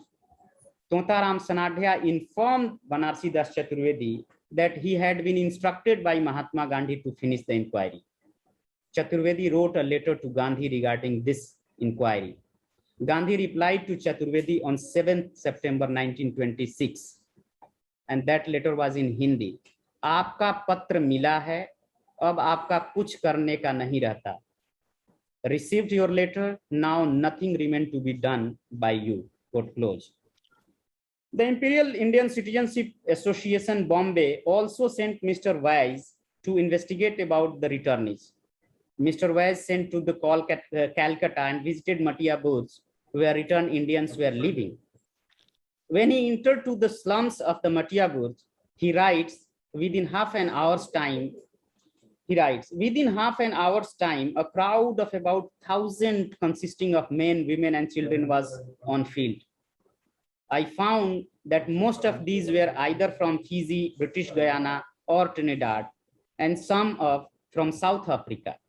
Totaram Sanadhya informed Banarsi Das Chaturvedi that he had been instructed by Mahatma Gandhi to finish the inquiry. Chaturvedi wrote a letter to Gandhi regarding this inquiry. Gandhi replied to Chaturvedi on 7th September 1926, and that letter was in Hindi. "Aapka patra mila hai, ab aapka kuch karne ka nahi rehta. Received your letter, now nothing remained to be done by you," quote close. The Imperial Indian Citizenship Association Bombay also sent Mr. Wise to investigate about the returnees. Mr. Wise sent to the Calcutta and visited Matriabur, where returned Indians were living. When he entered to the slums of the Matriabur, he writes, within half an hour's time, a crowd of about 1,000 consisting of men, women, and children was on field. I found that most of these were either from Fiji, British Guyana, or Trinidad, and some from South Africa.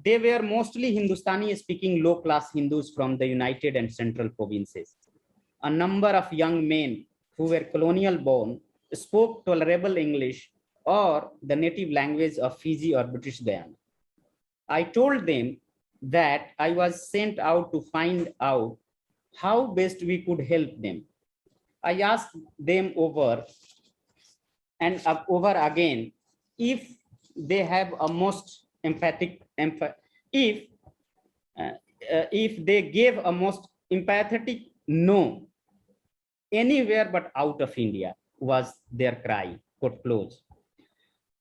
They were mostly Hindustani-speaking low-class Hindus from the United and Central provinces. A number of young men who were colonial-born spoke tolerable English or the native language of Fiji or British Guyana. I told them that I was sent out to find out how best we could help them. I asked them over and over again if they have a most if they gave a most empathetic no, anywhere but out of India was their cry, quote close.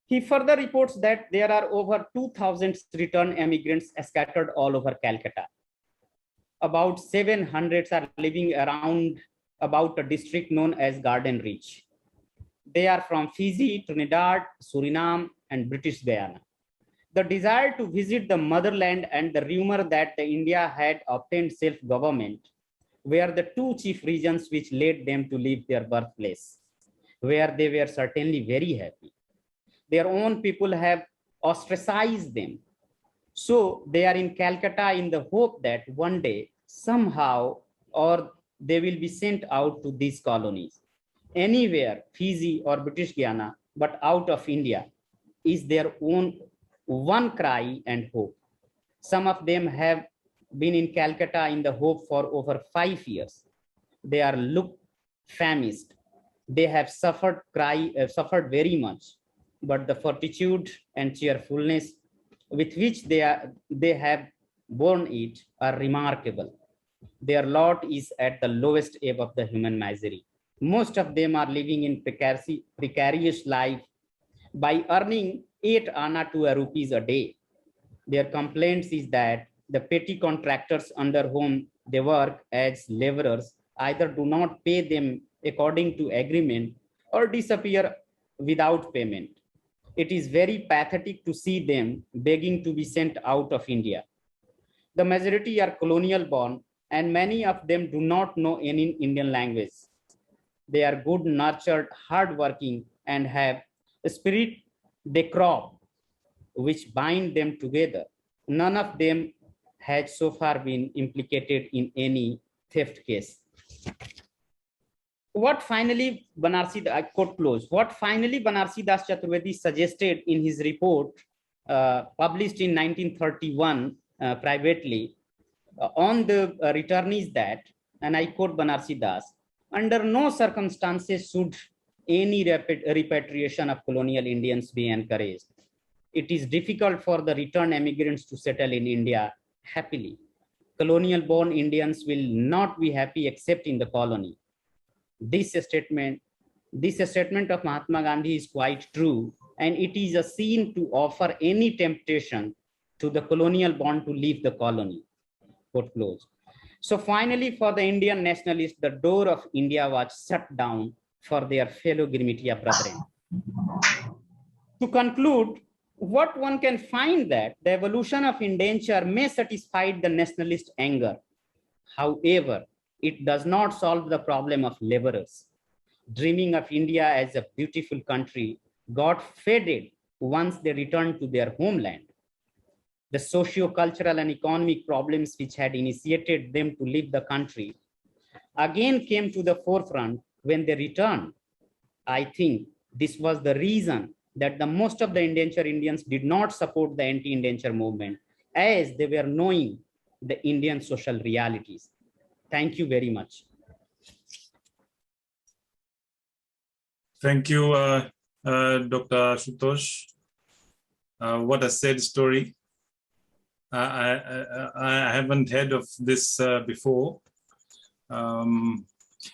He further reports that there are over 2,000 returned emigrants scattered all over Calcutta. About 700 are living around about a district known as Garden Reach. They are from Fiji, Trinidad, Suriname, and British Guyana. The desire to visit the motherland and the rumor that India had obtained self-government were the two chief reasons which led them to leave their birthplace, where they were certainly very happy. Their own people have ostracized them. So they are in Calcutta in the hope that one day, somehow, or they will be sent out to these colonies. Anywhere, Fiji or British Guyana, but out of India, is their own one cry and hope. Some of them have been in Calcutta in the hope for over 5 years. They are famished. They have suffered very much, but the fortitude and cheerfulness with which they have borne it are remarkable. Their lot is at the lowest ebb of the human misery. Most of them are living in precarious life by earning 8 anna to a rupees a day. Their complaints is that the petty contractors under whom they work as laborers either do not pay them according to agreement or disappear without payment. It is very pathetic to see them begging to be sent out of India. The majority are colonial born and many of them do not know any Indian language. They are good, nurtured, hardworking, and have a spirit de corps which bind them together. None of them has so far been implicated in any theft case. What finally Banarsi, I quote close, what finally Banarsi Das Chaturvedi suggested in his report published in 1931 privately on the returnees that, and I quote Banarsi Das, under no circumstances should any repatriation of colonial Indians be encouraged. It is difficult for the returned immigrants to settle in India happily. Colonial born Indians will not be happy except in the colony. This statement of Mahatma Gandhi is quite true, and it is a sin to offer any temptation to the colonial born to leave the colony. Quote close. So finally, for the Indian nationalists, the door of India was shut down for their fellow Girmitia brethren. To conclude, what one can find that the evolution of indenture may satisfy the nationalist anger. However, it does not solve the problem of laborers. Dreaming of India as a beautiful country got faded once they returned to their homeland. The socio-cultural and economic problems which had initiated them to leave the country again came to the forefront when they returned. I think this was the reason that the most of the indenture Indians did not support the anti-indenture movement, as they were knowing the Indian social realities. Thank you very much. Thank you, Dr. Ashutosh. What a sad story. I haven't heard of this before.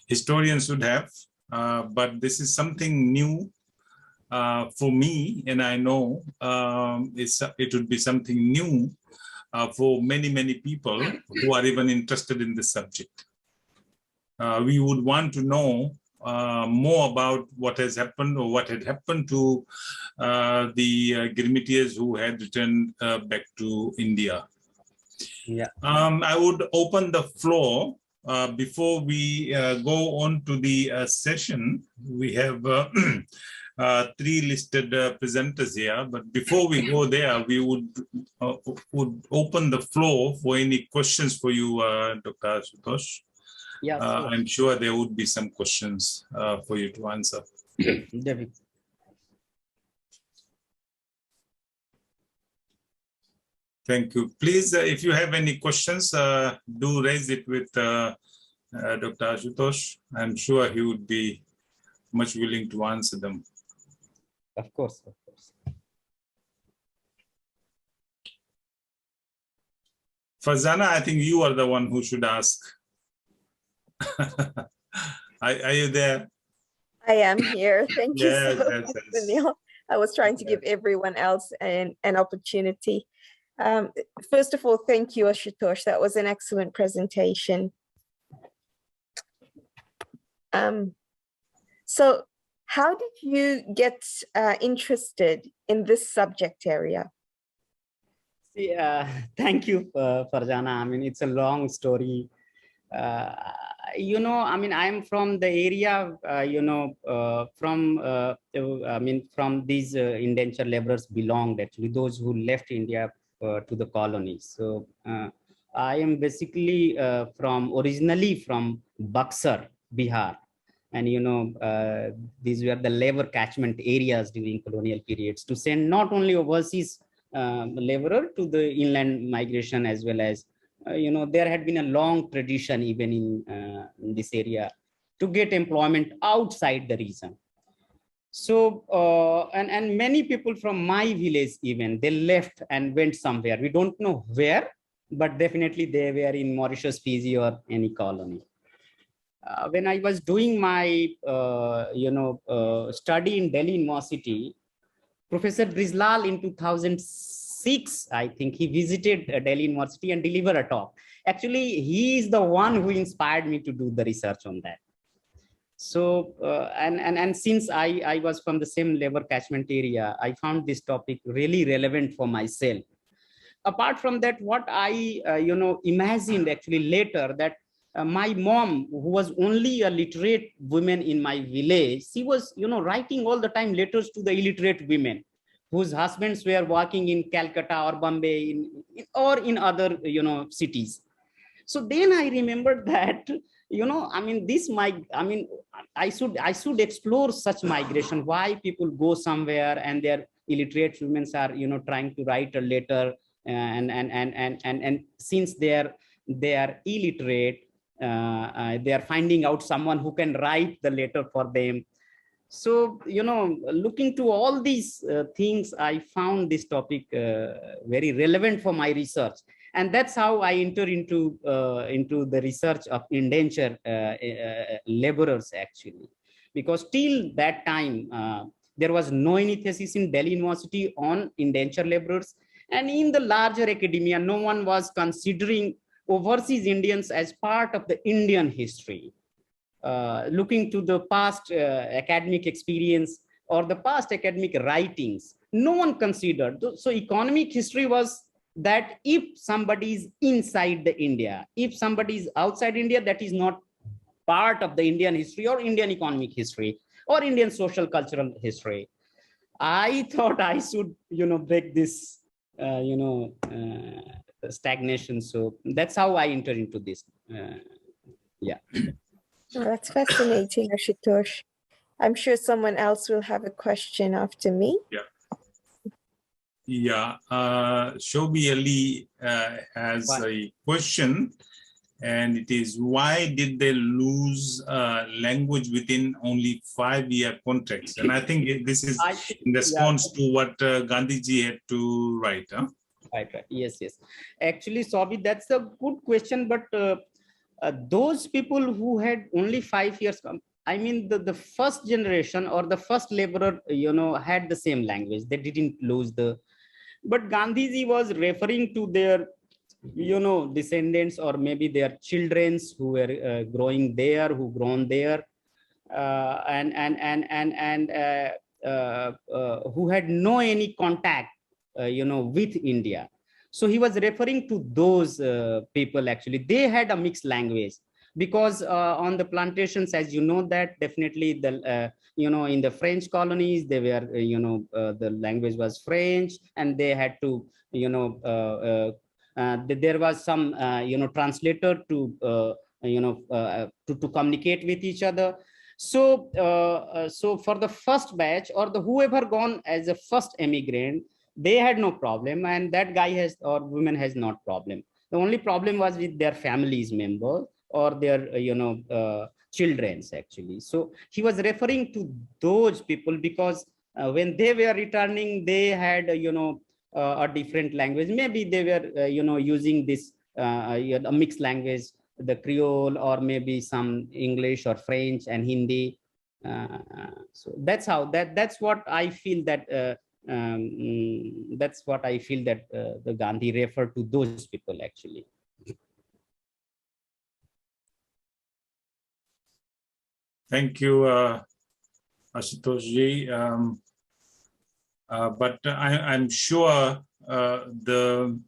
Historians would have, but this is something new for me, and I know it would be something new for many, many people who are even interested in this subject. We would want to know more about what has happened or what had happened to the Girmitias who had returned back to India. Yeah. I would open the floor before we go on to the session. We have 3 listed presenters here, but before we go there, we would open the floor for any questions for you, Dr. Ashutosh. Yes, I'm sure there would be some questions for you to answer. David. Thank you. Please, if you have any questions, do raise it with Dr. Ashutosh. I'm sure he would be much willing to answer them. Of course, of course. Fazana, I think you are the one who should ask. Are you there? I am here. Thank you Yes, so yes, much, yes. Sunil. I was trying to give everyone else an opportunity. First of all, thank you, Ashutosh. That was an excellent presentation. So how did you get interested in this subject area? See, thank you, Farjana. I mean, it's a long story. You know, I mean, I'm from the area, you know, from these indenture laborers belonged, actually, those who left India to the colonies. So I am basically originally from Buxar, Bihar. And, you know, these were the labor catchment areas during colonial periods to send not only overseas laborer to the inland migration, as well as you know, there had been a long tradition even in this area to get employment outside the region. So and many people from my village, even they left and went somewhere. We don't know where, but definitely they were in Mauritius, Fiji, or any colony. When I was doing my study in Delhi University, Professor Brizlal in 2006, I think, he visited Delhi University and delivered a talk. Actually, he is the one who inspired me to do the research on that. So, and since I was from the same labor catchment area, I found this topic really relevant for myself. Apart from that, what I, imagined actually later, that my mom, who was only a literate woman in my village, she was, writing all the time letters to the illiterate women whose husbands were working in Calcutta or Bombay or in other, cities. So then I remembered that, I should explore such migration, why people go somewhere and their illiterate women are, trying to write a letter, and since they are illiterate, they are finding out someone who can write the letter for them. So, looking to all these things, I found this topic very relevant for my research. And that's how I enter into the research of indenture laborers, actually. Because till that time, there was no any thesis in Delhi University on indenture laborers. And in the larger academia, no one was considering overseas Indians as part of the Indian history. Looking to the past academic experience or the past academic writings, no one considered. So economic history was that if somebody is inside the India, if somebody is outside India, that is not part of the Indian history or Indian economic history or Indian social cultural history. I thought I should, break this, stagnation. So that's how I enter into this. Yeah. Oh, that's fascinating, Ashutosh. I'm sure someone else will have a question after me. Yeah. Shobi Ali has a question, and it is, why did they lose language within only 5-year contracts? And I think this is in response to what Gandhiji had to write. Huh? Right. Yes. Actually, Sobi, that's a good question, but those people who had only 5 years, I mean, the first generation or the first laborer, had the same language. They didn't lose but Gandhiji was referring to their, descendants or maybe their childrens who were growing there, who grown there, who had no any contact, with India. So he was referring to those people. Actually, they had a mixed language, because on the plantations, as you know, that definitely the in the French colonies, they were the language was French, and they had to there was some translator to to communicate with each other. So so for the first batch, or the whoever gone as a first immigrant, they had no problem, and that guy has, or woman has not problem. The only problem was with their families members or their children's, actually. So he was referring to those people because when they were returning, they had a different language. Maybe they were using this a mixed language the Creole or maybe some English or French and Hindi. So that's how that's what I feel that that's what I feel that the Gandhi referred to those people actually. Thank you, Ashutosh ji. But I'm sure the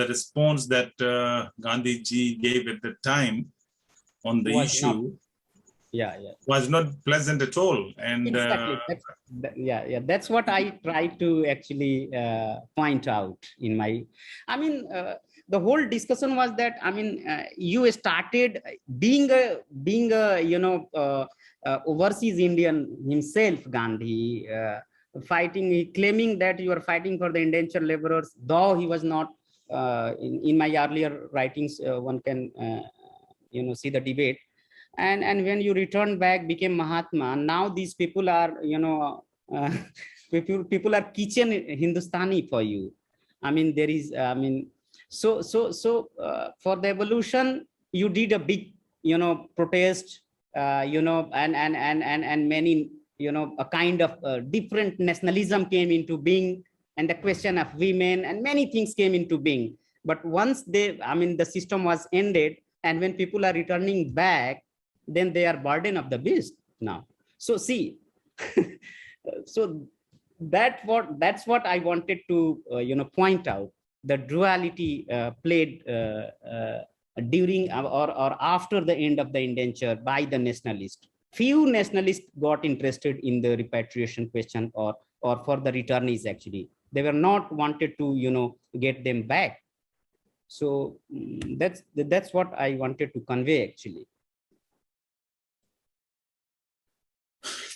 response that Gandhi ji gave at the time on the issue was not pleasant at all. And exactly. That's what I try to actually point out in my, I mean, the whole discussion was that, I mean, you started being a you know, overseas Indian himself, Gandhi, fighting, claiming that you are fighting for the indentured laborers, though he was not. In my earlier writings, one can you know, see the debate. And when you return back, became Mahatma, now these people are, you know, people are kitchen Hindustani for you. I mean, there is, I mean, so for the evolution, you did a big, you know, protest, you know, and many, you know, a kind of different nationalism came into being, and the question of women and many things came into being. But once they, I mean, the system was ended, and when people are returning back, then they are burden of the beast now. So see, so that's what I wanted to you know, point out. The duality played during or after the end of the indenture by the nationalists. Few nationalists got interested in the repatriation question or for the returnees actually. They were not wanted to, you know, get them back. So that's what I wanted to convey actually.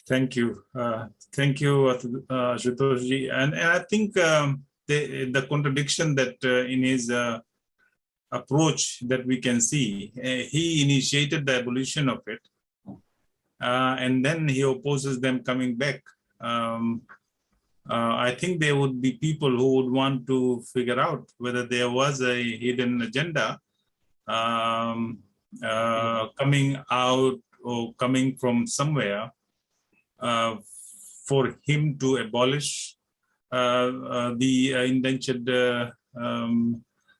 Thank you. Thank you, Ashutosh ji. And I think the contradiction that in his approach that we can see, he initiated the abolition of it. And then he opposes them coming back. I think there would be people who would want to figure out whether there was a hidden agenda coming out or coming from somewhere for him to abolish the indentured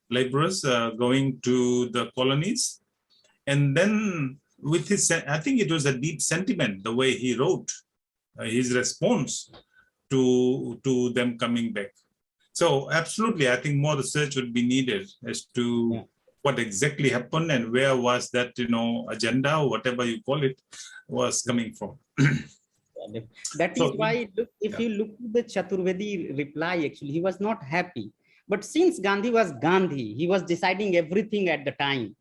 laborers going to the colonies. And then with his, I think it was a deep sentiment, the way he wrote his response to them coming back. So absolutely, I think more research would be needed as to what exactly happened and where was that, you know, agenda or whatever you call it was coming from. That is why, look, if you look at the Chaturvedi reply, actually, he was not happy. But since Gandhi was Gandhi, he was deciding everything at the time.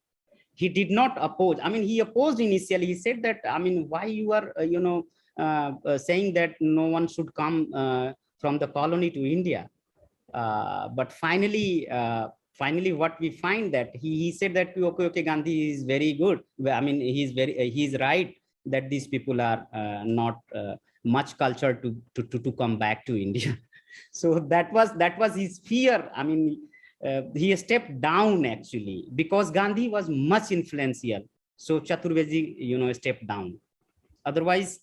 He did not oppose. I mean, he opposed initially. He said that, I mean, why you are, you know, saying that no one should come from the colony to India. But finally, what we find that he said that, okay, Gandhi is very good. I mean, he's right that these people are not much cultured to come back to India. So that was his fear. I mean, he stepped down actually because Gandhi was much influential. So Chaturvedi, you know, stepped down. Otherwise,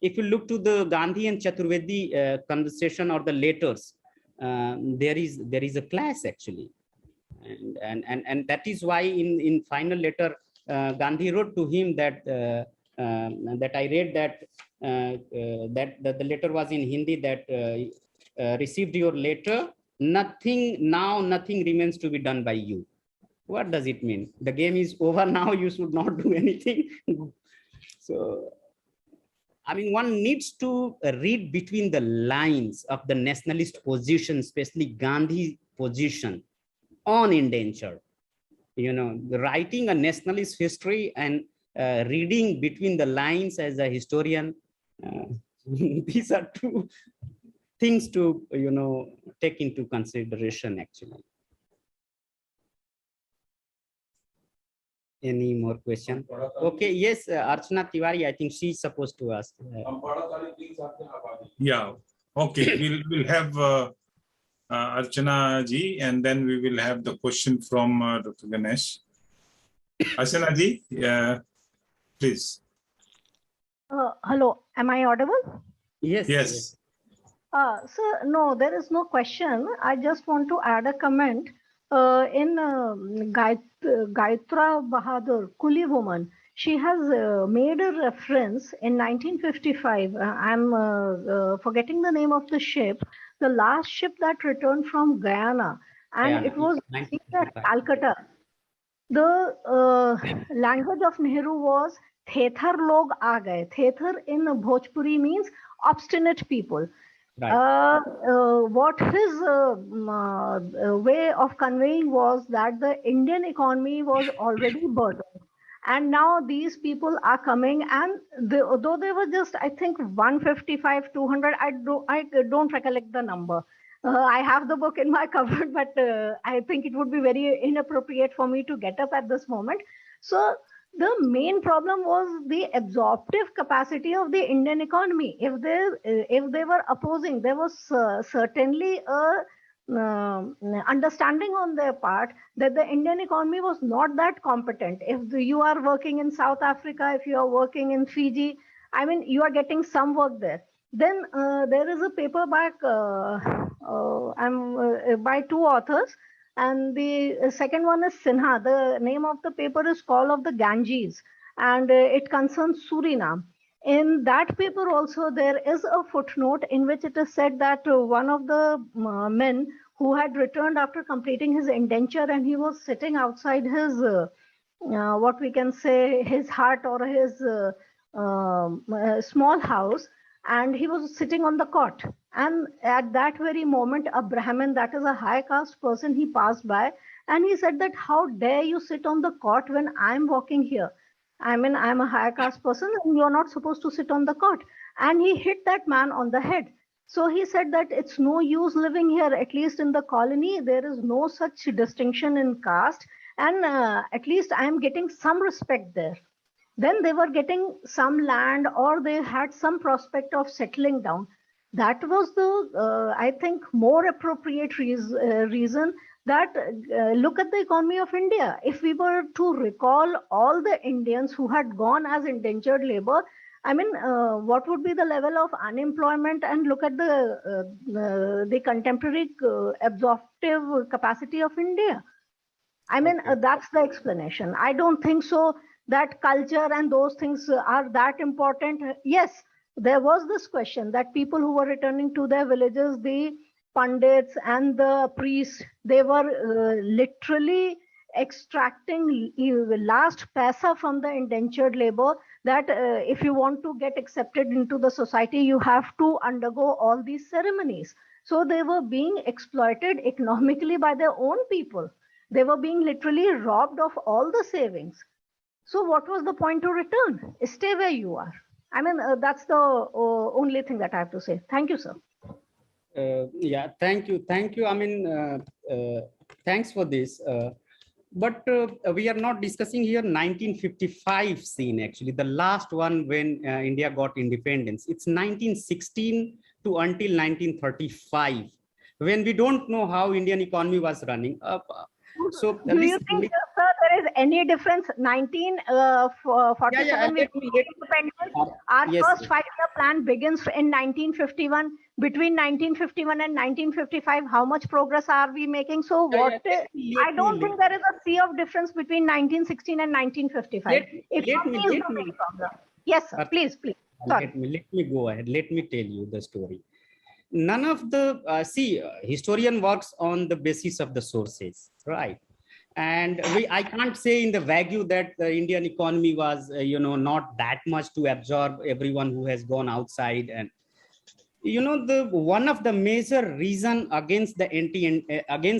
if you look to the Gandhi and Chaturvedi conversation or the letters, there is a clash actually, and that is why in final letter Gandhi wrote to him that that I read that that the letter was in Hindi that received your letter. Nothing remains to be done by you. What does it mean? The game is over now. You should not do anything. So, I mean, one needs to read between the lines of the nationalist position, especially Gandhi position on indenture. You know, writing a nationalist history and reading between the lines as a historian, these are two things to, you know, take into consideration actually. Any more question? Okay, yes, Archana Tiwari, I think she's supposed to ask. Yeah, okay, we'll have Archana ji, and then we will have the question from Dr. Ganesh. Archana ji, please. Hello, am I audible? Yes. Yes. Sir, no, there is no question. I just want to add a comment. In Gayatri Bahadur, Kuli woman, she has made a reference in 1955. I'm forgetting the name of the ship, the last ship that returned from Guyana, and it was at Calcutta. The language of Nehru was Thethar log aa gaye. Thethar in Bhojpuri means obstinate people. Right. What his way of conveying was that the Indian economy was already burdened. And now these people are coming, and though they were just, I think, 155, 200, I don't recollect the number. I have the book in my cupboard, but I think it would be very inappropriate for me to get up at this moment. So the main problem was the absorptive capacity of the Indian economy. If they were opposing, there was certainly a understanding on their part that the Indian economy was not that competent. If you are working in South Africa, if you are working in Fiji, I mean, you are getting some work there. Then there is a paper by two authors, and the second one is Sinha. The name of the paper is Call of the Ganges, and it concerns Suriname. In that paper also, there is a footnote in which it is said that one of the men who had returned after completing his indenture, and he was sitting outside his, what we can say, his hut or his small house, and he was sitting on the cot. And at that very moment, a Brahmin, that is a high caste person, he passed by, and he said that, how dare you sit on the cot when I'm walking here? I mean, I'm a high caste person and you're not supposed to sit on the cot. And he hit that man on the head. So he said that it's no use living here, at least in the colony, there is no such distinction in caste. And at least I'm getting some respect there. Then they were getting some land, or they had some prospect of settling down. That was the, I think, more appropriate reason that look at the economy of India. If we were to recall all the Indians who had gone as indentured labor, I mean, what would be the level of unemployment, and look at the contemporary absorptive capacity of India. I mean, that's the explanation. I don't think so that culture and those things are that important. Yes, there was this question that people who were returning to their villages, the pundits and the priests, they were literally extracting last paisa from the indentured labor, that if you want to get accepted into the society, you have to undergo all these ceremonies. So they were being exploited economically by their own people. They were being literally robbed of all the savings. So what was the point to return? Stay where you are. I mean, that's the only thing that I have to say. Thank you, sir. Yeah, thank you. Thank you. I mean, thanks for this. But we are not discussing here 1955 scene, actually. The last one when India got independence. It's 1916 to until 1935, when we don't know how Indian economy was running. So do you think, sir, there is any difference? 1947, we independence. Our first 5-year plan begins in 1951. Between 1951 and 1955, how much progress are we making? So what? I don't think there is a sea of difference between 1916 and 1955. Yes, sir. Please. Sorry. Let me go ahead. Let me tell you the story. None of the historian works on the basis of the sources, right? And I can't say in the vague that the Indian economy was not that much to absorb everyone who has gone outside. And the one of the major reason against the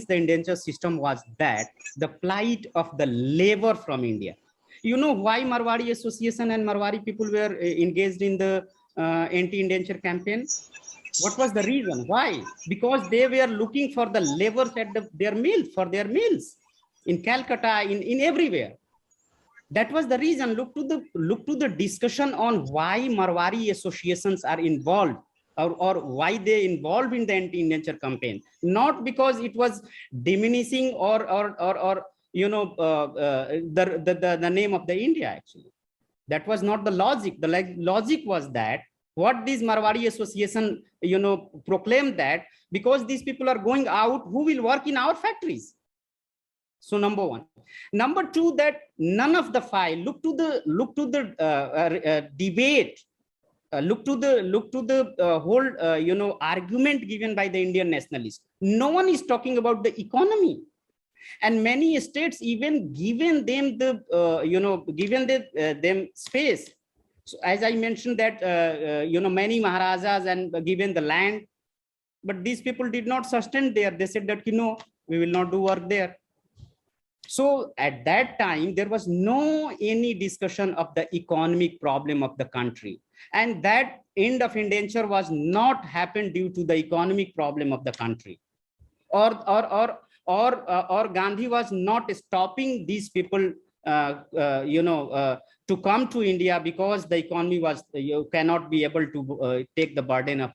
indenture system was that the plight of the labor from India. You know why Marwari Association and Marwari people were engaged in the anti-indenture campaign? What was the reason? Why? Because they were looking for the laborers at their mills in Calcutta, in everywhere. That was the reason. Look to the discussion on why Marwari associations are involved, or why they involved in the anti-indenture campaign. Not because it was diminishing or the name of the India actually. That was not the logic. The logic was that what this Marwari Association, proclaimed that because these people are going out, who will work in our factories? So number one. Number two, that none of the file look to the debate. Look to the whole argument given by the Indian nationalists. No one is talking about the economy, and many states even given them the them space. So as I mentioned that many Maharajas and given the land, but these people did not sustain there. They said that we will not do work there. So at that time, there was no any discussion of the economic problem of the country. And that end of indenture was not happened due to the economic problem of the country. Or Gandhi was not stopping these people, to come to India because the economy was, you cannot be able to take the burden of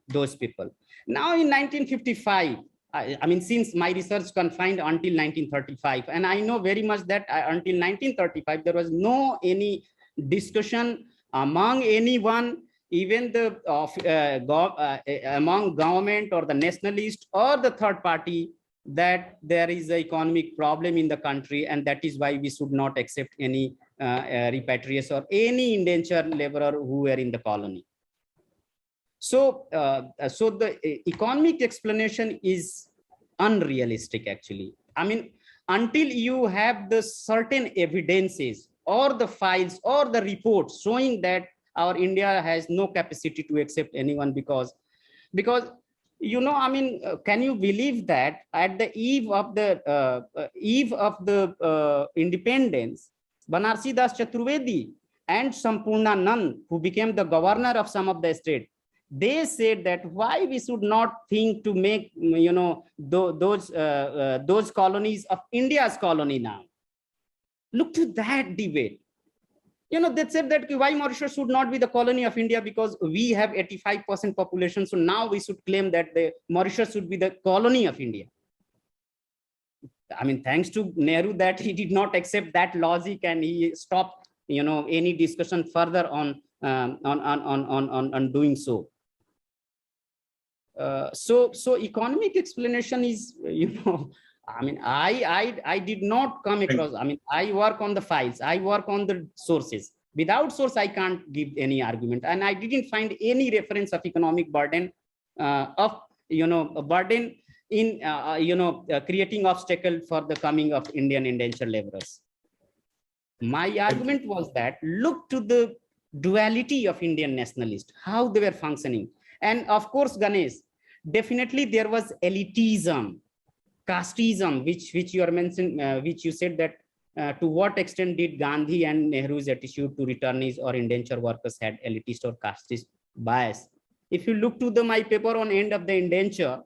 those people. Now in 1955, I mean, since my research confined until 1935, and I know very much that until 1935, there was no any discussion among anyone, even the among government or the nationalist or the third party, that there is an economic problem in the country, and that is why we should not accept any repatriates or any indentured laborer who were in the colony. So, so the economic explanation is unrealistic, actually. I mean, until you have the certain evidences or the files or the reports showing that our India has no capacity to accept anyone because I mean, can you believe that at the eve of the independence, Banarsi Das Chaturvedi and Sampurna Nand, who became the governor of some of the state, they said that why we should not think to make those colonies of India's colony now. Look to that debate. They said that why Mauritius should not be the colony of India because we have 85% population. So now we should claim that the Mauritius should be the colony of India. I mean, thanks to Nehru that he did not accept that logic and he stopped, any discussion further on doing so. So economic explanation is, I mean, I did not come across, I mean, I work on the files, I work on the sources. Without source, I can't give any argument. And I didn't find any reference of economic burden, a burden in, creating obstacle for the coming of Indian indentured laborers. My argument was that look to the duality of Indian nationalists, how they were functioning. And of course, Ganesh, definitely there was elitism, casteism, which you are mentioning, which you said that to what extent did Gandhi and Nehru's attitude to returnees or indentured workers had elitist or casteist bias. If you look to my paper on end of the indenture,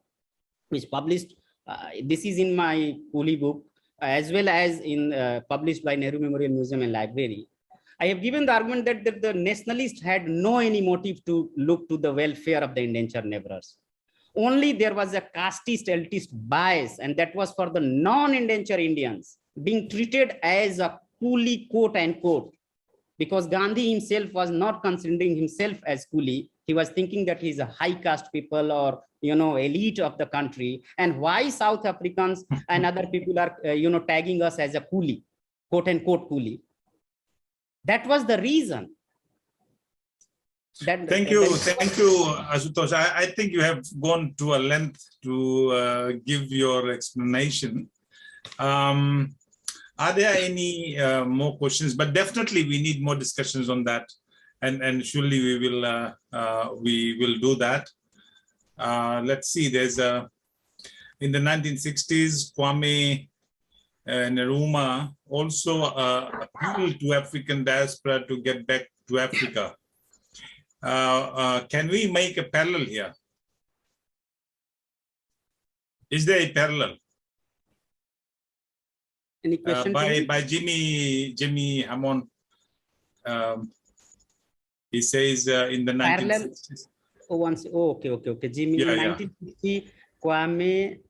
which published, this is in my Coolie book, as well as in published by Nehru Memorial Museum and Library, I have given the argument that the nationalists had no any motive to look to the welfare of the indentured laborers. Only there was a casteist, elitist bias, and that was for the non-indentured Indians being treated as a coolie, quote unquote, because Gandhi himself was not considering himself as coolie. He was thinking that he's a high caste people or, elite of the country. And why South Africans and other people are, tagging us as a coolie, quote unquote coolie. That was the reason. Thank you, Ashutosh. I think you have gone to a length to give your explanation. Are there any more questions? But definitely we need more discussions on that, and surely we will do that. Let's see. There's in the 1960s, Kwame Nkrumah also appealed to African diaspora to get back to Africa. Can we make a parallel here? Is there a parallel? Any question? By Jimmy Hammond, he says in the 1960s. Okay. Jimmy, 1960, Kwame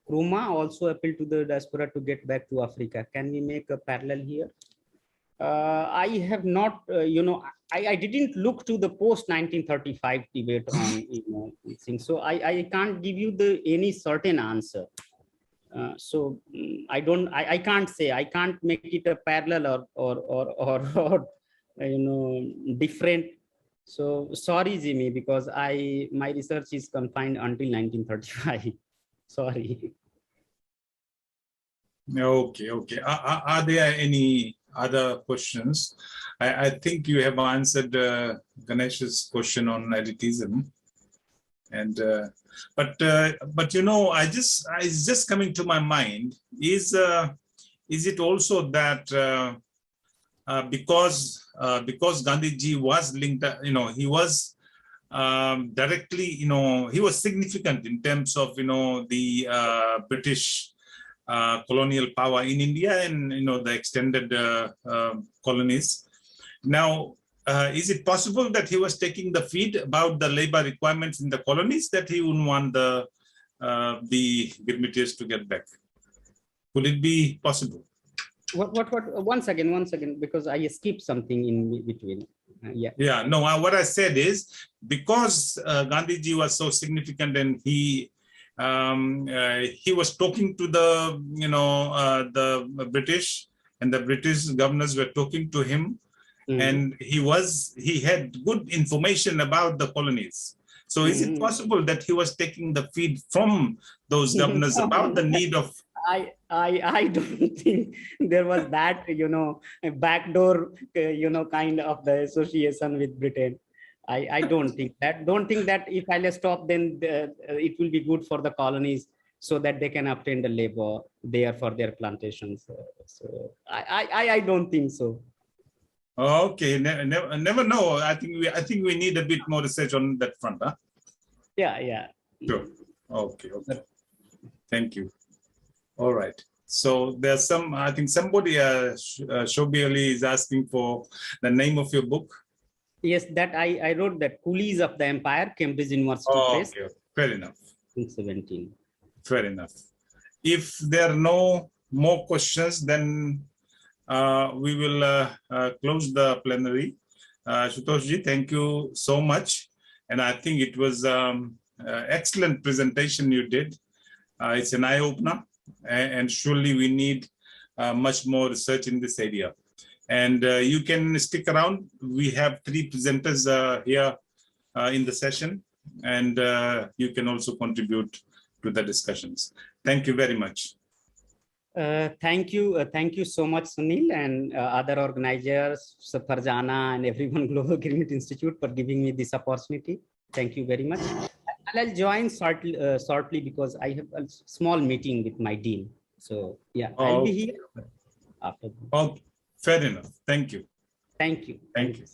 Nkrumah also appealed to the diaspora to get back to Africa. Can we make a parallel here? I have not, I didn't look to the post-1935 debate on, things. So I can't give you any certain answer. I can't say, I can't make it a parallel or different. So sorry, Jimmy, because my research is confined until 1935. Sorry. Okay. Are there any other questions? I think you have answered Ganesh's question on elitism, and but it's just coming to my mind is it also that because Gandhiji was linked, he was directly, he was significant in terms of the British colonial power in India and the extended colonies. Now, is it possible that he was taking the feed about the labor requirements in the colonies that he wouldn't want the Mauritius to get back? Could it be possible? What? Once again, because I skipped something in between. No, what I said is because Gandhiji was so significant and he was talking to the British, and the British governors were talking to him, and he had good information about the colonies. So is it possible that he was taking the feed from those governors about the need of? I don't think there was that a backdoor kind of the association with Britain. I don't think that. Don't think that if I'll stop, then it will be good for the colonies so that they can obtain the labor there for their plantations. So I don't think so. Okay, never know. I think we need a bit more research on that front, huh? Yeah. Sure. Okay. Thank you. All right. So there's I think somebody, Shobiali, is asking for the name of your book. Yes, that I wrote that, Coolies of the Empire, Cambridge University Press. Okay, fair enough. In 17. Fair enough. If there are no more questions, then we will close the plenary. Shutoshji, thank you so much. And I think it was excellent presentation you did. It's an eye-opener, and surely we need much more research in this area. And you can stick around. We have 3 presenters here in the session, and you can also contribute to the discussions. Thank you very much. Thank you so much, Sunil, and other organizers, Archana, and everyone, Global Agreement Institute, for giving me this opportunity. Thank you very much. I'll join shortly because I have a small meeting with my dean. So yeah, I'll be here after. Okay, fair enough. Thank you. Thank you. Thank you.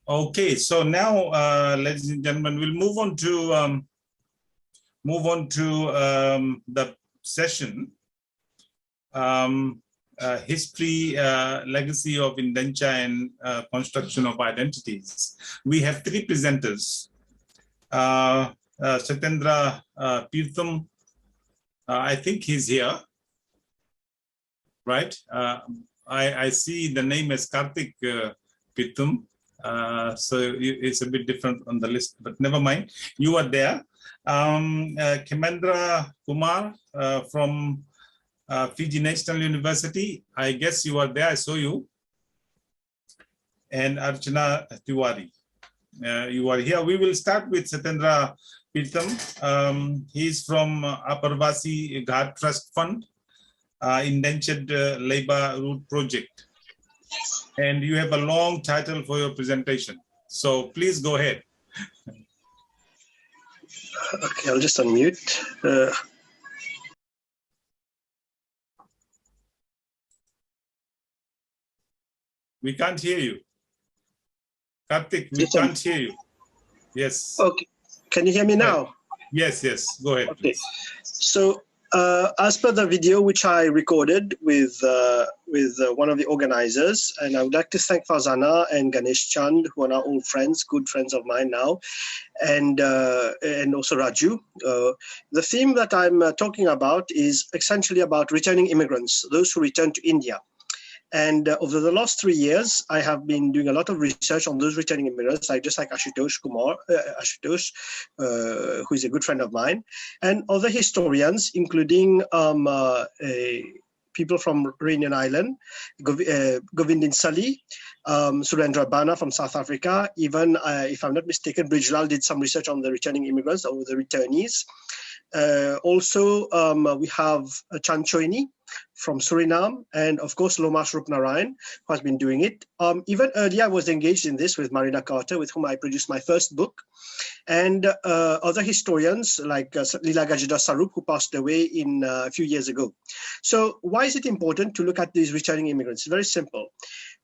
Okay, so now, ladies and gentlemen, we'll move on to the session, history, legacy of Indenture and construction of identities. We have 3 presenters. Satyendra Peerthum, I think he's here, right? I see the name as Karthik Peerthum. So it's a bit different on the list, but never mind. You are there. Khemendra Kumar from Fiji National University. I guess you are there. I saw you. And Archana Tiwari. You are here. We will start with Satyendra Peerthum. He's from Aparvasi Ghat Trust Fund, Indentured Labor Route Project. And you have a long title for your presentation. So please go ahead. Okay, I'll just unmute. We can't hear you. Karthik, we can't hear you. Yes. Okay, can you hear me now? Yes, go ahead. Okay, please. so As per the video which I recorded with one of the organizers, and I would like to thank Farzana and Ganesh Chand, who are now old friends, good friends of mine now, and also Raju. The theme that I'm talking about is essentially about returning immigrants, those who return to India. And over the last 3 years, I have been doing a lot of research on those returning immigrants, just like Kumar, who is a good friend of mine, and other historians, including people from Reunion Island, Govindin Sali, Surendra Bana from South Africa. Even, if I'm not mistaken, Brijlal did some research on the returning immigrants or the returnees. Also, we have Chan Choini from Suriname, and of course Lomas Rupnarayan, who has been doing it. Even earlier, I was engaged in this with Marina Carter, with whom I produced my first book, and other historians like Lila Gajida Sarup, who passed away a few years ago. So why is it important to look at these returning immigrants? It's very simple.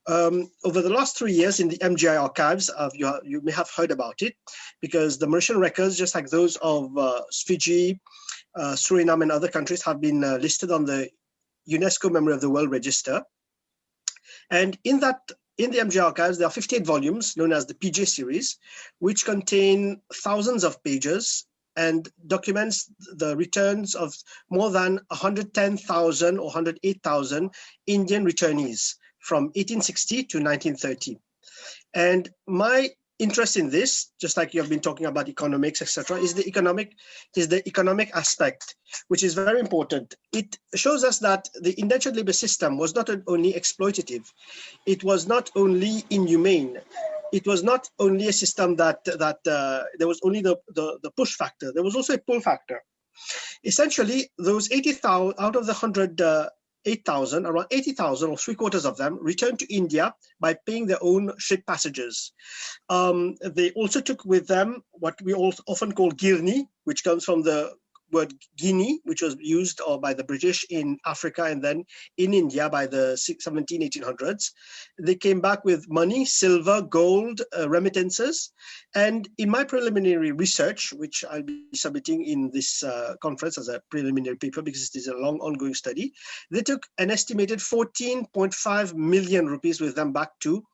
Over the last 3 years in the MGI archives, you may have heard about it, because the Mauritian records, just like those of Fiji, Suriname and other countries, have been listed on the UNESCO Memory of the World Register. And in the MGI archives, there are 58 volumes known as the PJ series, which contain thousands of pages and documents the returns of more than 110,000 or 108,000 Indian returnees from 1860 to 1930. And my interest in this, just like you have been talking about economics, etc., is the economic aspect, which is very important. It shows us that the indentured labor system was not only exploitative, it was not only inhumane, it was not only a system that there was only the push factor, there was also a pull factor. Essentially, those 80,000 out of the 108,000, around 80,000 or 3/4 of them returned to India by paying their own ship passages. They also took with them what we often call girni, which comes from the word Guinea, which was used by the British in Africa and then in India by the 1800s. They came back with money, silver, gold, remittances. And in my preliminary research, which I'll be submitting in this conference as a preliminary paper, because it is a long ongoing study, they took an estimated 14.5 million rupees with them back to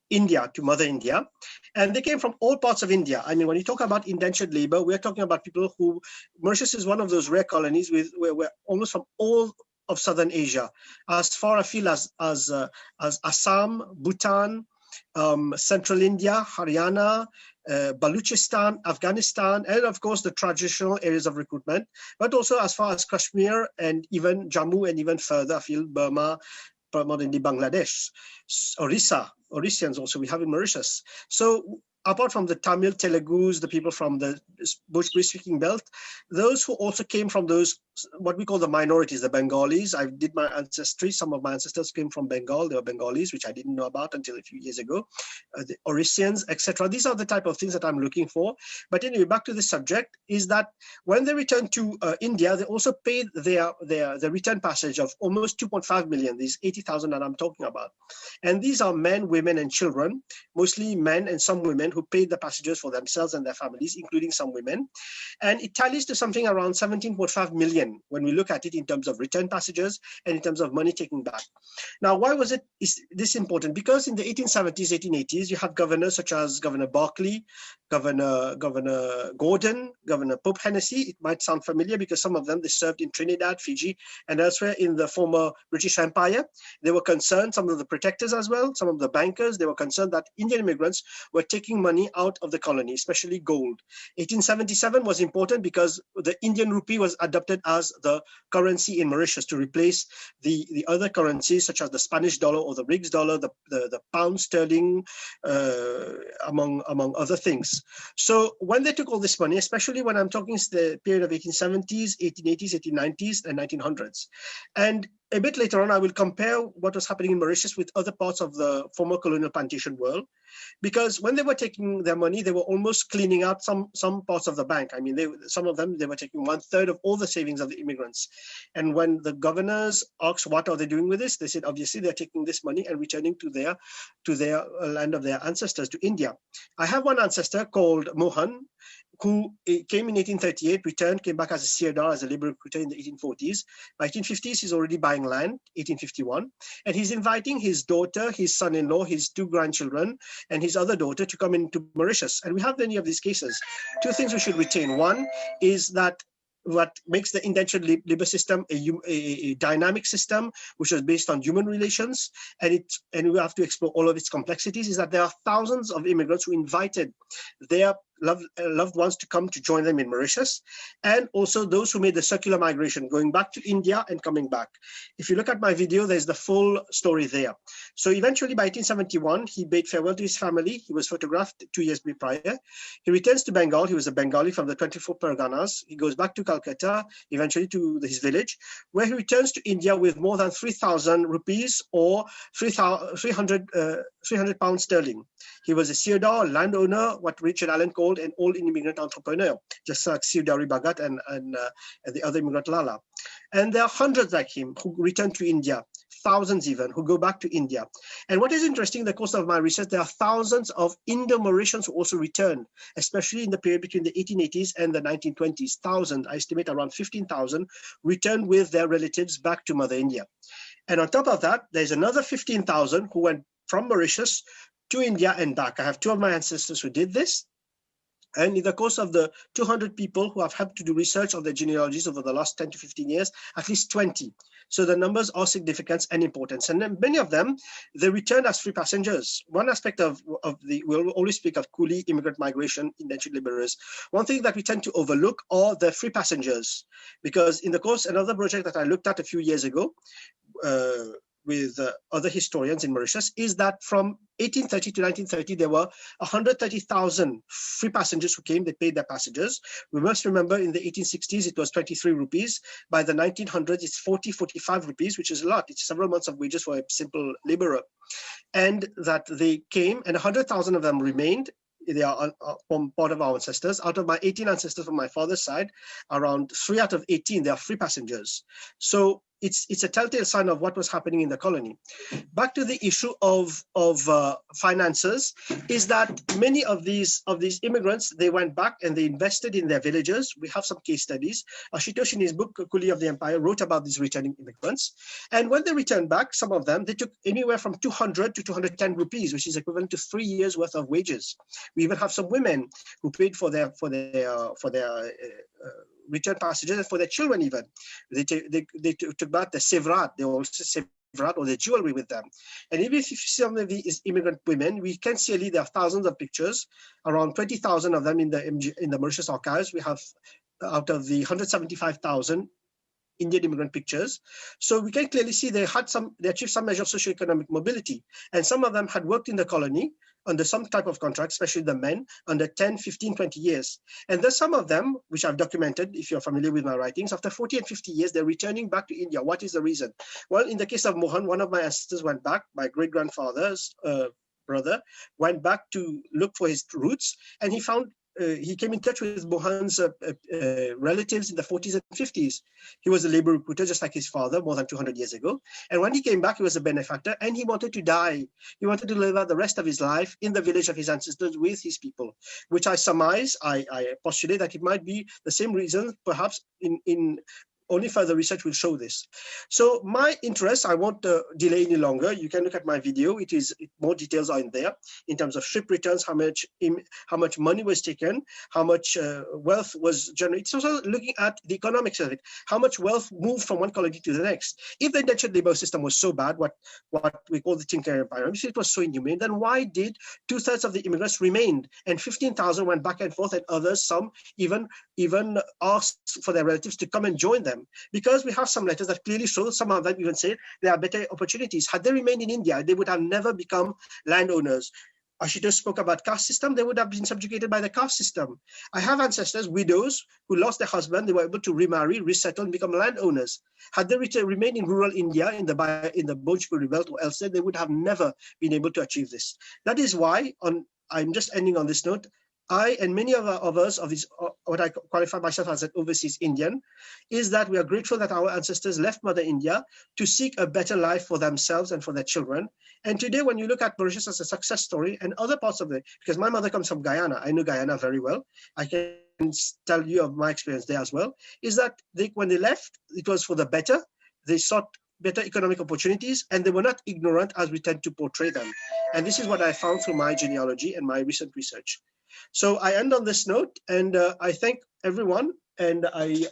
India, to Mother India. And they came from all parts of India. I mean, when you talk about indentured labor, we're talking about people who, Mauritius is one of those rare colonies where almost from all of Southern Asia, as far afield as Assam, Bhutan, Central India, Haryana, Baluchistan, Afghanistan, and of course the traditional areas of recruitment, but also as far as Kashmir and even Jammu and even further afield, Burma, modern-day Bangladesh, Orissans also we have in Mauritius. So apart from the Tamil, Telugus, the people from the Bhojpuri-speaking belt, those who also came from those, what we call the minorities, the Bengalis. I did my ancestry. Some of my ancestors came from Bengal. They were Bengalis, which I didn't know about until a few years ago. The Orissans, etc. These are the type of things that I'm looking for. But anyway, back to the subject, is that when they returned to India, they also paid their return passage of almost 2.5 million, these 80,000 that I'm talking about. And these are men, women, and children, mostly men and some women, who paid the passages for themselves and their families, including some women. And it tallies to something around 17.5 million when we look at it in terms of return passages and in terms of money taken back. Now, why is this important? Because in the 1870s, 1880s, you have governors such as Governor Berkeley, Governor Gordon, Governor Pope Hennessy. It might sound familiar because some of them, they served in Trinidad, Fiji, and elsewhere in the former British Empire. They were concerned, some of the protectors as well, some of the bankers, they were concerned that Indian immigrants were taking money out of the colony, especially gold. 1877 was important because the Indian rupee was adopted as the currency in Mauritius to replace the other currencies such as the Spanish dollar or the Riggs dollar, the pound sterling, among other things. So when they took all this money, especially when I'm talking the period of 1870s, 1880s, 1890s, and 1900s, and a bit later on, I will compare what was happening in Mauritius with other parts of the former colonial plantation world, because when they were taking their money, they were almost cleaning out some parts of the bank. I mean, some of them, they were taking 1/3 of all the savings of the immigrants. And when the governors asked, what are they doing with this? They said, obviously, they're taking this money and returning to their land of their ancestors, to India. I have one ancestor called Mohan, who came in 1838, returned, came back as a Sirdar, as a labor recruiter in the 1840s. By 1850s, he's already buying land, 1851. And he's inviting his daughter, his son-in-law, his 2 grandchildren, and his other daughter to come into Mauritius. And we have many of these cases. 2 things we should retain. One is that what makes the indentured labor system a dynamic system, which is based on human relations, and we have to explore all of its complexities, is that there are thousands of immigrants who invited their loved ones to come to join them in Mauritius, and also those who made the circular migration, going back to India and coming back. If you look at my video, there's the full story there. So eventually by 1871, he bade farewell to his family. He was photographed 2 years prior. He returns to Bengal. He was a Bengali from the 24 Parganas. He goes back to Calcutta, eventually to his village, where he returns to India with more than 3,000 rupees or 300 pounds sterling. He was a Sirdar, landowner, what Richard Allen called an old immigrant entrepreneur, just like Sirdari Bhagat and the other immigrant Lala. And there are hundreds like him who return to India, thousands even, who go back to India. And what is interesting in the course of my research, there are thousands of Indo-Mauritians who also returned, especially in the period between the 1880s and the 1920s. Thousands, I estimate around 15,000, returned with their relatives back to Mother India. And on top of that, there's another 15,000 who went from Mauritius to India and back. I have 2 of my ancestors who did this. And in the course of the 200 people who have helped to do research on their genealogies over the last 10 to 15 years, at least 20. So the numbers are significant and important. And then many of them, they returned as free passengers. One aspect we'll always speak of coolie, immigrant migration, indentured laborers. One thing that we tend to overlook are the free passengers. Because in the course, another project that I looked at a few years ago, with other historians in Mauritius, is that from 1830 to 1930, there were 130,000 free passengers who came, they paid their passages. We must remember in the 1860s, it was 23 rupees. By the 1900s, it's 40, 45 rupees, which is a lot. It's several months of wages for a simple laborer. And that they came, and 100,000 of them remained. They are part of our ancestors. Out of my 18 ancestors from my father's side, around 3 out of 18, they are free passengers. So it's a telltale sign of what was happening in the colony. Back to the issue of finances, is that many of these immigrants, they went back and they invested in their villages. We have some case studies. Ashutosh in his book, Coolie of the Empire, wrote about these returning immigrants. And when they returned back, some of them, they took anywhere from 200 to 210 rupees, which is equivalent to 3 years worth of wages. We even have some women who paid for their return passages, and for their children even. They took back the sevrat, they also sevrat or the jewelry with them. And even if you see some of these immigrant women, we can see there are thousands of pictures, around 20,000 of them in the Mauritius archives. We have out of the 175,000 Indian immigrant pictures. So we can clearly see they achieved some measure of socioeconomic mobility. And some of them had worked in the colony under some type of contract, especially the men, under 10, 15, 20 years. And there's some of them, which I've documented, if you're familiar with my writings, after 40 and 50 years, they're returning back to India. What is the reason? Well, in the case of Mohan, one of my ancestors went back, my great-grandfather's brother, went back to look for his roots, and he found he came in touch with Mohan's relatives in the 40s and 50s. He was a labor recruiter, just like his father, more than 200 years ago. And when he came back, he was a benefactor, and he wanted to die. He wanted to live out the rest of his life in the village of his ancestors with his people, which I surmise, I postulate that it might be the same reason, perhaps in only further research will show this. So my interest, I won't delay any longer. You can look at my video. More details are in there in terms of ship returns, how much money was taken, how much wealth was generated. It's also looking at the economics of it, how much wealth moved from one colony to the next. If the indentured labor system was so bad, what we call the Tinker Empire, if it was so inhumane, then why did 2/3 of the immigrants remained and 15,000 went back and forth, and others, some even asked for their relatives to come and join them? Because we have some letters that clearly show, some of them even say there are better opportunities. Had they remained in India, they would have never become landowners. Ashutosh spoke about caste system, they would have been subjugated by the caste system. I have ancestors, widows, who lost their husband, they were able to remarry, resettle, and become landowners. Had they remained in rural India, in the Bhojpuri belt or elsewhere, they would have never been able to achieve this. That is why, I'm just ending on this note, I and many of us of what I qualify myself as an overseas Indian, is that we are grateful that our ancestors left Mother India to seek a better life for themselves and for their children. And today, when you look at Mauritius as a success story and other parts of it, because my mother comes from Guyana, I know Guyana very well. I can tell you of my experience there as well, is that when they left, it was for the better. They sought better economic opportunities, and they were not ignorant as we tend to portray them. And this is what I found through my genealogy and my recent research. So I end on this note, and I thank everyone, and I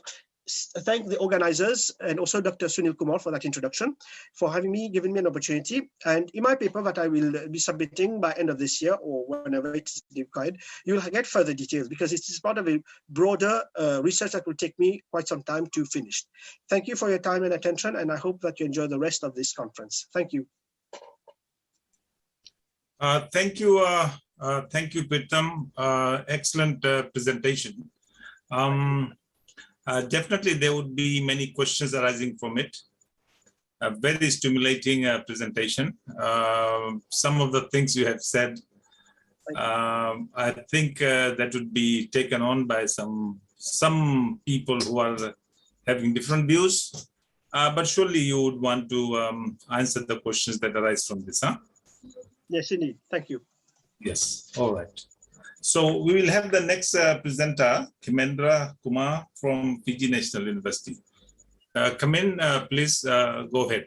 thank the organizers and also Dr. Sunil Kumar for that introduction, for giving me an opportunity. And in my paper that I will be submitting by end of this year or whenever it's required, you will get further details because it is part of a broader research that will take me quite some time to finish. Thank you for your time and attention, and I hope that you enjoy the rest of this conference. Thank you. Thank you, Peerthum. Excellent presentation. Definitely, there would be many questions arising from it. A very stimulating presentation. Some of the things you have said, I think that would be taken on by some people who are having different views. But surely you would want to answer the questions that arise from this, huh? Yes, indeed. Thank you. Yes. All right. So we will have the next presenter, Khemendra Kumar from Fiji National University. Come in, please go ahead.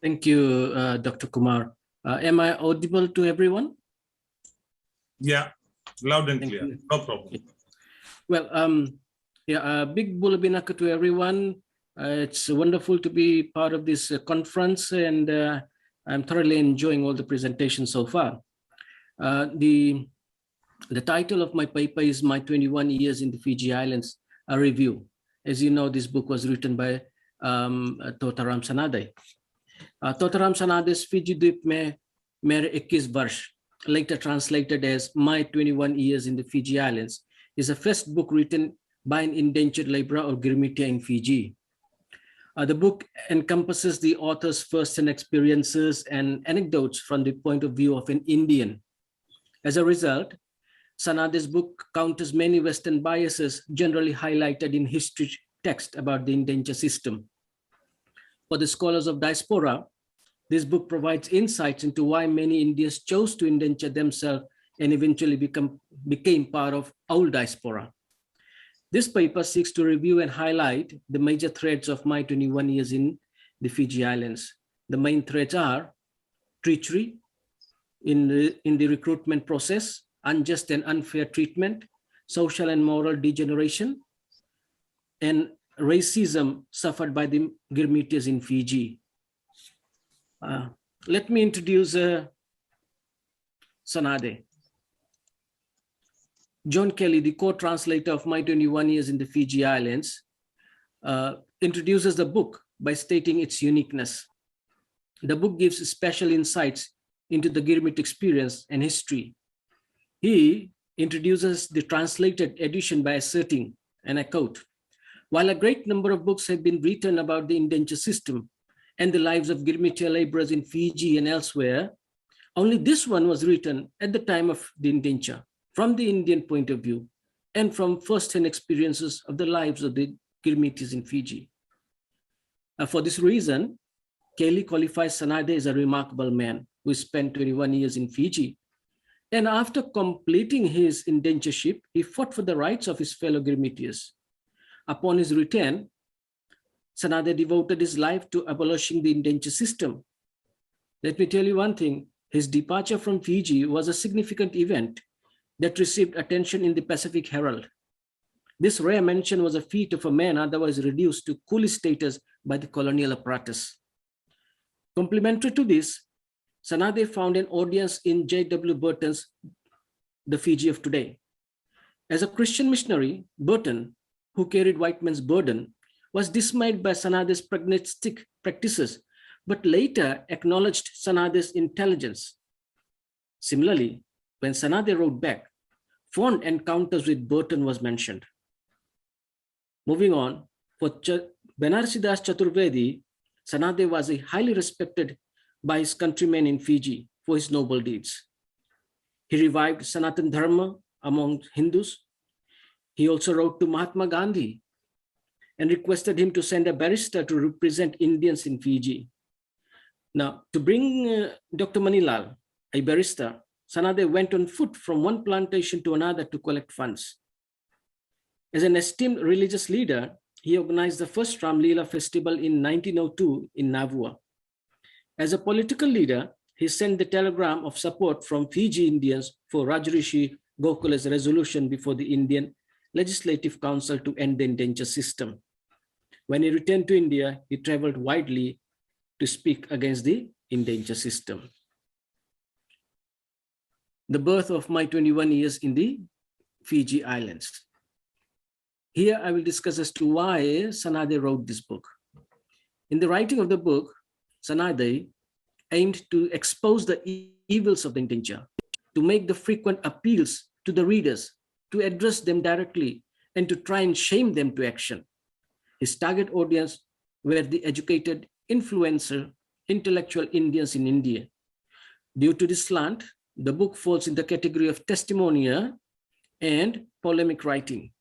Thank you, Dr. Kumar. Am I audible to everyone? Yeah, loud and clear. No problem. Well, yeah, big bulabinaka to everyone. It's wonderful to be part of this conference, and I'm thoroughly enjoying all the presentations so far. The title of my paper is My 21 Years in the Fiji Islands, a Review. As you know, this book was written by Totaram Sanade. Totaram Sanade's Fiji Dweep Mein Mere 21 Varsh, later translated as My 21 Years in the Fiji Islands, is a first book written by an indentured laborer or Girmitia in Fiji. The book encompasses the author's first-hand experiences and anecdotes from the point of view of an Indian. As a result, Sanade's book counters many Western biases generally highlighted in history text about the indenture system. For the scholars of diaspora, this book provides insights into why many Indians chose to indenture themselves and eventually became part of old diaspora. This paper seeks to review and highlight the major threads of my 21 years in the Fiji Islands. The main threads are treachery in the recruitment process, unjust and unfair treatment, social and moral degeneration, and racism suffered by the Girmitias in Fiji. Let me introduce Sanade. John Kelly, the co-translator of My 21 Years in the Fiji Islands, introduces the book by stating its uniqueness. The book gives special insights into the Girmit experience and history. He introduces the translated edition by asserting, and I quote, "While a great number of books have been written about the indenture system and the lives of Girmitia laborers in Fiji and elsewhere, only this one was written at the time of the indenture, from the Indian point of view, and from first-hand experiences of the lives of the Girmitias in Fiji." For this reason, Kelly qualifies Sanade as a remarkable man who spent 21 years in Fiji. And after completing his indentureship, he fought for the rights of his fellow Girmitias. Upon his return, Sanade devoted his life to abolishing the indenture system. Let me tell you one thing, his departure from Fiji was a significant event that received attention in the Pacific Herald. This rare mention was a feat of a man otherwise reduced to coolie status by the colonial apparatus. Complementary to this, Sanade found an audience in J.W. Burton's The Fiji of Today. As a Christian missionary, Burton, who carried white man's burden, was dismayed by Sanade's pragmatic practices, but later acknowledged Sanade's intelligence. Similarly, when Sanade wrote back, fond encounters with Burton was mentioned. Moving on, for Banarsidas Chaturvedi, Sanade was highly respected by his countrymen in Fiji for his noble deeds. He revived Sanatan Dharma among Hindus. He also wrote to Mahatma Gandhi and requested him to send a barrister to represent Indians in Fiji. Now, to bring Dr. Manilal, a barrister, Sanade went on foot from one plantation to another to collect funds. As an esteemed religious leader, he organized the first Ram Leela festival in 1902 in Navua. As a political leader, he sent the telegram of support from Fiji Indians for Rajrishi Gokula's resolution before the Indian Legislative Council to end the indenture system. When he returned to India, he traveled widely to speak against the indenture system. The birth of my 21 years in the Fiji Islands. Here I will discuss as to why Sanade wrote this book. In the writing of the book, Sanade aimed to expose the evils of the indenture, to make the frequent appeals to the readers, to address them directly, and to try and shame them to action. His target audience were the educated, influential, intellectual Indians in India. Due to this slant, the book falls in the category of testimonial and polemic writing.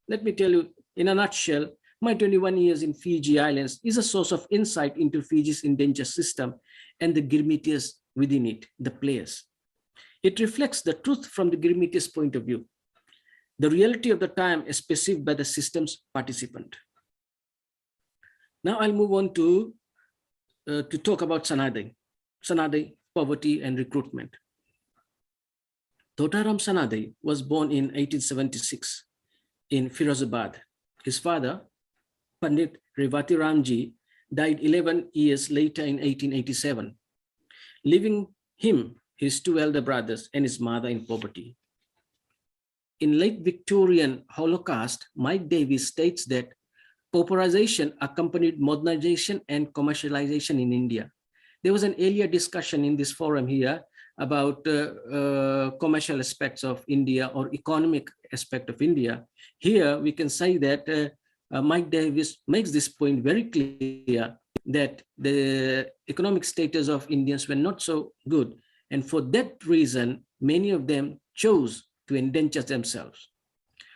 Let me tell you, in a nutshell, my 21 years in Fiji Islands is a source of insight into Fiji's indenture system and the Girmitias within it, the players. It reflects the truth from the Girmitias' point of view, the reality of the time as perceived by the system's participant. Now I'll move on to talk about Sanade, poverty and recruitment. Totaram Sanade was born in 1876 in Firozabad. His father, Pandit Revati Ramji, died 11 years later in 1887, leaving him, his two elder brothers, and his mother in poverty. In late Victorian Holocaust, Mike Davis states that pauperization accompanied modernization and commercialization in India. There was an earlier discussion in this forum here about commercial aspects of India or economic aspect of India. Here we can say that Mike Davis makes this point very clear that the economic status of Indians were not so good. And for that reason, many of them chose to indenture themselves.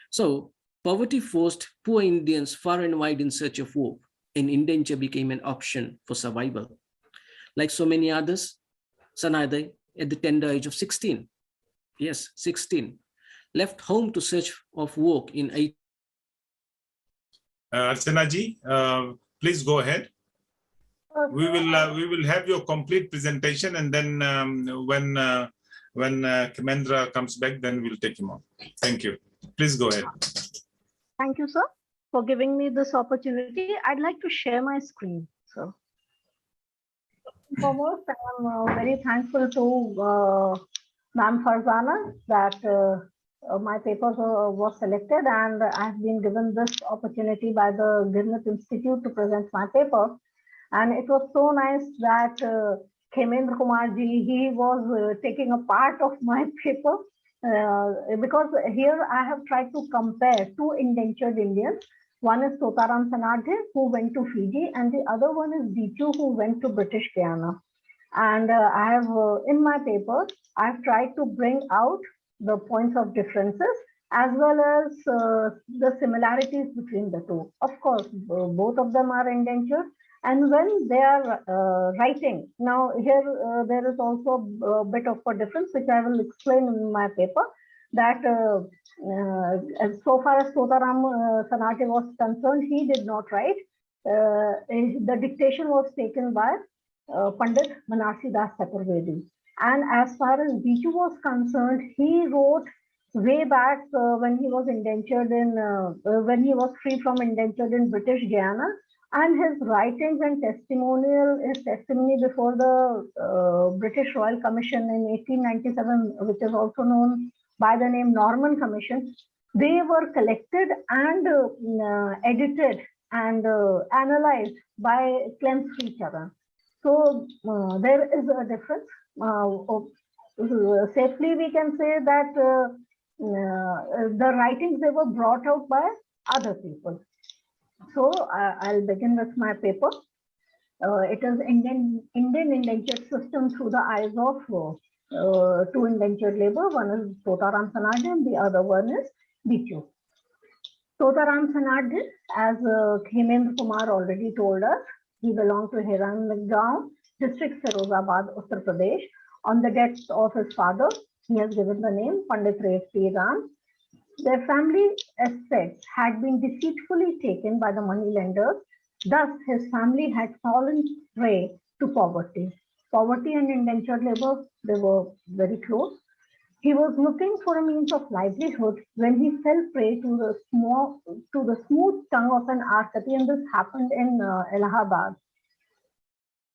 So poverty forced poor Indians far and wide in search of work, and indenture became an option for survival. Like so many others, Sanade, at the tender age of 16, yes, 16, left home to search of work in 8. Archana ji, please go ahead. We will have your complete presentation, and then when Khemendra comes back, then we'll take him on. Thank you. Please go ahead. Thank you, sir, for giving me this opportunity. I'd like to share my screen, sir. Foremost, I'm very thankful to Ma'am Farzana that my paper was selected, and I've been given this opportunity by the Girmit Institute to present my paper. And it was so nice that Khemendra Kumar ji, he was taking a part of my paper because here I have tried to compare two indentured Indians. One is Totaram Sanadhe, who went to Fiji, and the other one is Dichu, who went to British Guiana. And I have, in my paper, I've tried to bring out the points of differences as well as the similarities between the two. Of course, both of them are indentured. And when they are writing, now here there is also a bit of a difference, which I will explain in my paper, that as so far as Totaram Sanadhe was concerned, he did not write. The dictation was taken by Pandit Manasi Das Chaturvedi. And as far as Dichu was concerned, he wrote way back when he was indentured in, when he was free from indentured in British Guiana. And his writings and testimonial, his testimony before the British Royal Commission in 1897, which is also known by the name Norman Commission, they were collected and edited and analyzed by Clem Sricharan. So there is a difference. Safely we can say that the writings, they were brought out by other people. So I'll begin with my paper. It is Indian indentured system through the eyes of two indentured labor. One is Totaram Sanadhe and the other one is Dichu. Totaram Sanadhe, as Khemendra Kumar already told us, he belonged to Hirangaon, district Firozabad, Uttar Pradesh. On the death of his father, he has given the name Pandit Revati Ram. Their family assets had been deceitfully taken by the moneylenders. Thus, his family had fallen prey to poverty. Poverty and indentured labor, they were very close. He was looking for a means of livelihood when he fell prey to the smooth tongue of an Arkati, and this happened in Allahabad.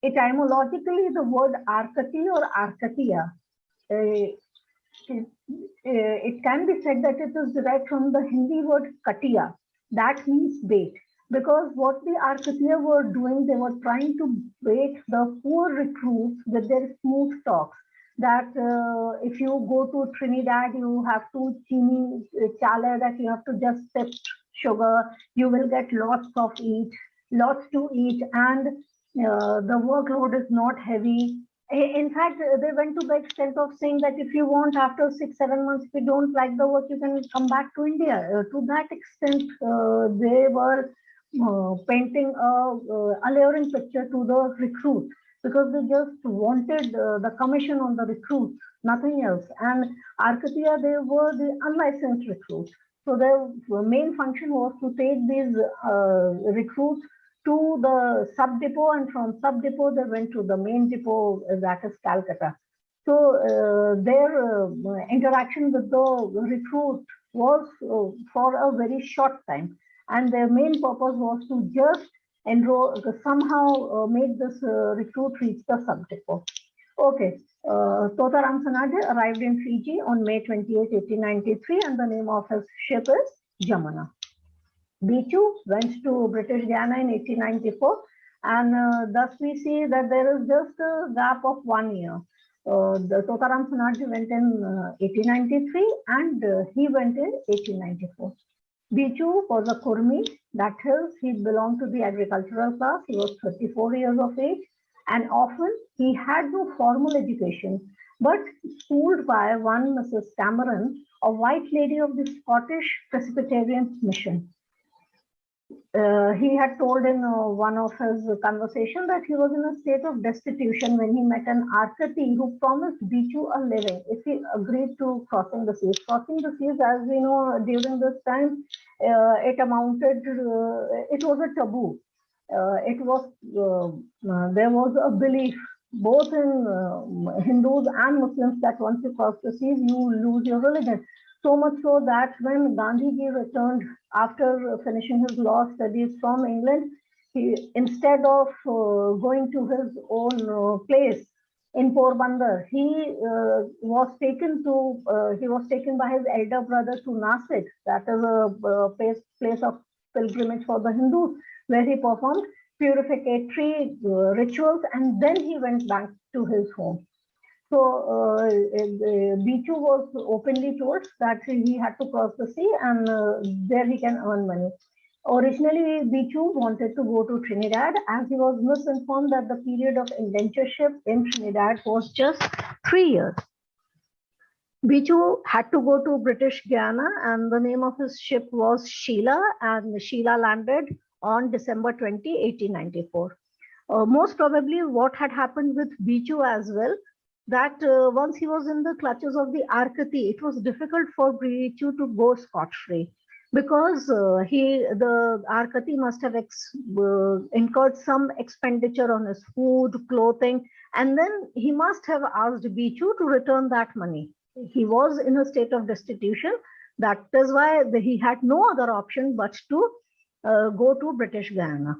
Etymologically, the word Arkati or Arkatia, it can be said that it is derived from the Hindi word Katia, that means bait. Because what the Arkatia were doing, they were trying to bait the poor recruits with their smooth talks. That if you go to Trinidad, you have to chini chale, that you have to just sip sugar, you will get lots to eat, and the workload is not heavy. In fact, they went to the extent of saying that if you want, after 6-7 months, if you don't like the work, you can come back to India. To that extent, they were painting a alluring picture to the recruit, because they just wanted the commission on the recruits, nothing else. And Arkatia, they were the unlicensed recruits. So their main function was to take these recruits to the sub depot, and from sub depot they went to the main depot, that is Calcutta. So their interaction with the recruit was for a very short time, and their main purpose was to just enroll, somehow make this recruit reach the sub depot. Okay, Totaram Sanadhe arrived in Fiji on May 28, 1893, and the name of his ship is Jamuna. Bichu went to British Guiana in 1894, and thus we see that there is just a gap of 1 year. The Totaram Sanadhe went in 1893, and he went in 1894. Bichu was a Kurmi, that is, he belonged to the agricultural class. He was 34 years of age, and often he had no formal education, but schooled by one Mrs. Cameron, a white lady of the Scottish Presbyterian mission. He had told in one of his conversations that he was in a state of destitution when he met an Arkati who promised Bichu a living if he agreed to crossing the seas. Crossing the seas, as we know, during this time, it was a taboo. There was a belief both in Hindus and Muslims that once you cross the seas, you lose your religion. So much so that when Gandhiji returned after finishing his law studies from England, he, instead of going to his own place in Porbandar, he was taken by his elder brother to Nasik, that is a place of pilgrimage for the Hindus, where he performed purificatory rituals, and then he went back to his home. So Bichu was openly told that he had to cross the sea, and there he can earn money. Originally, Bichu wanted to go to Trinidad, as he was misinformed that the period of indentureship in Trinidad was just 3 years. Bichu had to go to British Guiana, and the name of his ship was Sheila, and Sheila landed on December 20, 1894. Most probably what had happened with Bichu as well, that once he was in the clutches of the Arkati, it was difficult for Bichu to go scot-free, because the Arkati must have incurred some expenditure on his food, clothing, and then he must have asked Bichu to return that money. He was in a state of destitution. That is why he had no other option but to go to British Guiana.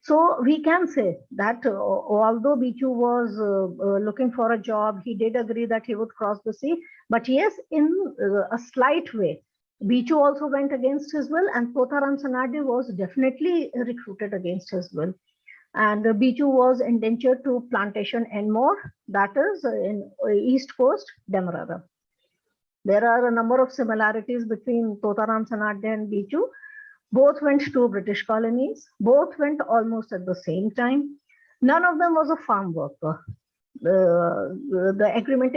So we can say that although Bichu was looking for a job, he did agree that he would cross the sea. But yes, in a slight way, Bichu also went against his will, and Totaram Sanadhe was definitely recruited against his will. And Bichu was indentured to Plantation Enmore, that is in East Coast, Demerara. There are a number of similarities between Totaram Sanadhe and Bichu. Both went to British colonies. Both went almost at the same time. None of them was a farm worker. The agreement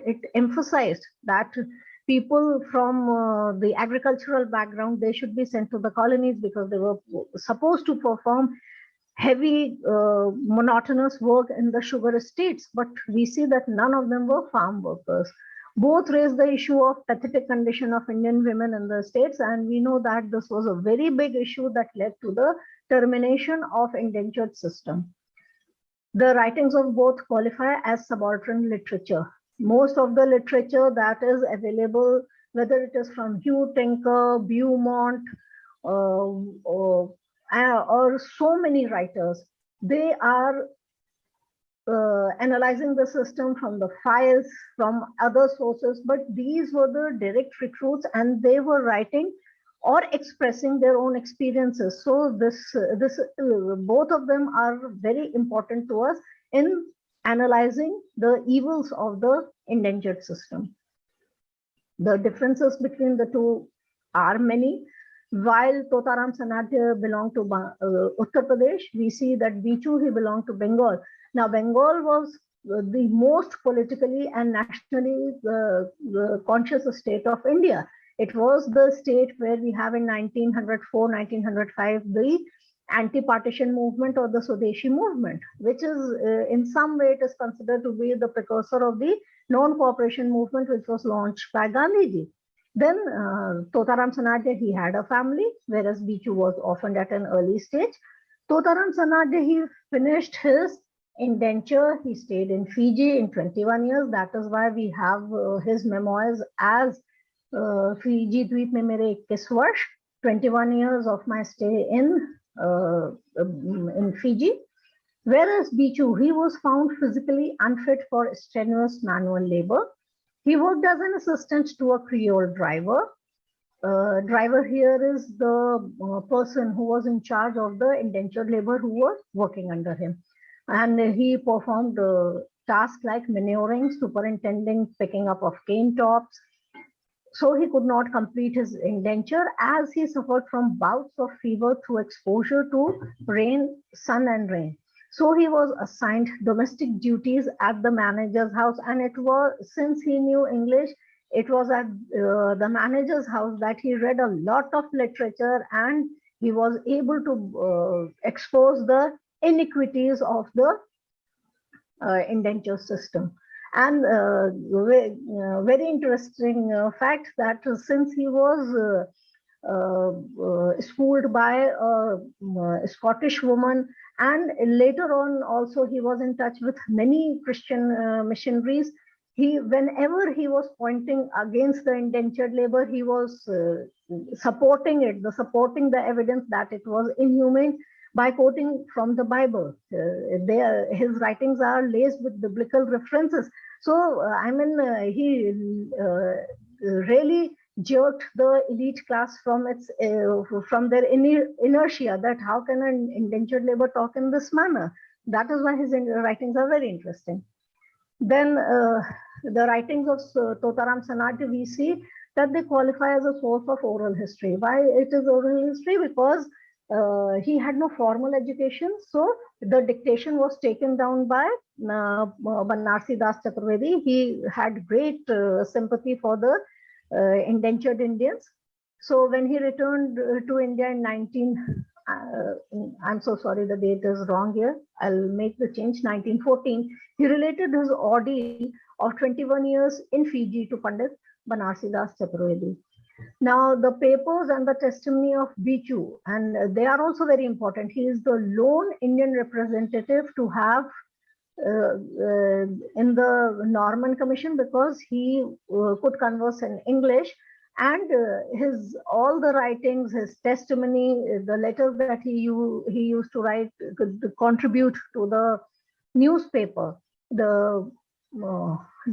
it emphasized that people from the agricultural background, they should be sent to the colonies because they were supposed to perform heavy, monotonous work in the sugar estates. But we see that none of them were farm workers. Both raised the issue of pathetic condition of Indian women in the states, and we know that this was a very big issue that led to the termination of indentured system. The writings of both qualify as subaltern literature. Most of the literature that is available, whether it is from Hugh Tinker, Beaumont, or so many writers, they are analyzing the system from the files, from other sources, but these were the direct recruits and they were writing or expressing their own experiences. So both of them are very important to us in analyzing the evils of the indentured system. The differences between the two are many. While Totaram Sanadhya belonged to Uttar Pradesh, we see that Bichu, he belonged to Bengal. Now, Bengal was the most politically and nationally conscious state of India. It was the state where we have in 1904, 1905, the anti-partition movement or the Swadeshi movement, which is in some way it is considered to be the precursor of the non-cooperation movement, which was launched by Gandhiji. Then Totaram Sanadhya, he had a family, whereas Bichu was orphaned at an early stage. Totaram Sanadhya, he finished his indenture. He stayed in Fiji in 21 years. That is why we have his memoirs as Fiji Dweep Mein Mere 21 Varsh, 21 years of my stay in Fiji. Whereas Bichu, he was found physically unfit for strenuous manual labor. He worked as an assistant to a Creole driver. Driver here is the person who was in charge of the indentured labor who was working under him. And he performed tasks like manuring, superintending, picking up of cane tops. So he could not complete his indenture as he suffered from bouts of fever through exposure to rain, sun and rain. So he was assigned domestic duties at the manager's house, and it was, since he knew English, it was at the manager's house that he read a lot of literature and he was able to expose the iniquities of the indenture system. And very interesting fact that since he was schooled by a Scottish woman, and later on also he was in touch with many Christian missionaries, whenever he was pointing against the indentured labor, he was supporting the evidence that it was inhumane by quoting from the Bible. His writings are laced with biblical references. So, I mean, he really jerked the elite class from their inertia, that how can an indentured labor talk in this manner? That is why his writings are very interesting. Then the writings of Totaram Sanadhya, we see that they qualify as a source of oral history. Why it is oral history? Because he had no formal education, so the dictation was taken down by Banarsi Das Chaturvedi. He had great sympathy for the indentured Indians. So when he returned to India in I'm so sorry, the date is wrong here. I'll make the change, 1914. He related his ordeal of 21 years in Fiji to Pandit Banarsi Das Chaturvedi. Now, the papers and the testimony of Bichu, and they are also very important. He is the lone Indian representative to have in the Norman Commission, because he could converse in English, and all the writings, his testimony, the letters that he used to write could contribute to the newspaper, the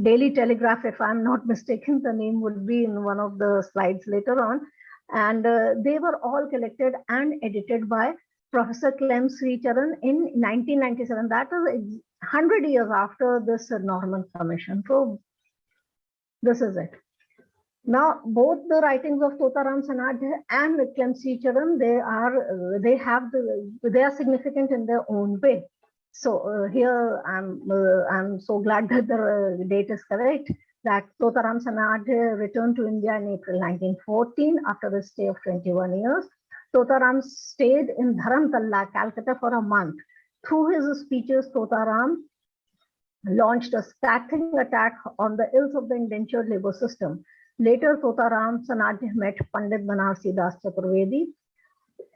Daily Telegraph, if I'm not mistaken, the name would be in one of the slides later on. And they were all collected and edited by Professor Clem Sricharan in 1997. That is 100 years after this Norman Commission. So this is it. Now, both the writings of Totaram Sanadhya and Clem Sricharan, they are significant in their own way. So here I'm so glad that the date is correct, that Totaram Sanadhya returned to India in April 1914 after a stay of 21 years. Totaram stayed in Dharamtalla, Calcutta for a month. Through his speeches, Totaram launched a scathing attack on the ills of the indentured labor system. Later, Totaram Sanadhya met Pandit Banarsi Das Chaturvedi.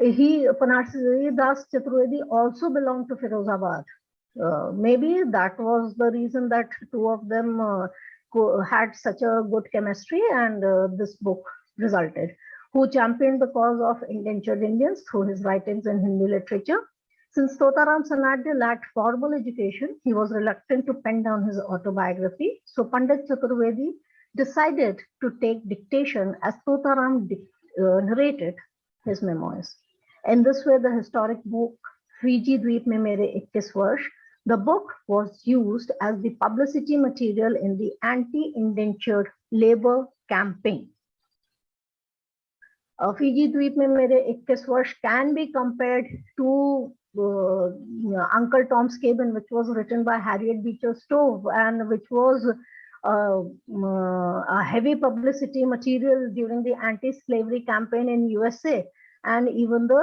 Banarsi Das Chaturvedi also belonged to Firozabad. Maybe that was the reason that two of them had such a good chemistry, and this book resulted. Who championed the cause of indentured Indians through his writings in Hindi literature. Since Totaram Sanadhya lacked formal education, he was reluctant to pen down his autobiography. So Pandit Chaturvedi decided to take dictation as Totaram narrated his memoirs. In this way, the historic book Fiji Dweep Mein Mere 21 Varsh, the book was used as the publicity material in the anti-indentured labor campaign. Fiji Dweep Mein Mere 21 Varsh can be compared to Uncle Tom's Cabin, which was written by Harriet Beecher Stowe and which was a heavy publicity material during the anti-slavery campaign in USA and even the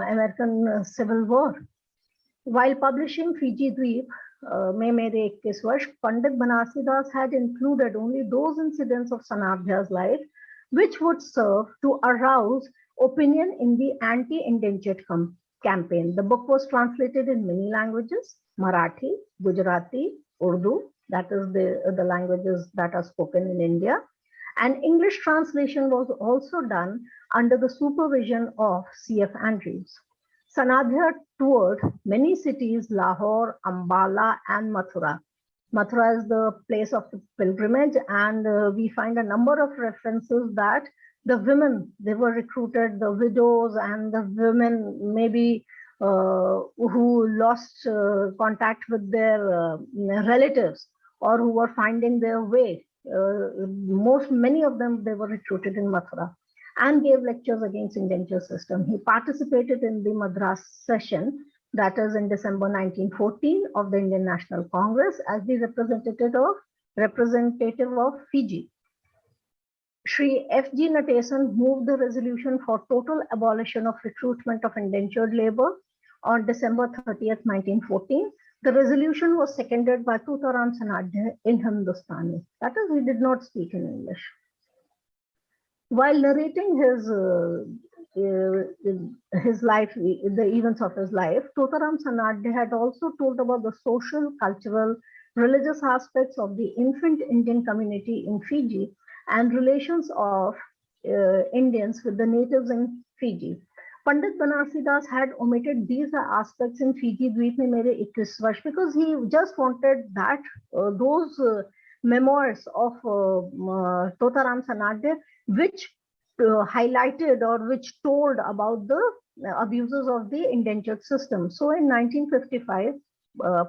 American Civil War. While publishing Fiji Dweep Mein Mere 21 Varsh, Pandit Banarsi Das had included only those incidents of Sanadhya's life which would serve to arouse opinion in the anti-indentured campaign. The book was translated in many languages: Marathi, Gujarati, Urdu, that is the languages that are spoken in India. And English translation was also done under the supervision of C.F. Andrews. Sanadhya toured many cities: Lahore, Ambala, and Mathura. Mathura is the place of the pilgrimage, and we find a number of references that the women, they were recruited, the widows and the women maybe who lost contact with their relatives or who were finding their way. Many of them, they were recruited in Mathura and gave lectures against indenture system. He participated in the Madras session, that is in December 1914, of the Indian National Congress as the representative of Fiji. Shri F.G. Natesan moved the resolution for total abolition of recruitment of indentured labor on December 30th, 1914. The resolution was seconded by Totaram Sanadhya in Hindustani. That is, he did not speak in English. While narrating his life, the events of his life, Totaram Sanadhya had also told about the social, cultural, religious aspects of the infant Indian community in Fiji and relations of Indians with the natives in Fiji. Pandit Banarsi Das had omitted these aspects in Fiji Dweep Mein Mere 21 Varsh because he just wanted that those memoirs of Totaram Sanadhya which highlighted or which told about the abuses of the indentured system. So in 1955,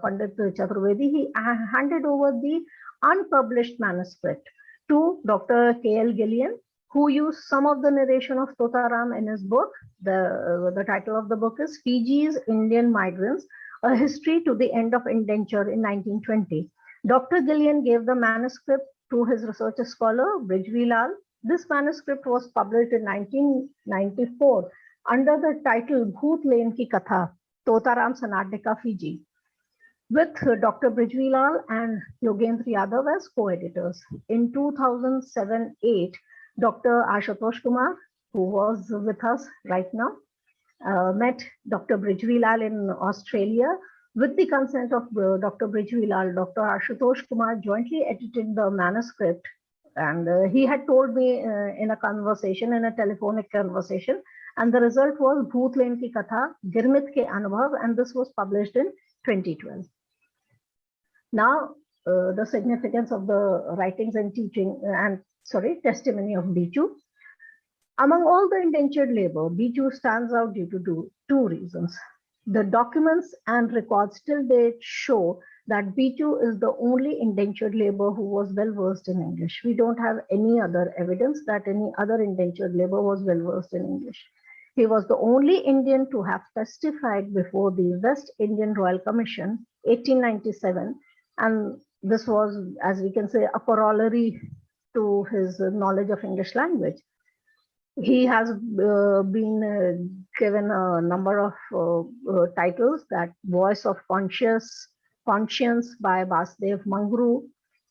Pandit Chaturvedi, he handed over the unpublished manuscript to Dr. K.L. Gillian, who used some of the narration of Totaram in his book. The title of the book is Fiji's Indian Migrants, A History to the End of Indenture in 1920. Dr. Gillian gave the manuscript to his research scholar, Brijvilal. This manuscript was published in 1994 under the title Bhoot Len Ki Katha, Totaram Sanadhya Ka Fiji, with Dr. Brijvilal and Yogendra Yadav as co-editors. In 2007-8, Dr. Ashutosh Kumar, who was with us right now, met Dr. Brijvilal in Australia. With the consent of Dr. Brijvilal, Dr. Ashutosh Kumar jointly edited the manuscript, and he had told me in a conversation, in a telephonic conversation, and the result was Bhoot Len Ki Katha, Girmit Ke Anubhav, and this was published in 2012. Now, the significance of the writings and teaching testimony of Bichu. Among all the indentured labor, Bichu stands out due to two reasons. The documents and records till date show that Bichu is the only indentured labor who was well versed in English. We don't have any other evidence that any other indentured labor was well versed in English. He was the only Indian to have testified before the West Indian Royal Commission, 1897, and this was, as we can say, a corollary to his knowledge of English language. He has been given a number of titles, that Voice of Conscience, Conscience by Vasudev Mangru,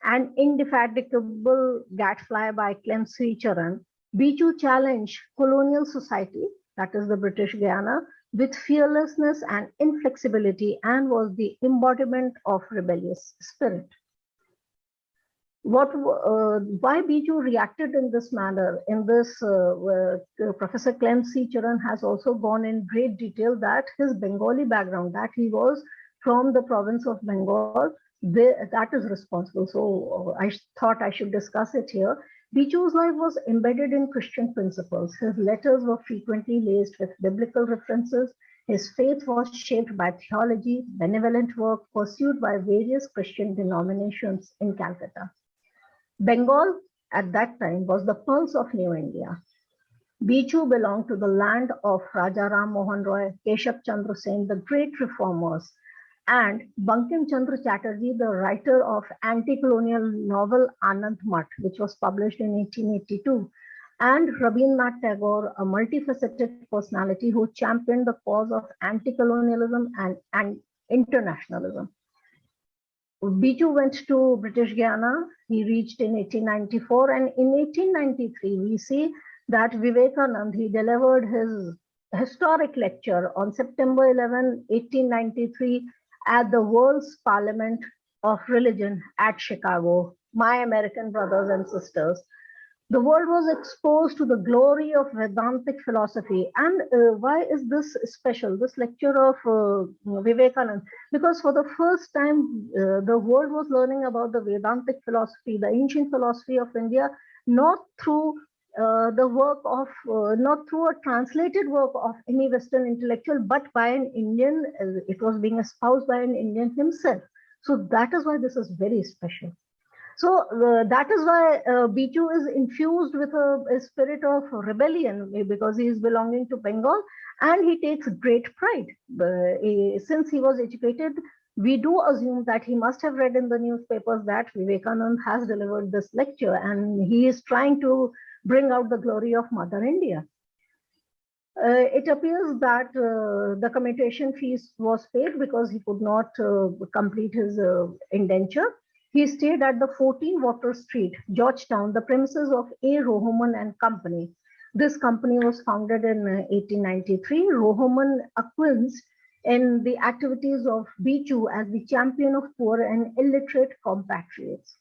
and Indefatigable Gadfly by Clemcy Charan, Bichu challenged colonial society, that is the British Guiana, with fearlessness and inflexibility, and was the embodiment of rebellious spirit. Why Bichu reacted in this manner? In this, Professor Clemcy Charan has also gone in great detail that his Bengali background, that he was from the province of Bengal, that is responsible. So I thought I should discuss it here. Bichu's life was embedded in Christian principles. His letters were frequently laced with biblical references. His faith was shaped by theology, benevolent work pursued by various Christian denominations in Calcutta. Bengal at that time was the pulse of New India. Bichu belonged to the land of Raja Ram Mohan Roy, Keshav Chandra Sen, the great reformers, and Bankim Chandra Chatterjee, the writer of anti-colonial novel Anand Math, which was published in 1882, and Rabindranath Tagore, a multifaceted personality who championed the cause of anti-colonialism and internationalism. Bichu went to British Guiana. He reached in 1894, and in 1893 we see that Vivekanand, he delivered his historic lecture on September 11, 1893 at the World's Parliament of Religion at Chicago. My American brothers and sisters, the world was exposed to the glory of Vedantic philosophy. And why is this special, this lecture of Vivekanand? Because for the first time, the world was learning about the Vedantic philosophy, the ancient philosophy of India, not through the work of, not through a translated work of any Western intellectual, but by an Indian. It was being espoused by an Indian himself. So that is why this is very special. So that is why Bichu is infused with a spirit of rebellion, because he is belonging to Bengal, and he takes great pride. Since he was educated, we do assume that he must have read in the newspapers that Vivekanand has delivered this lecture, and he is trying to bring out the glory of Mother India. It appears that the commutation fees was paid because he could not complete his indenture. He stayed at the 14 Water Street, Georgetown, the premises of A. Rohoman and Company. This company was founded in 1893. Rohoman acquiesced in the activities of Bichu as the champion of poor and illiterate compatriots.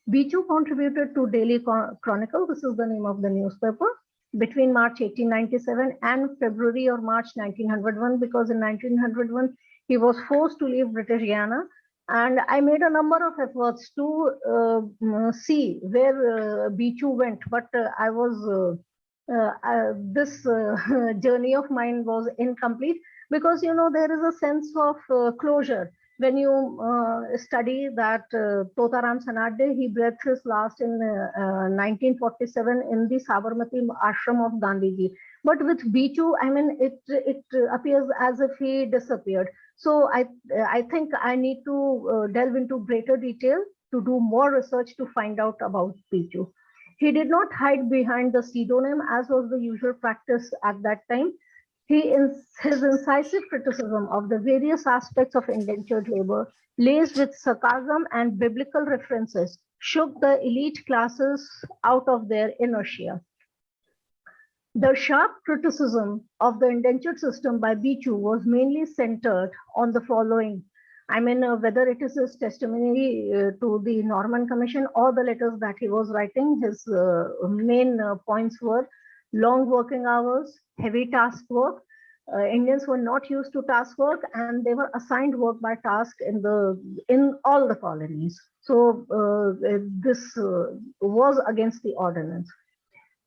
Bichu contributed to Daily Chronicle, this is the name of the newspaper, between March 1897 and February or March 1901, because in 1901 he was forced to leave British Guiana. And I made a number of efforts to see where Bichu went, but I was this journey of mine was incomplete, because there is a sense of closure when you study that Totaram Sanade, he breathed his last in 1947 in the Sabarmati ashram of Gandhiji. But with Bichu, I mean, it appears as if he disappeared. So I think I need to delve into greater detail to do more research to find out about Bichu. He did not hide behind the pseudonym as was the usual practice at that time. His incisive criticism of the various aspects of indentured labor, laced with sarcasm and biblical references, shook the elite classes out of their inertia. The sharp criticism of the indentured system by Bichu was mainly centered on the following. I mean, whether it is his testimony to the Norman Commission or the letters that he was writing, his main points were long working hours, heavy task work. Indians were not used to task work, and they were assigned work by task in all the colonies. So this was against the ordinance.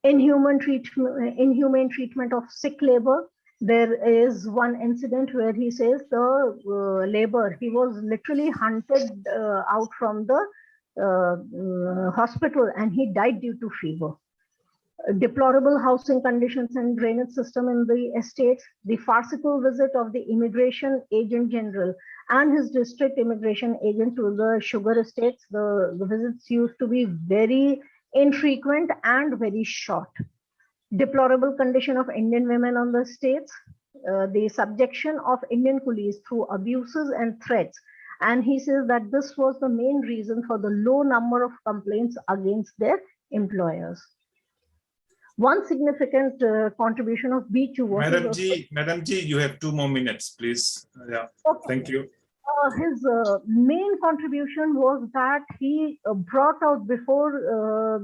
Inhumane treatment of sick labor. There is one incident where he says the labor, he was literally hunted out from the hospital, and he died due to fever. Deplorable housing conditions and drainage system in the estates, the farcical visit of the immigration agent general and his district immigration agent to the sugar estates. The visits used to be very infrequent and very short. Deplorable condition of Indian women on the estates, the subjection of Indian coolies through abuses and threats, And he says that this was the main reason for the low number of complaints against their employers. One significant contribution of B2 was Madam G, you have 2 more minutes, please. Yeah, okay. Thank you. His main contribution was that he brought out before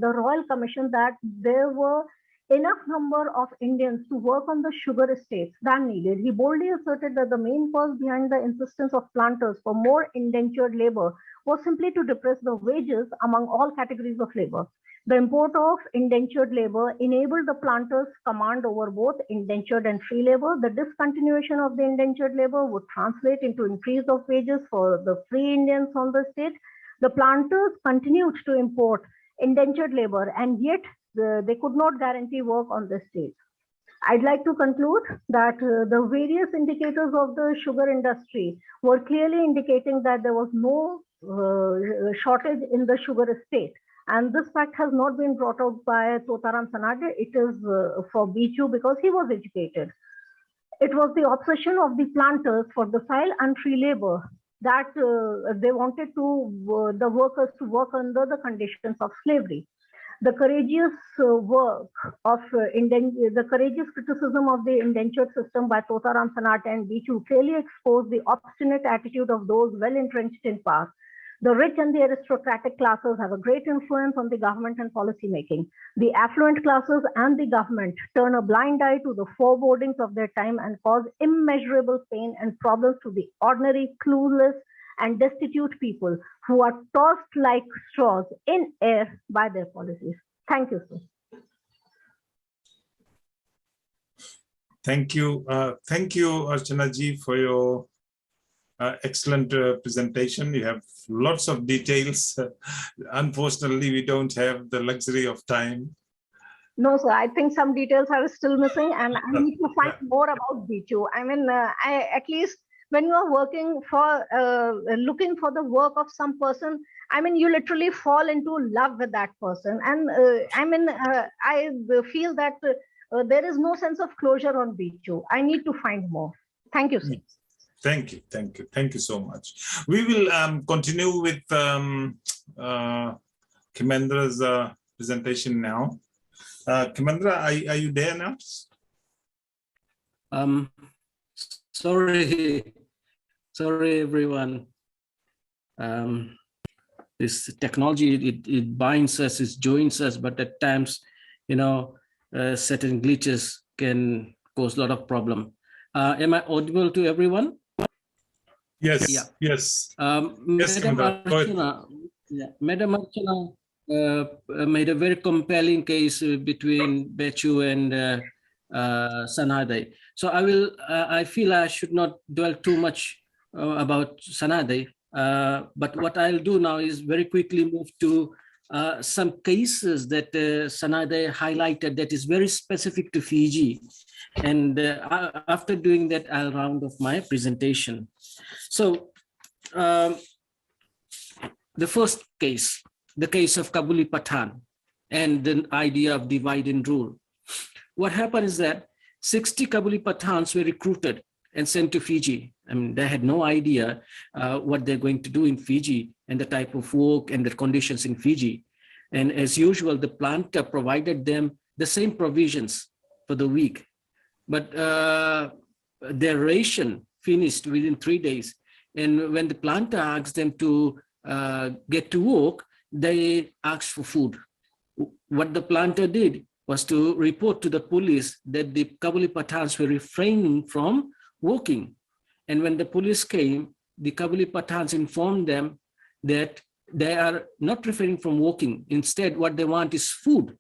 the Royal Commission that there were enough number of Indians to work on the sugar estates than needed. He boldly asserted that the main cause behind the insistence of planters for more indentured labor was simply to depress the wages among all categories of labor. The import of indentured labor enabled the planters' command over both indentured and free labor. The discontinuation of the indentured labor would translate into increase of wages for the free Indians on the estate. The planters continued to import indentured labor, and yet they could not guarantee work on the estate. I'd like to conclude that the various indicators of the sugar industry were clearly indicating that there was no shortage in the sugar estate. And this fact has not been brought out by Totaram Sanade. It is for Bichu because he was educated. It was the obsession of the planters for the docile and free labor that they wanted to the workers to work under the conditions of slavery. The courageous work of the courageous criticism of the indentured system by Totaram Sanade and Bichu clearly exposed the obstinate attitude of those well entrenched in power. The rich and the aristocratic classes have a great influence on the government and policy making. The affluent classes and the government turn a blind eye to the forebodings of their time and cause immeasurable pain and problems to the ordinary, clueless, and destitute people who are tossed like straws in air by their policies. Thank you, sir. Thank you. Thank you, Archana ji, for your excellent presentation. You have lots of details. Unfortunately, we don't have the luxury of time. No, sir, I think some details are still missing, and I need to find more about Bichu. I mean, at least when you are working for, looking for the work of some person, I mean, you literally fall into love with that person. And I mean, I feel that there is no sense of closure on Bichu. I need to find more. Thank you, sir. Thank you, thank you, thank you so much. We will continue with Khemendra's presentation now. Khemendra, are you there now? Sorry everyone. This technology, it binds us, it joins us, but at times, you know, certain glitches can cause a lot of problem. Am I audible to everyone? Yes, yeah. Yes. Madam Archana, Madam Archana made a very compelling case between Bichu and Sanade. So I feel I should not dwell too much about Sanade, but what I'll do now is very quickly move to some cases that Sanade highlighted that is very specific to Fiji. And after doing that, I'll round off my presentation. So the first case, the case of Kabuli Pathan and the idea of divide and rule. What happened is that 60 Kabuli Pathans were recruited and sent to Fiji. I mean, they had no idea what they're going to do in Fiji and the type of work and the conditions in Fiji. And as usual, the planter provided them the same provisions for the week. But their ration finished within 3 days. And when the planter asked them to get to work, they asked for food. What the planter did was to report to the police that the Kabuli Pathans were refraining from working. And when the police came, the Kabuli Pathans informed them that they are not refraining from working. Instead, what they want is food.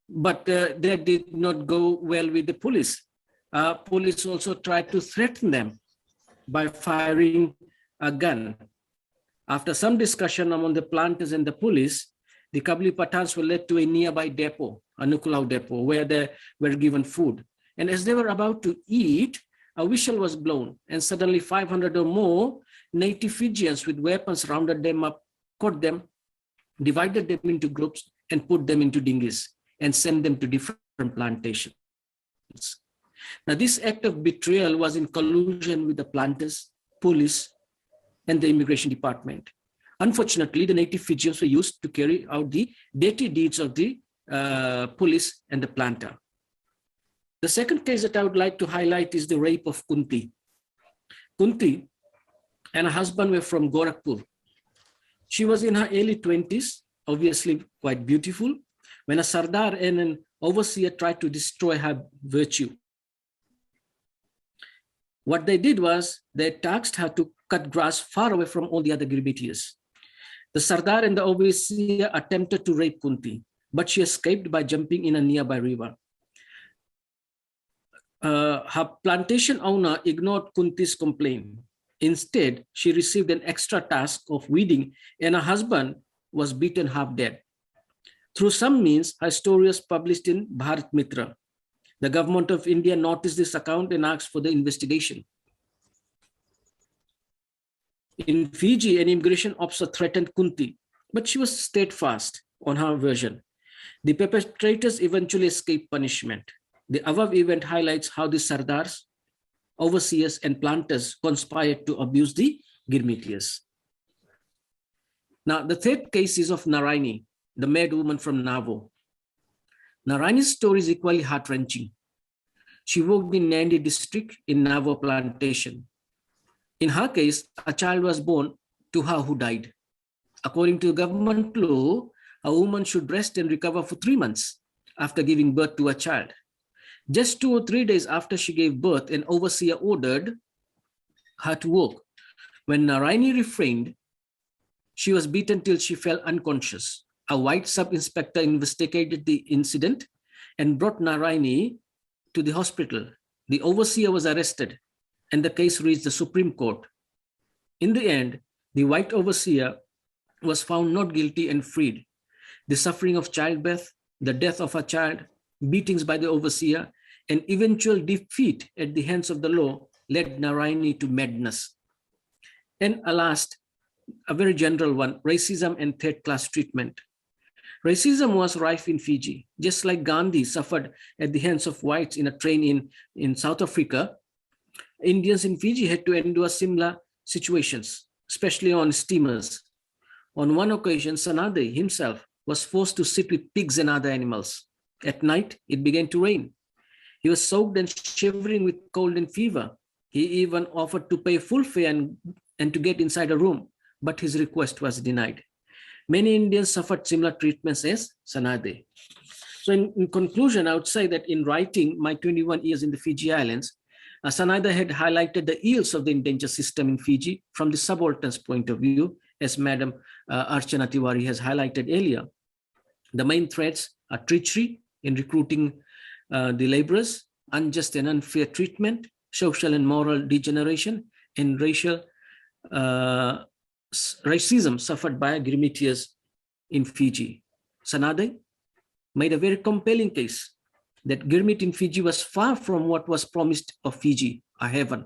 But that did not go well with the police. Police also tried to threaten them by firing a gun. After some discussion among the planters and the police, the Kabuli Pathans were led to a nearby depot, a Nukulau depot, where they were given food. And as they were about to eat, a whistle was blown, and suddenly 500 or more native Fijians with weapons rounded them up, caught them, divided them into groups, and put them into dinghies and sent them to different plantations. Now, this act of betrayal was in collusion with the planters, police, and the immigration department. Unfortunately, the native Fijians were used to carry out the dirty deeds of the police and the planter. The second case that I would like to highlight is the rape of Kunti. Kunti and her husband were from Gorakhpur. She was in her early 20s, obviously quite beautiful, when a Sardar and an overseer tried to destroy her virtue. What they did was they tasked her to cut grass far away from all the other Girmitias. The Sardar and the overseer attempted to rape Kunti, but she escaped by jumping in a nearby river. Her plantation owner ignored Kunti's complaint. Instead, she received an extra task of weeding, and her husband was beaten half dead. Through some means, her story was published in Bharat Mitra. The government of India noticed this account and asked for the investigation. In Fiji, an immigration officer threatened Kunti, but she was steadfast on her version. The perpetrators eventually escaped punishment. The above event highlights how the Sardars, overseers, and planters conspired to abuse the Girmitias. Now, the third case is of Naraini, the mad woman from Navo. Naraini's story is equally heart-wrenching. She worked in Nandi district in Navo plantation. In her case, a child was born to her who died. According to government law, a woman should rest and recover for 3 months after giving birth to a child. Just 2 or 3 days after she gave birth, an overseer ordered her to work. When Naraini refrained, she was beaten till she fell unconscious. A white sub-inspector investigated the incident and brought Naraini to the hospital. The overseer was arrested and the case reached the Supreme Court. In the end, the white overseer was found not guilty and freed. The suffering of childbirth, the death of a child, beatings by the overseer, and eventual defeat at the hands of the law led Naraini to madness. And alas, a very general one, racism and third-class treatment. Racism was rife in Fiji. Just like Gandhi suffered at the hands of whites in a train in South Africa, Indians in Fiji had to endure similar situations, especially on steamers. On one occasion, Sanade himself was forced to sit with pigs and other animals. At night, it began to rain. He was soaked and shivering with cold and fever. He even offered to pay full fare and to get inside a room, but his request was denied. Many Indians suffered similar treatments as Sanade. So in conclusion, I would say that in writing my 21 years in the Fiji Islands, Sanade had highlighted the ills of the indenture system in Fiji from the subaltern's point of view, as Madam Archana Tiwari has highlighted earlier. The main threats are treachery in recruiting the laborers, unjust and unfair treatment, social and moral degeneration, and racism suffered by Girmitias in Fiji. Sanade made a very compelling case that Girmit in Fiji was far from what was promised of Fiji, a heaven.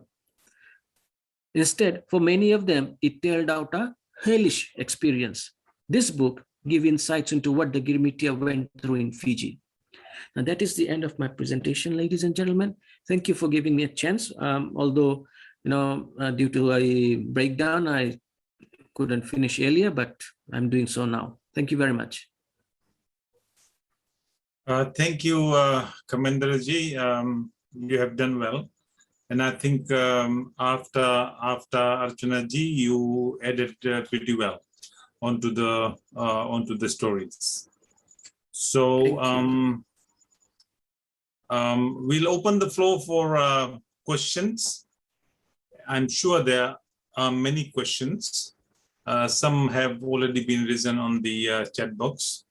Instead, for many of them, it turned out a hellish experience. This book gives insights into what the Girmitia went through in Fiji. And that is the end of my presentation, ladies and gentlemen. Thank you for giving me a chance. Although, due to a breakdown, I couldn't finish earlier, but I'm doing so now. Thank you very much. Thank you, Khemendra ji. You have done well. And I think after Archana ji, you added pretty well onto the stories. So we'll open the floor for questions. I'm sure there are many questions. Some have already been risen on the chat box.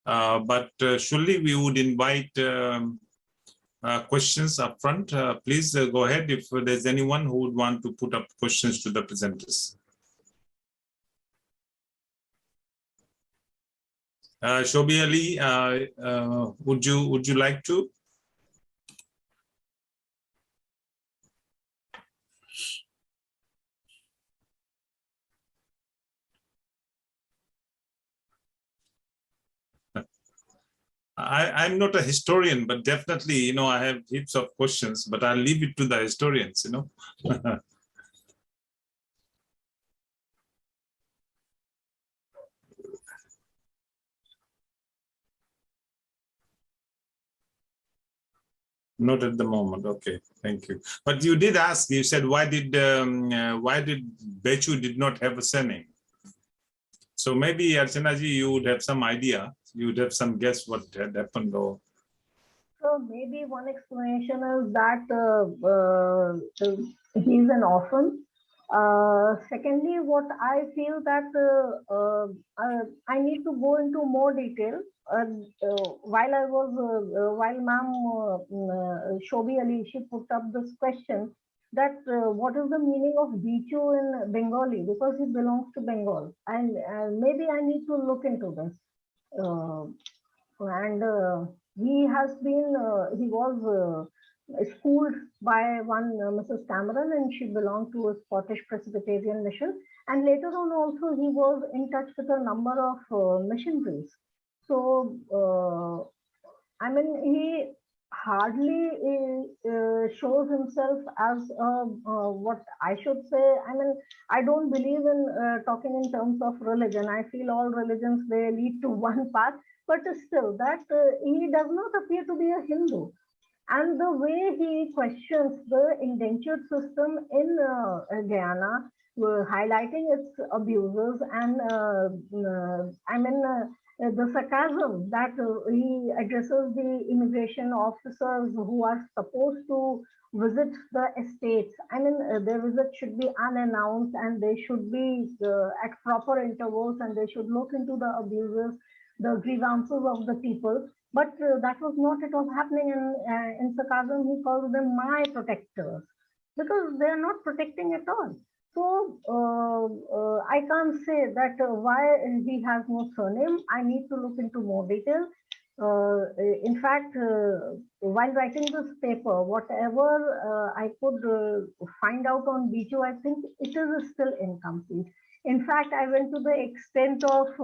But surely we would invite questions up front. Please go ahead if there's anyone who would want to put up questions to the presenters. Shobi Ali, would you like to? I'm not a historian, but definitely, I have heaps of questions, but I'll leave it to the historians, Not at the moment. Okay, thank you. But you did ask. You said why did Bechu did not have a surname? So maybe Archana ji, you would have some idea. You would have some guess what had happened, or. So maybe one explanation is that he's an orphan. Secondly, what I feel that I need to go into more detail. While Ma'am Shobi Ali, she put up this question that what is the meaning of Bichu in Bengali, because he belongs to Bengal, and maybe I need to look into this. He has been, he was schooled by one Mrs. Cameron, and she belonged to a Scottish Presbyterian mission. And later on also, he was in touch with a number of missionaries. So, I mean, he hardly shows himself as what I should say. I mean, I don't believe in talking in terms of religion. I feel all religions, they lead to one path, but still that he does not appear to be a Hindu. And the way he questions the indentured system in Guyana, highlighting its abuses, and the sarcasm that he addresses the immigration officers who are supposed to visit the estates. I mean, their visit should be unannounced, and they should be at proper intervals, and they should look into the abuses, the grievances of the people. But that was not at all happening. And in sarcasm, he calls them my protectors, because they are not protecting at all. So I can't say that why he has no surname. I need to look into more detail. In fact, while writing this paper, whatever I could find out on Bichu, I think it is still incomplete. In fact, I went to the extent of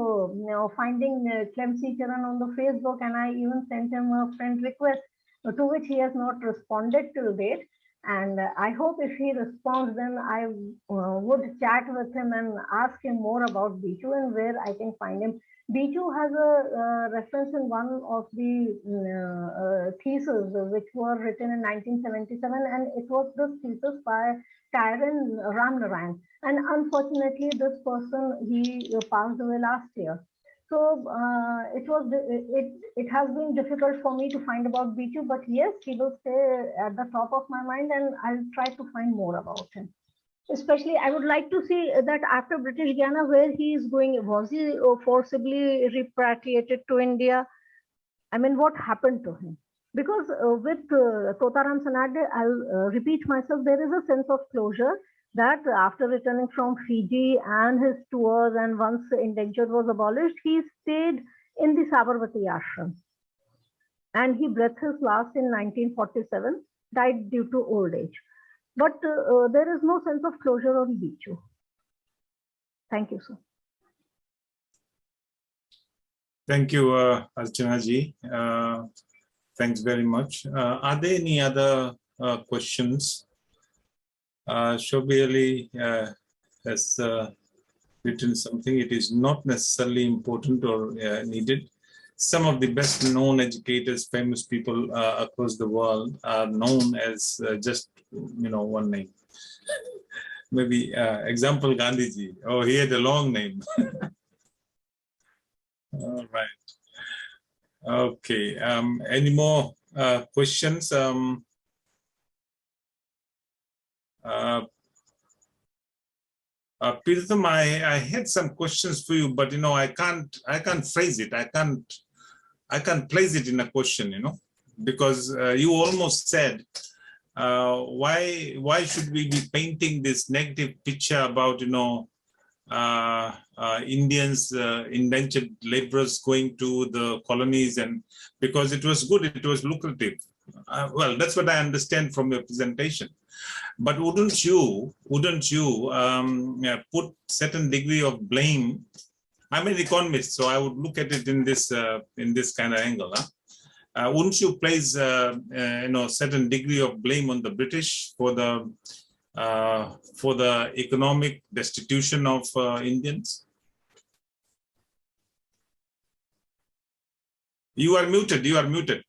finding Clemcy Charan on the Facebook, and I even sent him a friend request, to which he has not responded till date. And I hope if he responds, then I would chat with him and ask him more about Bichu and where I can find him. Bichu has a reference in one of the theses which were written in 1977, and it was this thesis by Tyron Ramnaran. And unfortunately, this person, he passed away last year. So it has been difficult for me to find about Bichu, but yes, he will stay at the top of my mind, and I'll try to find more about him. Especially, I would like to see that after British Guiana, where he is going, was he forcibly repatriated to India? I mean, what happened to him? Because with Totaram Sanade, I'll repeat myself, there is a sense of closure that after returning from Fiji and his tours, and once indenture was abolished, he stayed in the Sabarmati ashram. And he breathed his last in 1947, died due to old age. But there is no sense of closure on Bichu. Thank you, sir. Thank you, Archana ji. Thanks very much. Are there any other questions? Shobi has written something. It is not necessarily important or needed. Some of the best known educators, famous people across the world are known as just, one name. Maybe example Gandhiji. Oh, he had a long name. All right. Okay. Any more questions? Peerthum, I had some questions for you, but I can't phrase it. I can't place it in a question, because you almost said, why should we be painting this negative picture about Indians, indentured laborers going to the colonies, and because it was good, it was lucrative. Well, that's what I understand from your presentation. But wouldn't you put certain degree of blame? I'm an economist, so I would look at it in this kind of angle. Wouldn't you place certain degree of blame on the British for the economic destitution of Indians? You are muted. You are muted.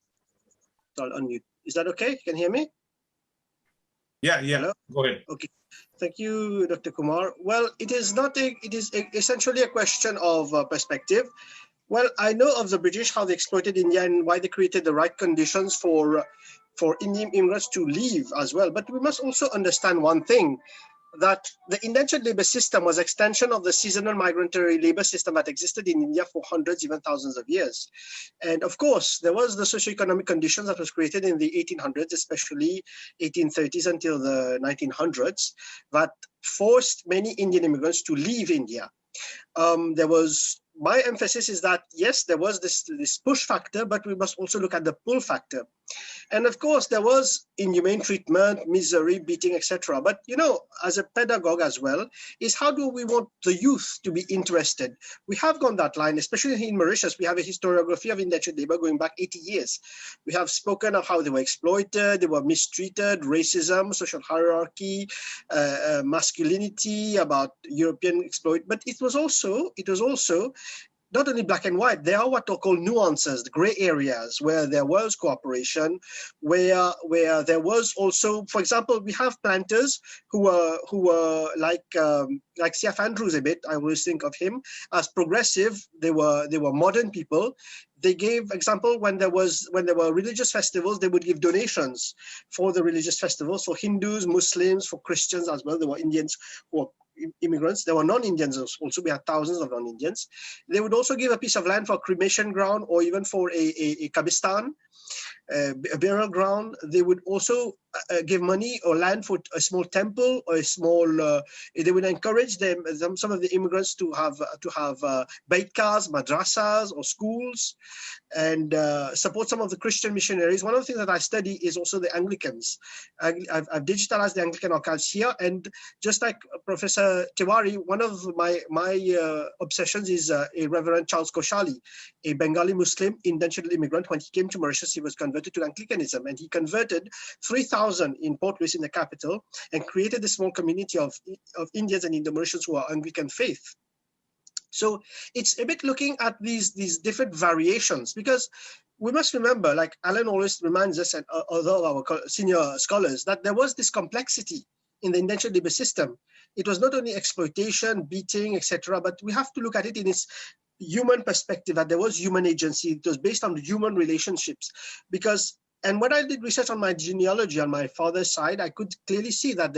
I'll unmute. Is that okay? Can you hear me? Yeah, yeah. Hello? Go ahead. Okay. Thank you, Dr. Kumar. Well, it is essentially a question of perspective. Well, I know of the British, how they exploited India and why they created the right conditions for Indian immigrants to leave as well. But we must also understand one thing, that the indentured labor system was extension of the seasonal migratory labor system that existed in India for hundreds, even thousands of years. And of course, there was the socioeconomic conditions that was created in the 1800s, especially 1830s until the 1900s, that forced many Indian immigrants to leave India. My emphasis is that, yes, there was this push factor, but we must also look at the pull factor. And of course, there was inhumane treatment, misery, beating, etc. But, you know, as a pedagogue as well, is how do we want the youth to be interested? We have gone that line, especially in Mauritius. We have a historiography of indentured labor going back 80 years. We have spoken of how they were exploited, they were mistreated, racism, social hierarchy, masculinity, about European exploit. But it was also not only black and white, there are what are called nuances, the gray areas, where there was cooperation, where there was also, for example, we have planters who were like C.F. Andrews a bit. I always think of him as progressive. They were modern people. They gave example when there were religious festivals, they would give donations for the religious festivals for Hindus, Muslims, for Christians as well. There were Indians who were immigrants. There were non-Indians also. We had thousands of non-Indians. They would also give a piece of land for a cremation ground or even for a kabistan, a burial ground. They would also give money or land for a small temple or a small. They would encourage some of the immigrants to have baitkas, madrasas, or schools, and support some of the Christian missionaries. One of the things that I study is also the Anglicans. I've digitalized the Anglican archives here, and just like Professor Tewari, one of my obsessions is a Reverend Charles Koshali, a Bengali Muslim indentured immigrant. When he came to Mauritius, he was converted to Anglicanism, and he converted 3,000 in Port Louis, in the capital, and created a small community of Indians and Indo-Mauritians who are Anglican faith. So it's a bit looking at these different variations, because we must remember, like Alan always reminds us, and although our senior scholars, that there was this complexity in the indentured labor system. It was not only exploitation, beating, etc., but we have to look at it in its human perspective, that there was human agency. It was based on human relationships, and when I did research on my genealogy on my father's side, I could clearly see that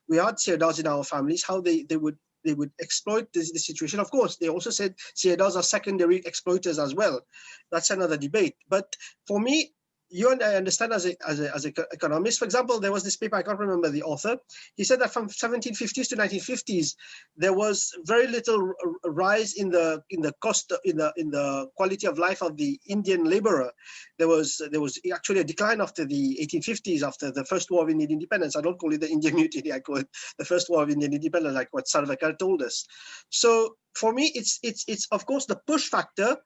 we had Seebalucks in our families, how they would exploit the situation. Of course, they also said Seebalucks are secondary exploiters as well. That's another debate. But for me, you and I understand as an economist, for example, there was this paper, I can't remember the author. He said that from 1750s to 1950s, there was very little rise in the cost, in the quality of life of the Indian laborer. There was actually a decline after the 1850s, after the First War of Indian Independence. I don't call it the Indian Mutiny, I call it the First War of Indian Independence, like what Sarvakar told us. So for me, it's of course the push factor,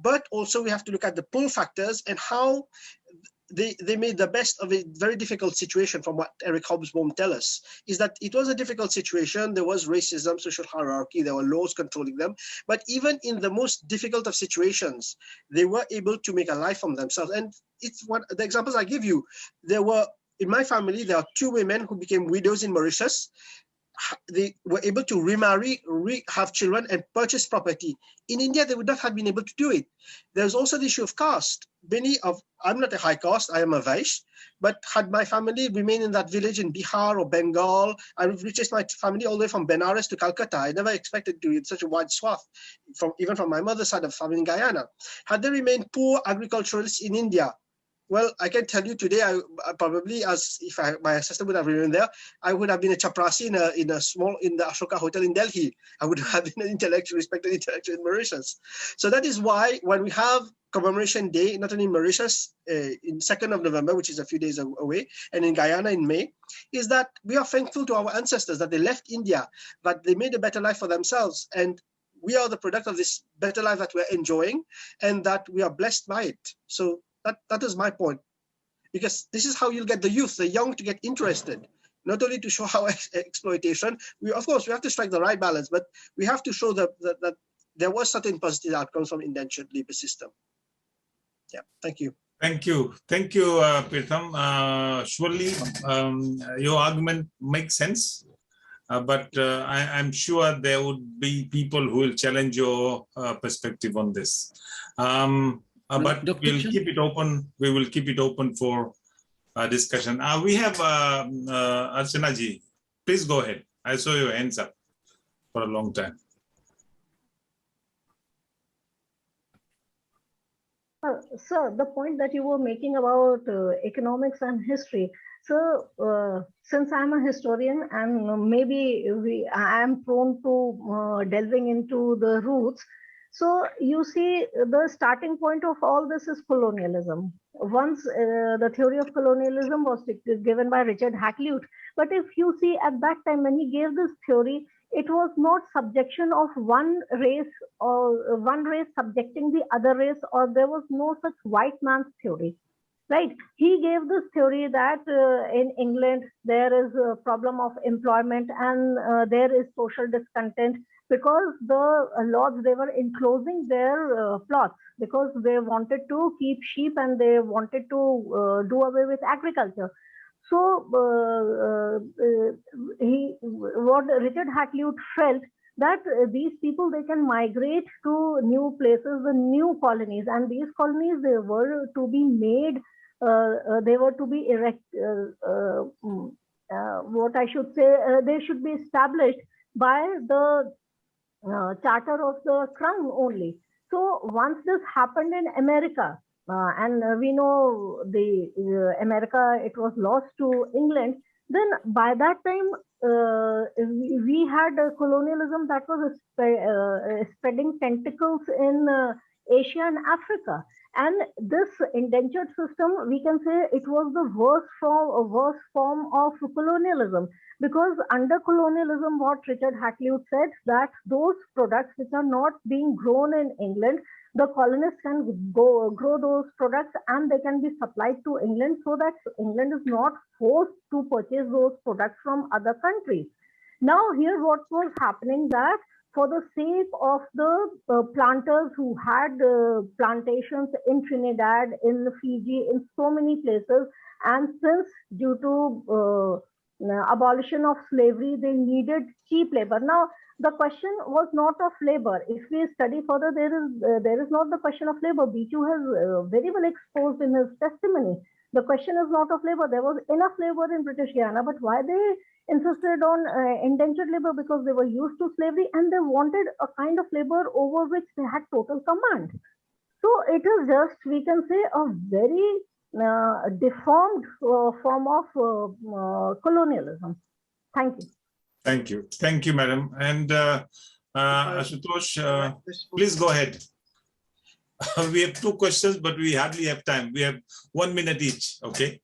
but also we have to look at the pull factors and how they made the best of a very difficult situation. From what Eric Hobsbawm tells us, is that it was a difficult situation. There was racism, social hierarchy, there were laws controlling them. But even in the most difficult of situations, they were able to make a life from themselves. And it's what the examples I give you. In my family, there are 2 women who became widows in Mauritius. They were able to remarry, have children, and purchase property. In India, they would not have been able to do it. There's also the issue of caste. I'm not a high caste, I am a Vaishya, but had my family remained in that village in Bihar or Bengal, I reached my family all the way from Benares to Calcutta. I never expected to do such a wide swath, even from my mother's side of family in Guyana. Had they remained poor agriculturalists in India, well, I can tell you today, I probably, my ancestor would have remained there, I would have been a chaprasi in the Ashoka Hotel in Delhi. I would have been an respected intellectual in Mauritius. So that is why when we have Commemoration Day, not only in Mauritius, in 2nd of November, which is a few days away, and in Guyana in May, is that we are thankful to our ancestors that they left India, but they made a better life for themselves. And we are the product of this better life that we're enjoying, and that we are blessed by it. So that is my point, because this is how you'll get the youth, the young, to get interested, not only to show how exploitation. Of course, we have to strike the right balance, but we have to show that there was certain positive outcomes from indentured labor system. Yeah, thank you. Thank you. Thank you, Peerthum. Surely your argument makes sense, but I'm sure there would be people who will challenge your perspective on this. But we'll keep it open. We will keep it open for discussion. We have Archana ji. Please go ahead. I saw your hands up for a long time. Sir, the point that you were making about economics and history. So, since I'm a historian and maybe I am prone to delving into the roots. So you see, the starting point of all this is colonialism. Once the theory of colonialism was given by Richard Hakluyt, but if you see at that time when he gave this theory, it was not subjection of one race or one race subjecting the other race, or there was no such white man's theory, right? He gave this theory that in England there is a problem of employment and there is social discontent because the lords, they were enclosing their plots because they wanted to keep sheep and they wanted to do away with agriculture. So what Richard Hakluyt felt that these people, they can migrate to new places, the new colonies, and these colonies, they were to be made, they were to be what I should say, they should be established by the Charter of the Crown only. So once this happened in America, and we know the America, it was lost to England. Then by that time, we had colonialism that was spreading tentacles in Asia and Africa. And this indentured system, we can say it was the worst form of colonialism, because under colonialism, what Richard Hakluyt said, that those products which are not being grown in England, the colonists can grow those products and they can be supplied to England, so that England is not forced to purchase those products from other countries. Now here what was happening, that for the sake of the planters who had plantations in Trinidad, in Fiji, in so many places, and since due to abolition of slavery, they needed cheap labor. Now, the question was not of labor. If we study further, there is not the question of labor. Bichu has very well exposed in his testimony. The question is not of labor. There was enough labor in British Guiana, but why they insisted on indentured labor? Because they were used to slavery and they wanted a kind of labor over which they had total command. So it is just, we can say, a very deformed form of colonialism. Thank you. Thank you. Thank you, madam. And Ashutosh, please go ahead. We have two questions, but we hardly have time. We have 1 minute each, okay?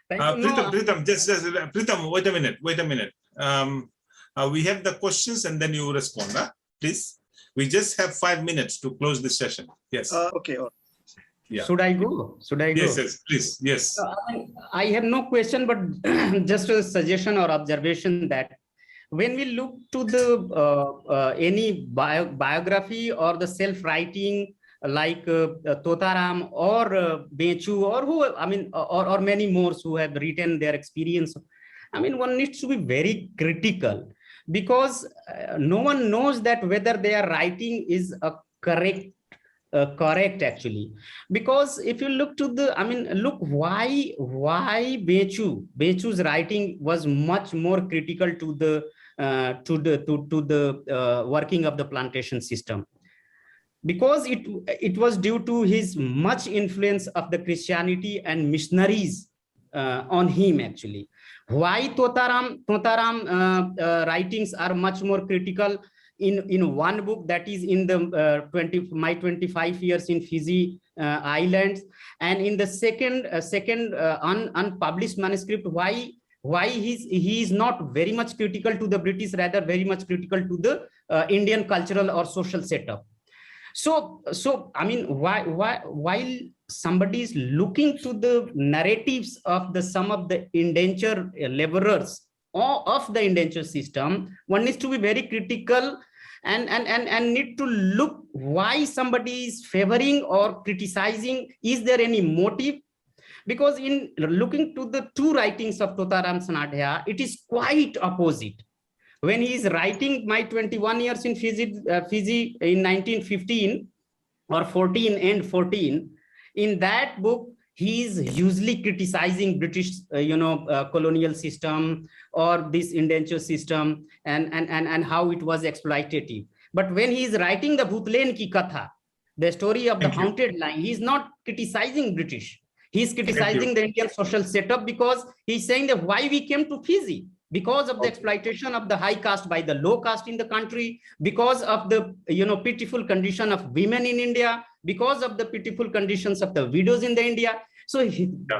Pritham, Pritham, wait a minute. We have the questions and then you respond, please. We just have 5 minutes to close the session. Yes. Okay. Yeah. Should I go? Yes, yes, please. Yes. I have no question, but just a suggestion or observation that when we look to the any biography or the self-writing like Totaram or Bechu or who, I mean, or many more who have written their experience, I mean, one needs to be very critical, because no one knows that whether their writing is a correct actually. Because if you look to the, I mean, look why Bechu's writing was much more critical to the working of the plantation system, because it was due to his much influence of the Christianity and missionaries on him actually. Why Totaram writings are much more critical in one book, that is in the my 25 years in Fiji Islands, and in the second unpublished manuscript, why he is not very much critical to the British, rather very much critical to the Indian cultural or social setup. So I mean, while somebody is looking to the narratives of some of the indentured laborers of the indenture system, one needs to be very critical and need to look why somebody is favoring or criticizing. Is there any motive? Because in looking to the two writings of Totaram Sanadhya, it is quite opposite. When he is writing My 21 Years in Fiji in 1915 or 14 and 14, in that book, he is usually criticizing British, colonial system or this indenture system and how it was exploitative. But when he is writing the Bhutlen Ki Katha, the story of the haunted line, he is not criticizing British. He is criticizing the Indian social setup because he's saying that why we came to Fiji, because of the exploitation of the high caste by the low caste in the country, because of the pitiful condition of women in India, because of the pitiful conditions of the widows in the India. So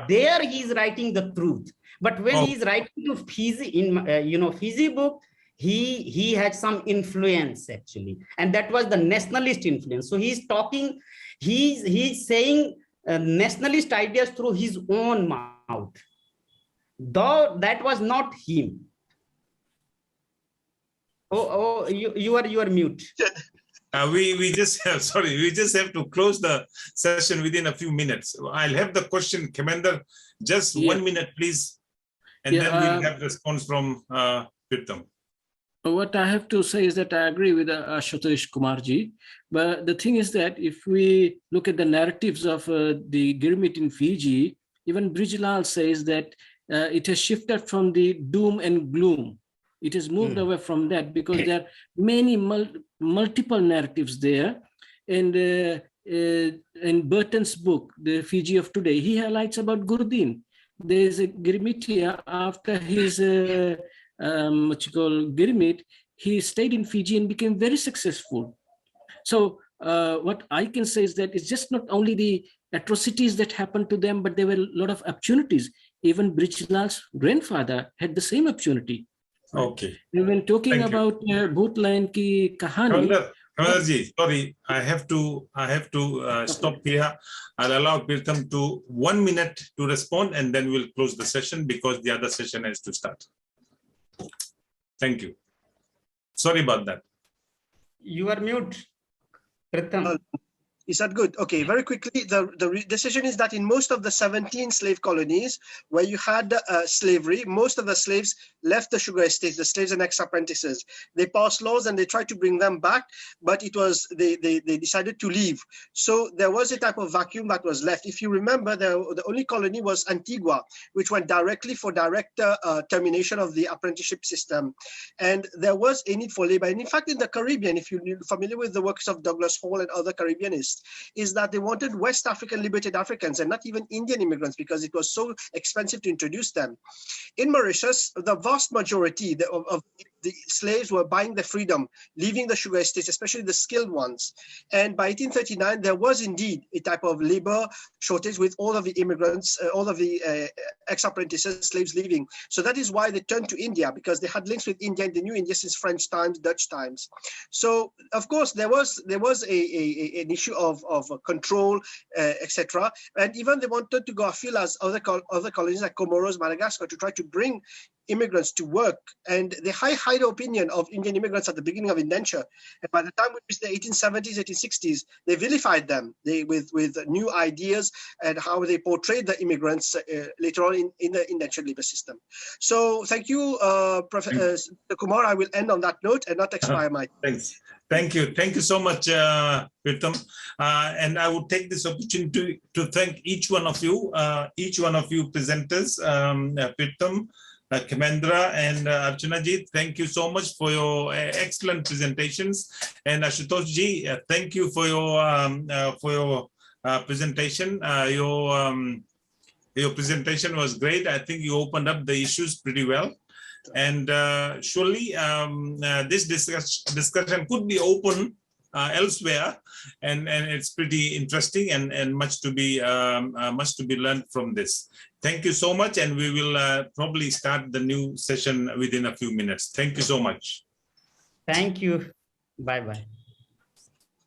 there he is writing the truth. But when he is writing to Fiji in Fiji book, he had some influence actually, and that was the nationalist influence. So he's talking, he's saying nationalist ideas through his own mouth, though that was not him. You are mute. We just have to close the session within a few minutes. I'll have the question, Khemendra, just 1 minute, please, and then we'll have response from Peerthum. What I have to say is that I agree with Satish Kumarji, but the thing is that if we look at the narratives of the Girmit in Fiji, even Brijlal says that it has shifted from the doom and gloom. It has moved away from that because there are many multiple narratives there. And in Burton's book, The Fiji of Today, he highlights about Gurdin. There is a Girmitia after his Girmit, he stayed in Fiji and became very successful. So what I can say is that it's just not only the atrocities that happened to them, but there were a lot of opportunities. Even Brijlal's grandfather had the same opportunity. Okay. When talking about Bhutlan ki kahani. Khemendra, sorry, I have to stop here. I'll allow Peerthum to 1 minute to respond, and then we'll close the session because the other session has to start. Thank you. Sorry about that. You are mute, Peerthum. Is that good? Okay, very quickly, the decision is that in most of the 17 slave colonies where you had slavery, most of the slaves left the sugar estates, the slaves and ex-apprentices. They passed laws and they tried to bring them back, but it was they decided to leave. So there was a type of vacuum that was left. If you remember, the only colony was Antigua, which went directly for direct termination of the apprenticeship system. And there was a need for labor. And in fact, in the Caribbean, if you're familiar with the works of Douglas Hall and other Caribbeanists, is that they wanted West African liberated Africans and not even Indian immigrants because it was so expensive to introduce them. In Mauritius, the vast majority of the slaves were buying their freedom, leaving the sugar estates, especially the skilled ones. And by 1839, there was indeed a type of labor shortage with all of the immigrants, all of the ex-apprentices, slaves leaving. So that is why they turned to India, because they had links with India and they knew India since French times, Dutch times. So of course, there was an issue of control, etc. And even they wanted to go afield as other colonies like Comoros, Madagascar, to try to bring immigrants to work. And they high the opinion of Indian immigrants at the beginning of indenture. And by the time we reached the 1870s, 1860s, they vilified them with new ideas and how they portrayed the immigrants later on in the indentured labor system. So thank you, Professor Kumar. I will end on that note and not expire my time. Thanks. Thank you. Thank you so much, Peerthum. And I would take this opportunity to thank each one of you presenters, Peerthum, Khemendra and Archana ji. Thank you so much for your excellent presentations. And Ashutosh ji, thank you for your presentation. Your presentation was great. I think you opened up the issues pretty well. And surely this discussion could be open elsewhere, and it's pretty interesting and much to be learned from this. Thank you so much, and we will probably start the new session within a few minutes. Thank you so much. Thank you. Bye-bye.